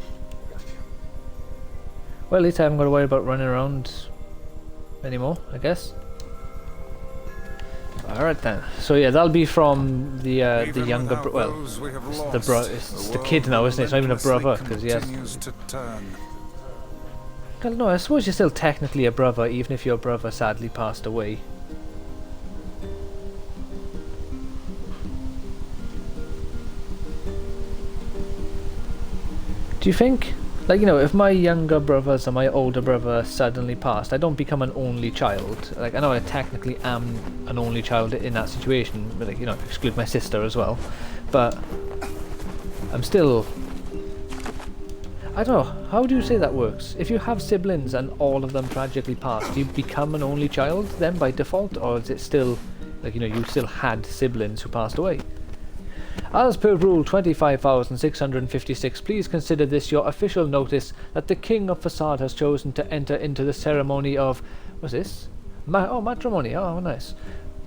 Well, at least I haven't got to worry about running around anymore, I guess. Alright then. So yeah, that'll be from the younger well, it's the kid now, isn't it? It's not even a brother, because yes. Well, no, I suppose you're still technically a brother, even if your brother sadly passed away. Do you think, like, you know, if my younger brothers and my older brother suddenly passed, I don't become an only child? Like, I know I technically am an only child in that situation, but, like, you know, exclude my sister as well. But I'm still... I don't know, how do you say that works? If you have siblings and all of them tragically pass, do you become an only child then by default? Or is it still, like, you know, you still had siblings who passed away? As per rule 25,656, please consider this your official notice that the King of Facade has chosen to enter into the ceremony of... what's this? Matrimony. Oh, nice.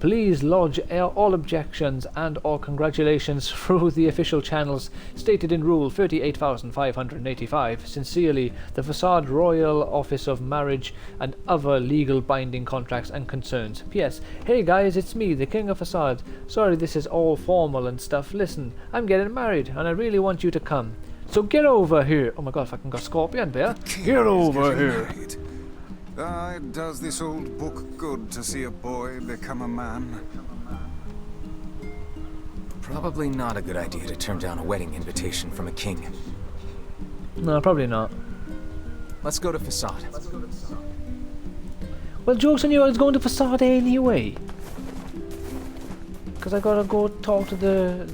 Please lodge all objections and or congratulations through the official channels stated in Rule 38,585. Sincerely, the Facade Royal Office of Marriage and other legal binding contracts and concerns. P.S. Hey guys, it's me, the King of Facade. Sorry this is all formal and stuff. Listen, I'm getting married and I really want you to come. So get over here. Oh my god, if I can go Scorpion Bear. Get over here. It does this old book good to see a boy become a man. Probably not a good idea to turn down a wedding invitation from a king. No, probably not. Let's go to Facade. Well, joke's on you, I was going to Facade anyway. Because I gotta go talk to the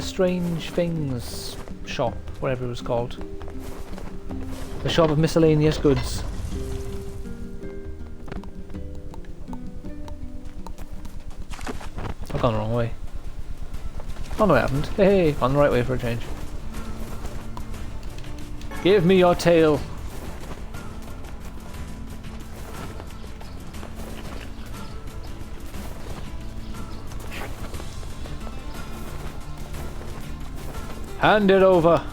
Strange Things shop, whatever it was called. The shop of miscellaneous goods. I've gone the wrong way. Oh no, I haven't. Hey, on the right way for a change. Give me your tail. Hand it over.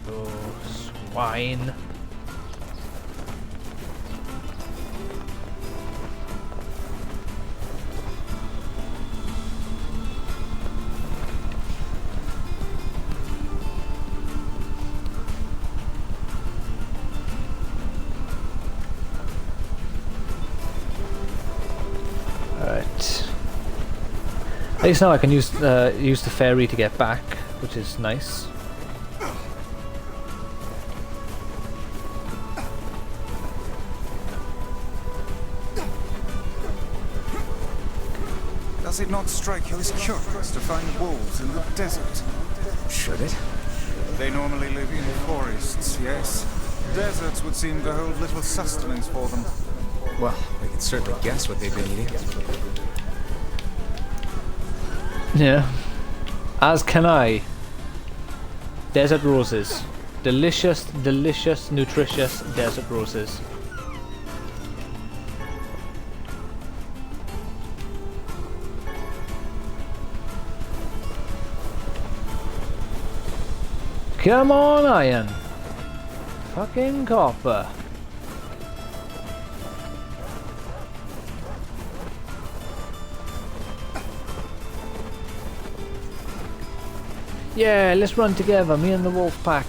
Oh, swine. At least now I can use the ferry to get back, which is nice. Does it not strike you as curious to find wolves in the desert? Should it? They normally live in forests, yes. Deserts would seem to hold little sustenance for them. Well, we can certainly guess what they've been eating. Yeah. As can I. Desert roses. Delicious, delicious, nutritious desert roses. Come on, iron. Fucking copper. Yeah, let's run together, me and the wolf pack.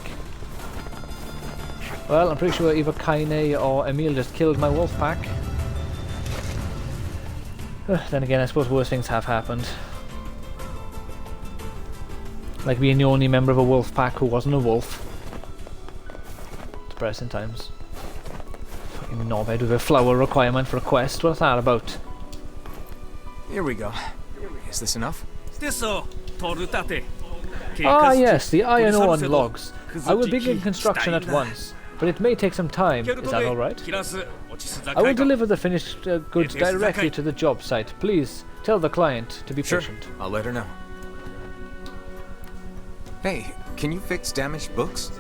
Well, I'm pretty sure either Kaine or Emil just killed my wolf pack. Then again, I suppose worse things have happened. Like being the only member of a wolf pack who wasn't a wolf. Depressing times. Fucking knobhead with a flower requirement for a quest. What's that about? Here we go. Is this enough? Ah yes, the iron ore and logs. I will begin construction at once, but it may take some time. Is that alright? I will deliver the finished goods directly to the job site. Please tell the client to be patient. I'll let her know. Hey, can you fix damaged books?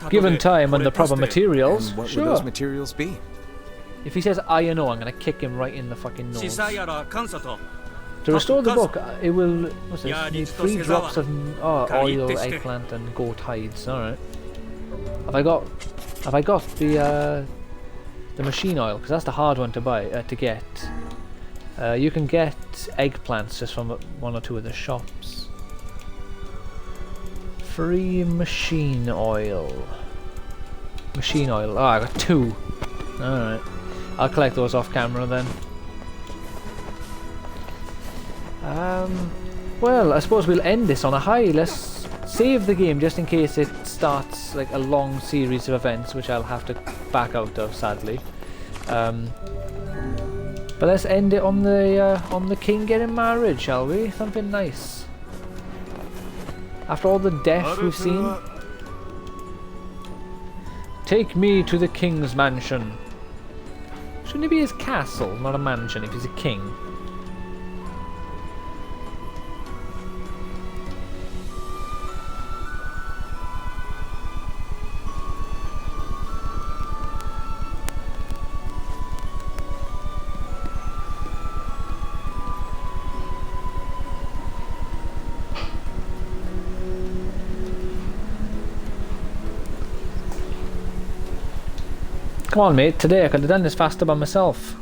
Given time and the proper materials, And what sure. would those materials be? If he says iron ore, I'm gonna kick him right in the fucking nose. To restore the book, it will need 3 drops of oil, eggplant, and goat hides. All right. Have I got the machine oil? Because that's the hard one to buy to get. You can get eggplants just from 1 or 2 of the shops. Free machine oil. Machine oil. Oh, I got 2. All right. I'll collect those off camera then. Well, I suppose we'll end this on a high. Let's save the game just in case it starts like a long series of events, which I'll have to back out of, sadly. But let's end it on the king getting married, shall we? Something nice. After all the death we've seen. Take me to the king's mansion. Shouldn't it be his castle, not a mansion, if he's a king? Come on, mate, today I could have done this faster by myself.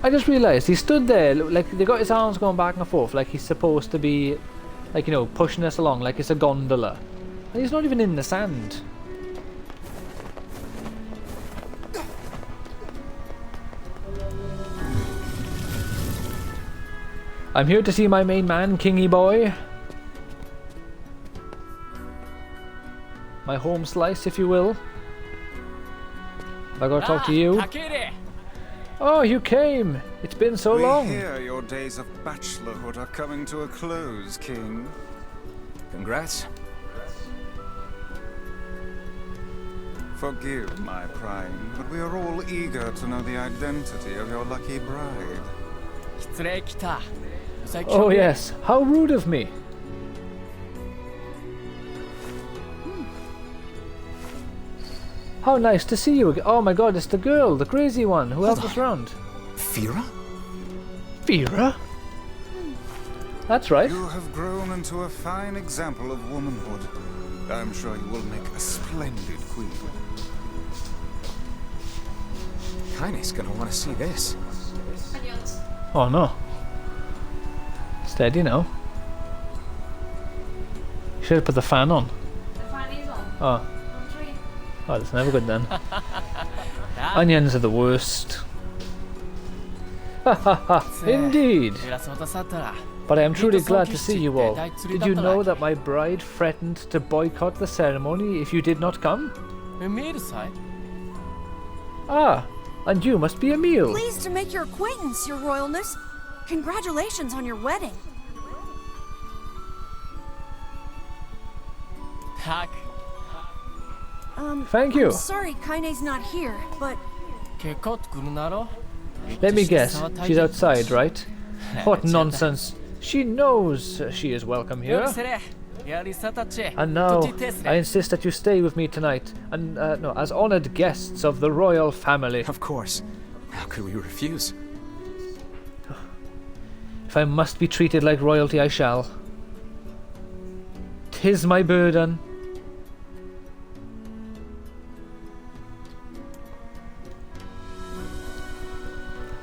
I just realised he stood there, like they got his arms going back and forth, like he's supposed to be, like, you know, pushing us along like it's a gondola. And he's not even in the sand. I'm here to see my main man, Kingy boy. My home slice, if you will. Have I got to talk to you? Oh, you came! It's been so long. We hear your days of bachelorhood are coming to a close, King. Congrats. Forgive my prying, but we are all eager to know the identity of your lucky bride. Oh yes, how rude of me. How nice to see you again. Oh my god, it's the girl, the crazy one who helped us round. Fira? Fira? That's right. You have grown into a fine example of womanhood. I'm sure you will make a splendid queen. Kaine's gonna want to see this. Oh no. Steady now. You should have put the fan on. The fan is on. Oh. Oh, that's never good then. Onions are the worst. Ha ha ha, indeed. But I am truly glad to see you all. Did you know that my bride threatened to boycott the ceremony if you did not come? Ah, and you must be Emil. Pleased to make your acquaintance, your royalness. Congratulations on your wedding. Thank you. I'm sorry Kaine's not here, but... Let me guess, she's outside, right? What nonsense. She knows she is welcome here. And now, I insist that you stay with me tonight, and no, as honored guests of the royal family. Of course. How could we refuse? If I must be treated like royalty, I shall. 'Tis my burden.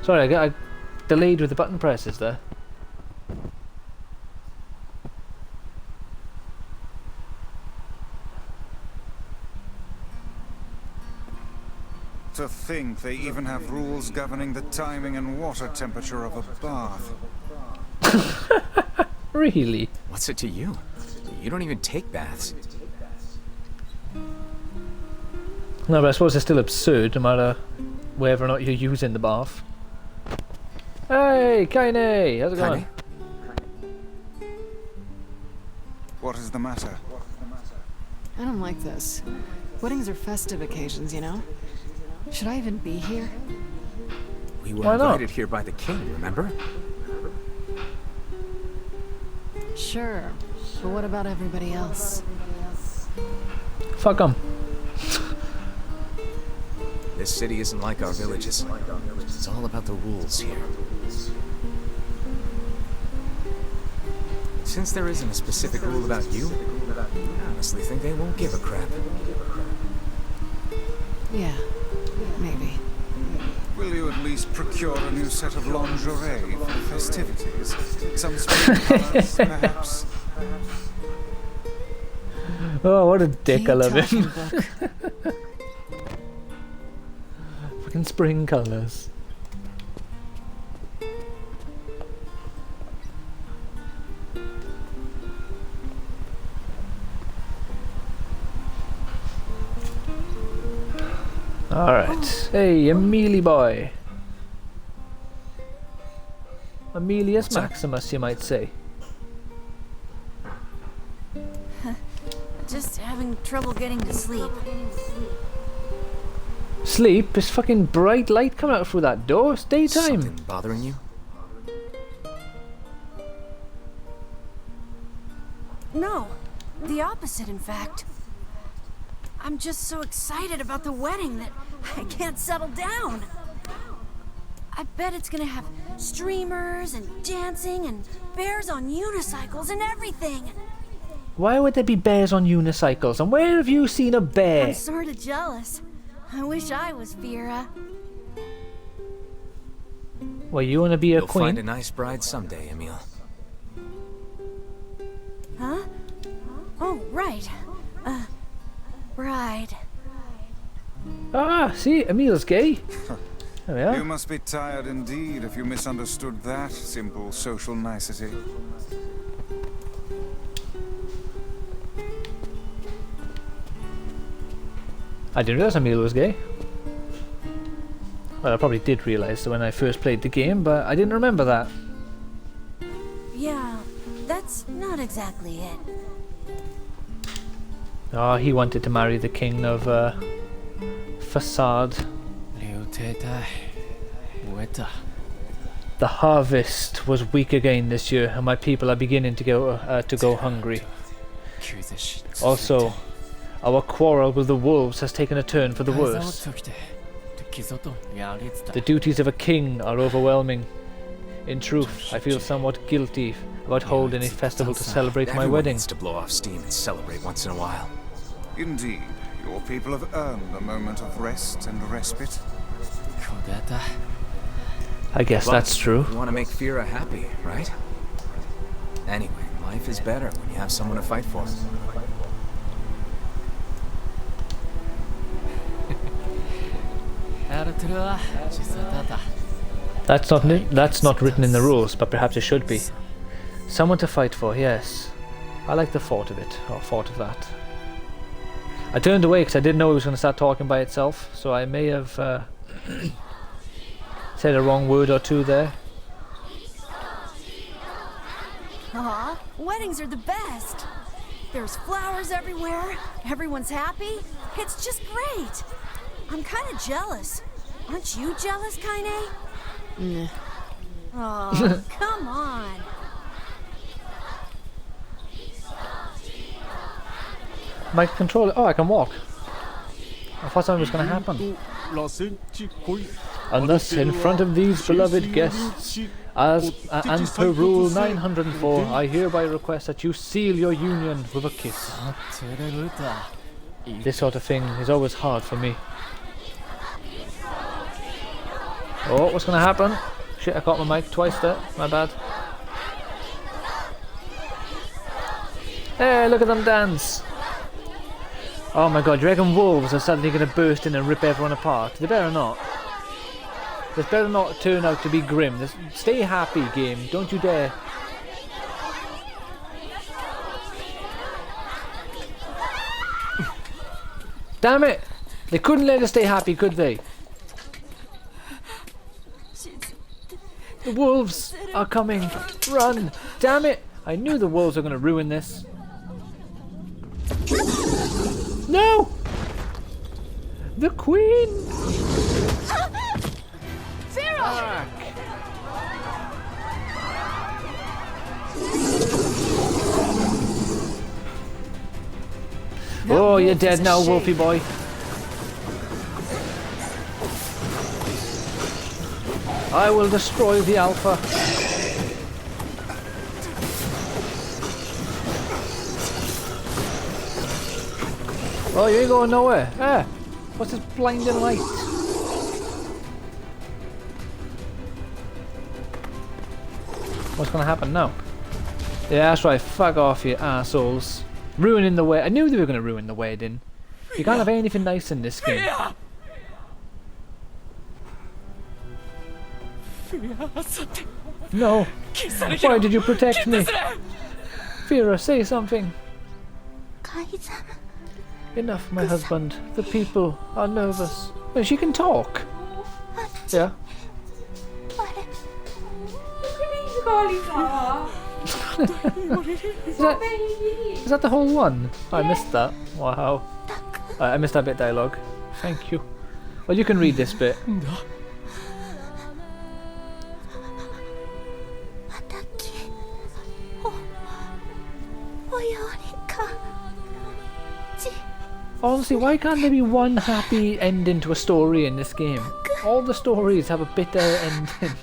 Sorry, I delayed with the button presses there. To think they even have rules governing the timing and water temperature of a bath. Really? What's it to you? You don't even take baths. No, but I suppose it's still absurd no matter whether or not you're using the bath. Hey, Kaine! How's it going? What is the matter? I don't like this. Weddings are festive occasions, you know? Should I even be here? We were invited here by the king, remember? Sure, but what about everybody else? Fuck 'em. This city isn't like our villages. It's all about the rules here. Since there isn't a specific rule about you, I honestly think they won't give a crap. Yeah, maybe. Will you at least procure a new set of lingerie for the festivities? Some spring colors, perhaps? Oh, what a dick, I love him. Fucking spring colours. Alright. Hey, Amelie boy. Amelius Maximus, you might say. Just having trouble getting to sleep. Sleep? There's fucking bright light coming out through that door. It's daytime. Something bothering you? No, the opposite, in fact. I'm just so excited about the wedding that I can't settle down. I bet it's gonna have streamers and dancing and bears on unicycles and everything. Why would there be bears on unicycles? And where have you seen a bear? I'm sorta jealous. I wish I was Vera. Well, you want to be a You'll queen? find a nice bride someday, Emil. Huh? Oh, right. Bride. Ah, see, Emil's gay. There we are. You must be tired indeed if you misunderstood that simple social nicety. I didn't realize Emil was gay. Well, I probably did realize when I first played the game, but I didn't remember that. Yeah, that's not exactly it. Oh, he wanted to marry the king of Facade. The harvest was weak again this year, and my people are beginning to go hungry. Also, our quarrel with the wolves has taken a turn for the worse. The duties of a king are overwhelming. In truth, I feel somewhat guilty about holding a festival to celebrate my Everyone wedding. needs to blow off steam and celebrate once in a while. Indeed, your people have earned a moment of rest and respite. I guess Well, that's true. You want to make Fira happy, right? Anyway, life is better when you have someone to fight for. That's not written in the rules, but perhaps it should be. Someone to fight for, yes. I like the thought of it, or thought of that. I turned away because I didn't know it was going to start talking by itself, so I may have said a wrong word or two there. Aw, weddings are the best. There's flowers everywhere. Everyone's happy. It's just great. I'm kind of jealous. Aren't you jealous, Kaine? Nah. Oh, come on. My controller. Oh, I can walk. I thought something was going to happen. And thus, in front of these beloved guests, and per Rule 904, I hereby request that you seal your union with a kiss. This sort of thing is always hard for me. Oh, what's going to happen? Shit, I caught my mic twice there. My bad. Hey, look at them dance. Oh my god, do you reckon wolves are suddenly going to burst in and rip everyone apart? They better not. This better not turn out to be grim. Stay happy, game. Don't you dare. Damn it! They couldn't let us stay happy, could they? The wolves are coming. Run! Damn it! I knew the wolves were going to ruin this. No! The queen! Pharaoh! Oh, you're dead now, Wolfie boy. I will destroy the Alpha. Oh, you ain't going nowhere. Ah, what's this blinding light? What's gonna happen now? Yeah, that's right. Fuck off, you assholes. Ruining the wedding. I knew they were gonna ruin the wedding. You can't have anything nice in this game. No. Why did you protect me? Fira, say something. Enough, my husband. The people are nervous. Well, she can talk. Yeah. Is that the whole one? Oh, I missed that. Wow. I missed that bit dialogue. Thank you. Well, you can read this bit. Honestly, why can't there be one happy ending to a story in this game? All the stories have a bitter ending.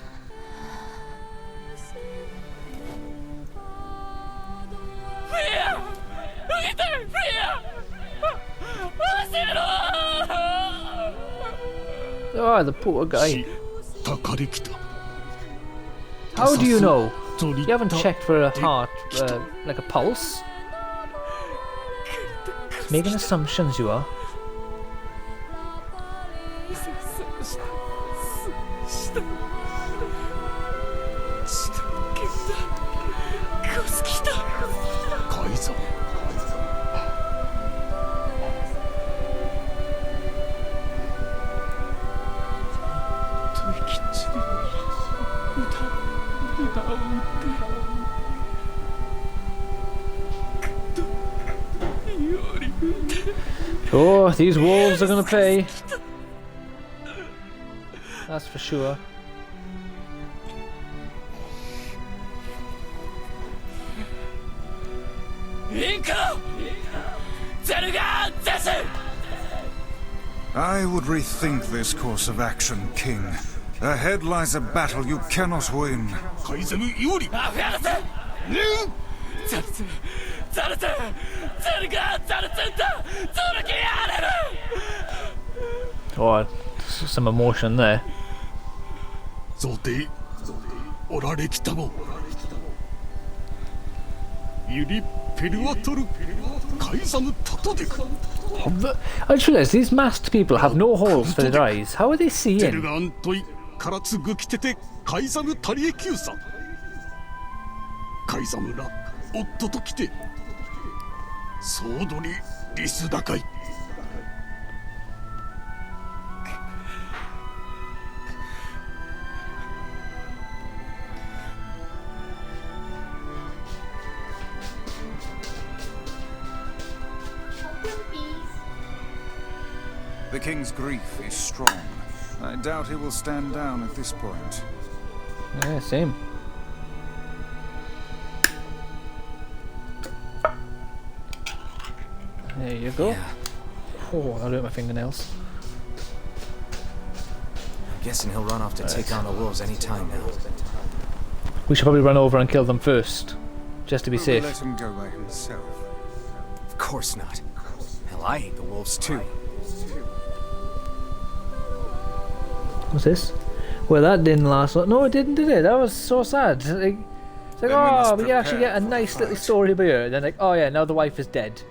Oh, the poor guy. How do you know? You haven't checked for a heart, like a pulse? Making assumptions, you are. Oh, these wolves are gonna pay. That's for sure. I would rethink this course of action, King. Ahead lies a battle you cannot win. Oh, some emotion there. I just realised these masked people have no holes for their eyes. How are they seeing? The king's grief is strong. I doubt he will stand down at this point. Yeah, same. There you go. Yeah. Oh, I'll hurt my fingernails. I'm guessing he'll run off to take on the wolves any time now. We should probably run over and kill them first, just to be safe. Let him go by himself. Of course not. Hell, I hate the wolves too. What's this? Well, that didn't last long. No, it didn't, did it? That was so sad. It's like Then we oh, must we can actually get a prepare for nice the little fight. story about her. Then like, oh yeah, now the wife is dead.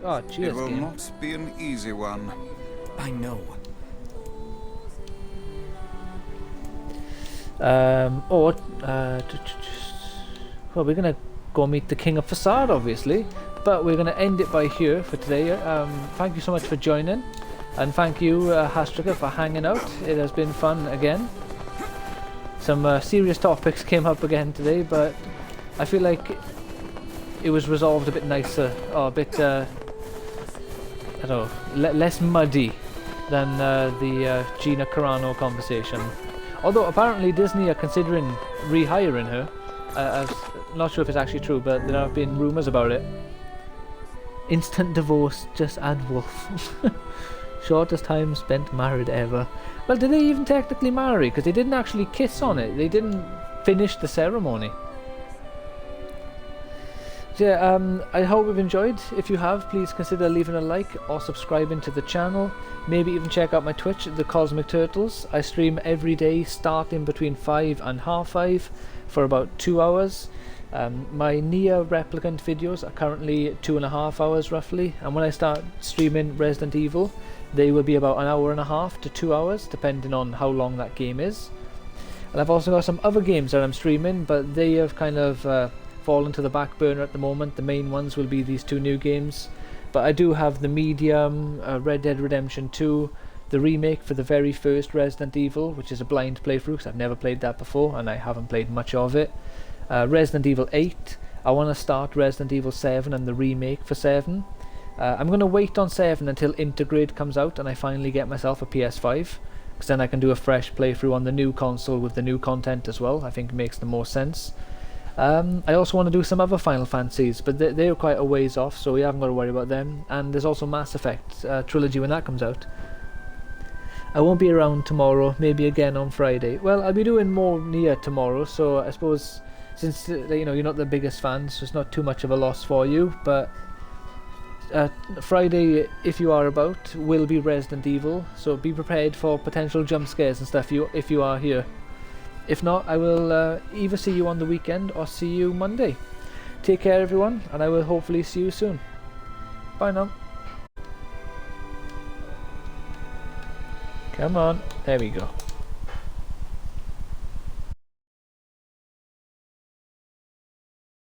Oh, It cheers, will game. not be an easy one. I know. Well, we're gonna go meet the King of Facade, obviously, but we're gonna end it by here for today. Thank you so much for joining, and thank you, Hastrika, for hanging out. It has been fun again. Some serious topics came up again today, but I feel like it was resolved a bit nicer, or a bit, I don't know, less muddy than the Gina Carano conversation. Although apparently Disney are considering rehiring her. I'm not sure if it's actually true, but there have been rumours about it. Instant divorce, just add Wolf. Shortest time spent married ever. Well, did they even technically marry? Because they didn't actually kiss on it. They didn't finish the ceremony. So yeah, I hope you've enjoyed. If you have, please consider leaving a like or subscribing to the channel. Maybe even check out my Twitch, The Cosmic Turtles. I stream every day starting between 5 and half 5 for about 2 hours. My NieR Replicant videos are currently 2.5 hours roughly, and when I start streaming Resident Evil, they will be about 1.5 hours to 2 hours, depending on how long that game is. And I've also got some other games that I'm streaming, but they have kind of fallen to the back burner at the moment. The main ones will be these 2 new games, but I do have the Medium, Red Dead Redemption 2, the remake for the very first Resident Evil, which is a blind playthrough because I've never played that before and I haven't played much of it. Resident Evil 8, I want to start Resident Evil 7 and the remake for 7. I'm going to wait on 7 until Integrate comes out and I finally get myself a PS5, because then I can do a fresh playthrough on the new console with the new content as well. I think it makes the most sense. I also want to do some other Final Fantasies, but they're quite a ways off, so we haven't got to worry about them. And there's also Mass Effect trilogy when that comes out. I won't be around tomorrow, maybe again on Friday. Well, I'll be doing more NieR tomorrow, so I suppose since you know, you're not the biggest fans, so it's not too much of a loss for you. But Friday, if you are about, will be Resident Evil, so be prepared for potential jump scares and stuff if you are here. If not, I will either see you on the weekend or see you Monday. Take care everyone, and I will hopefully see you soon. Bye now. Come on, there we go.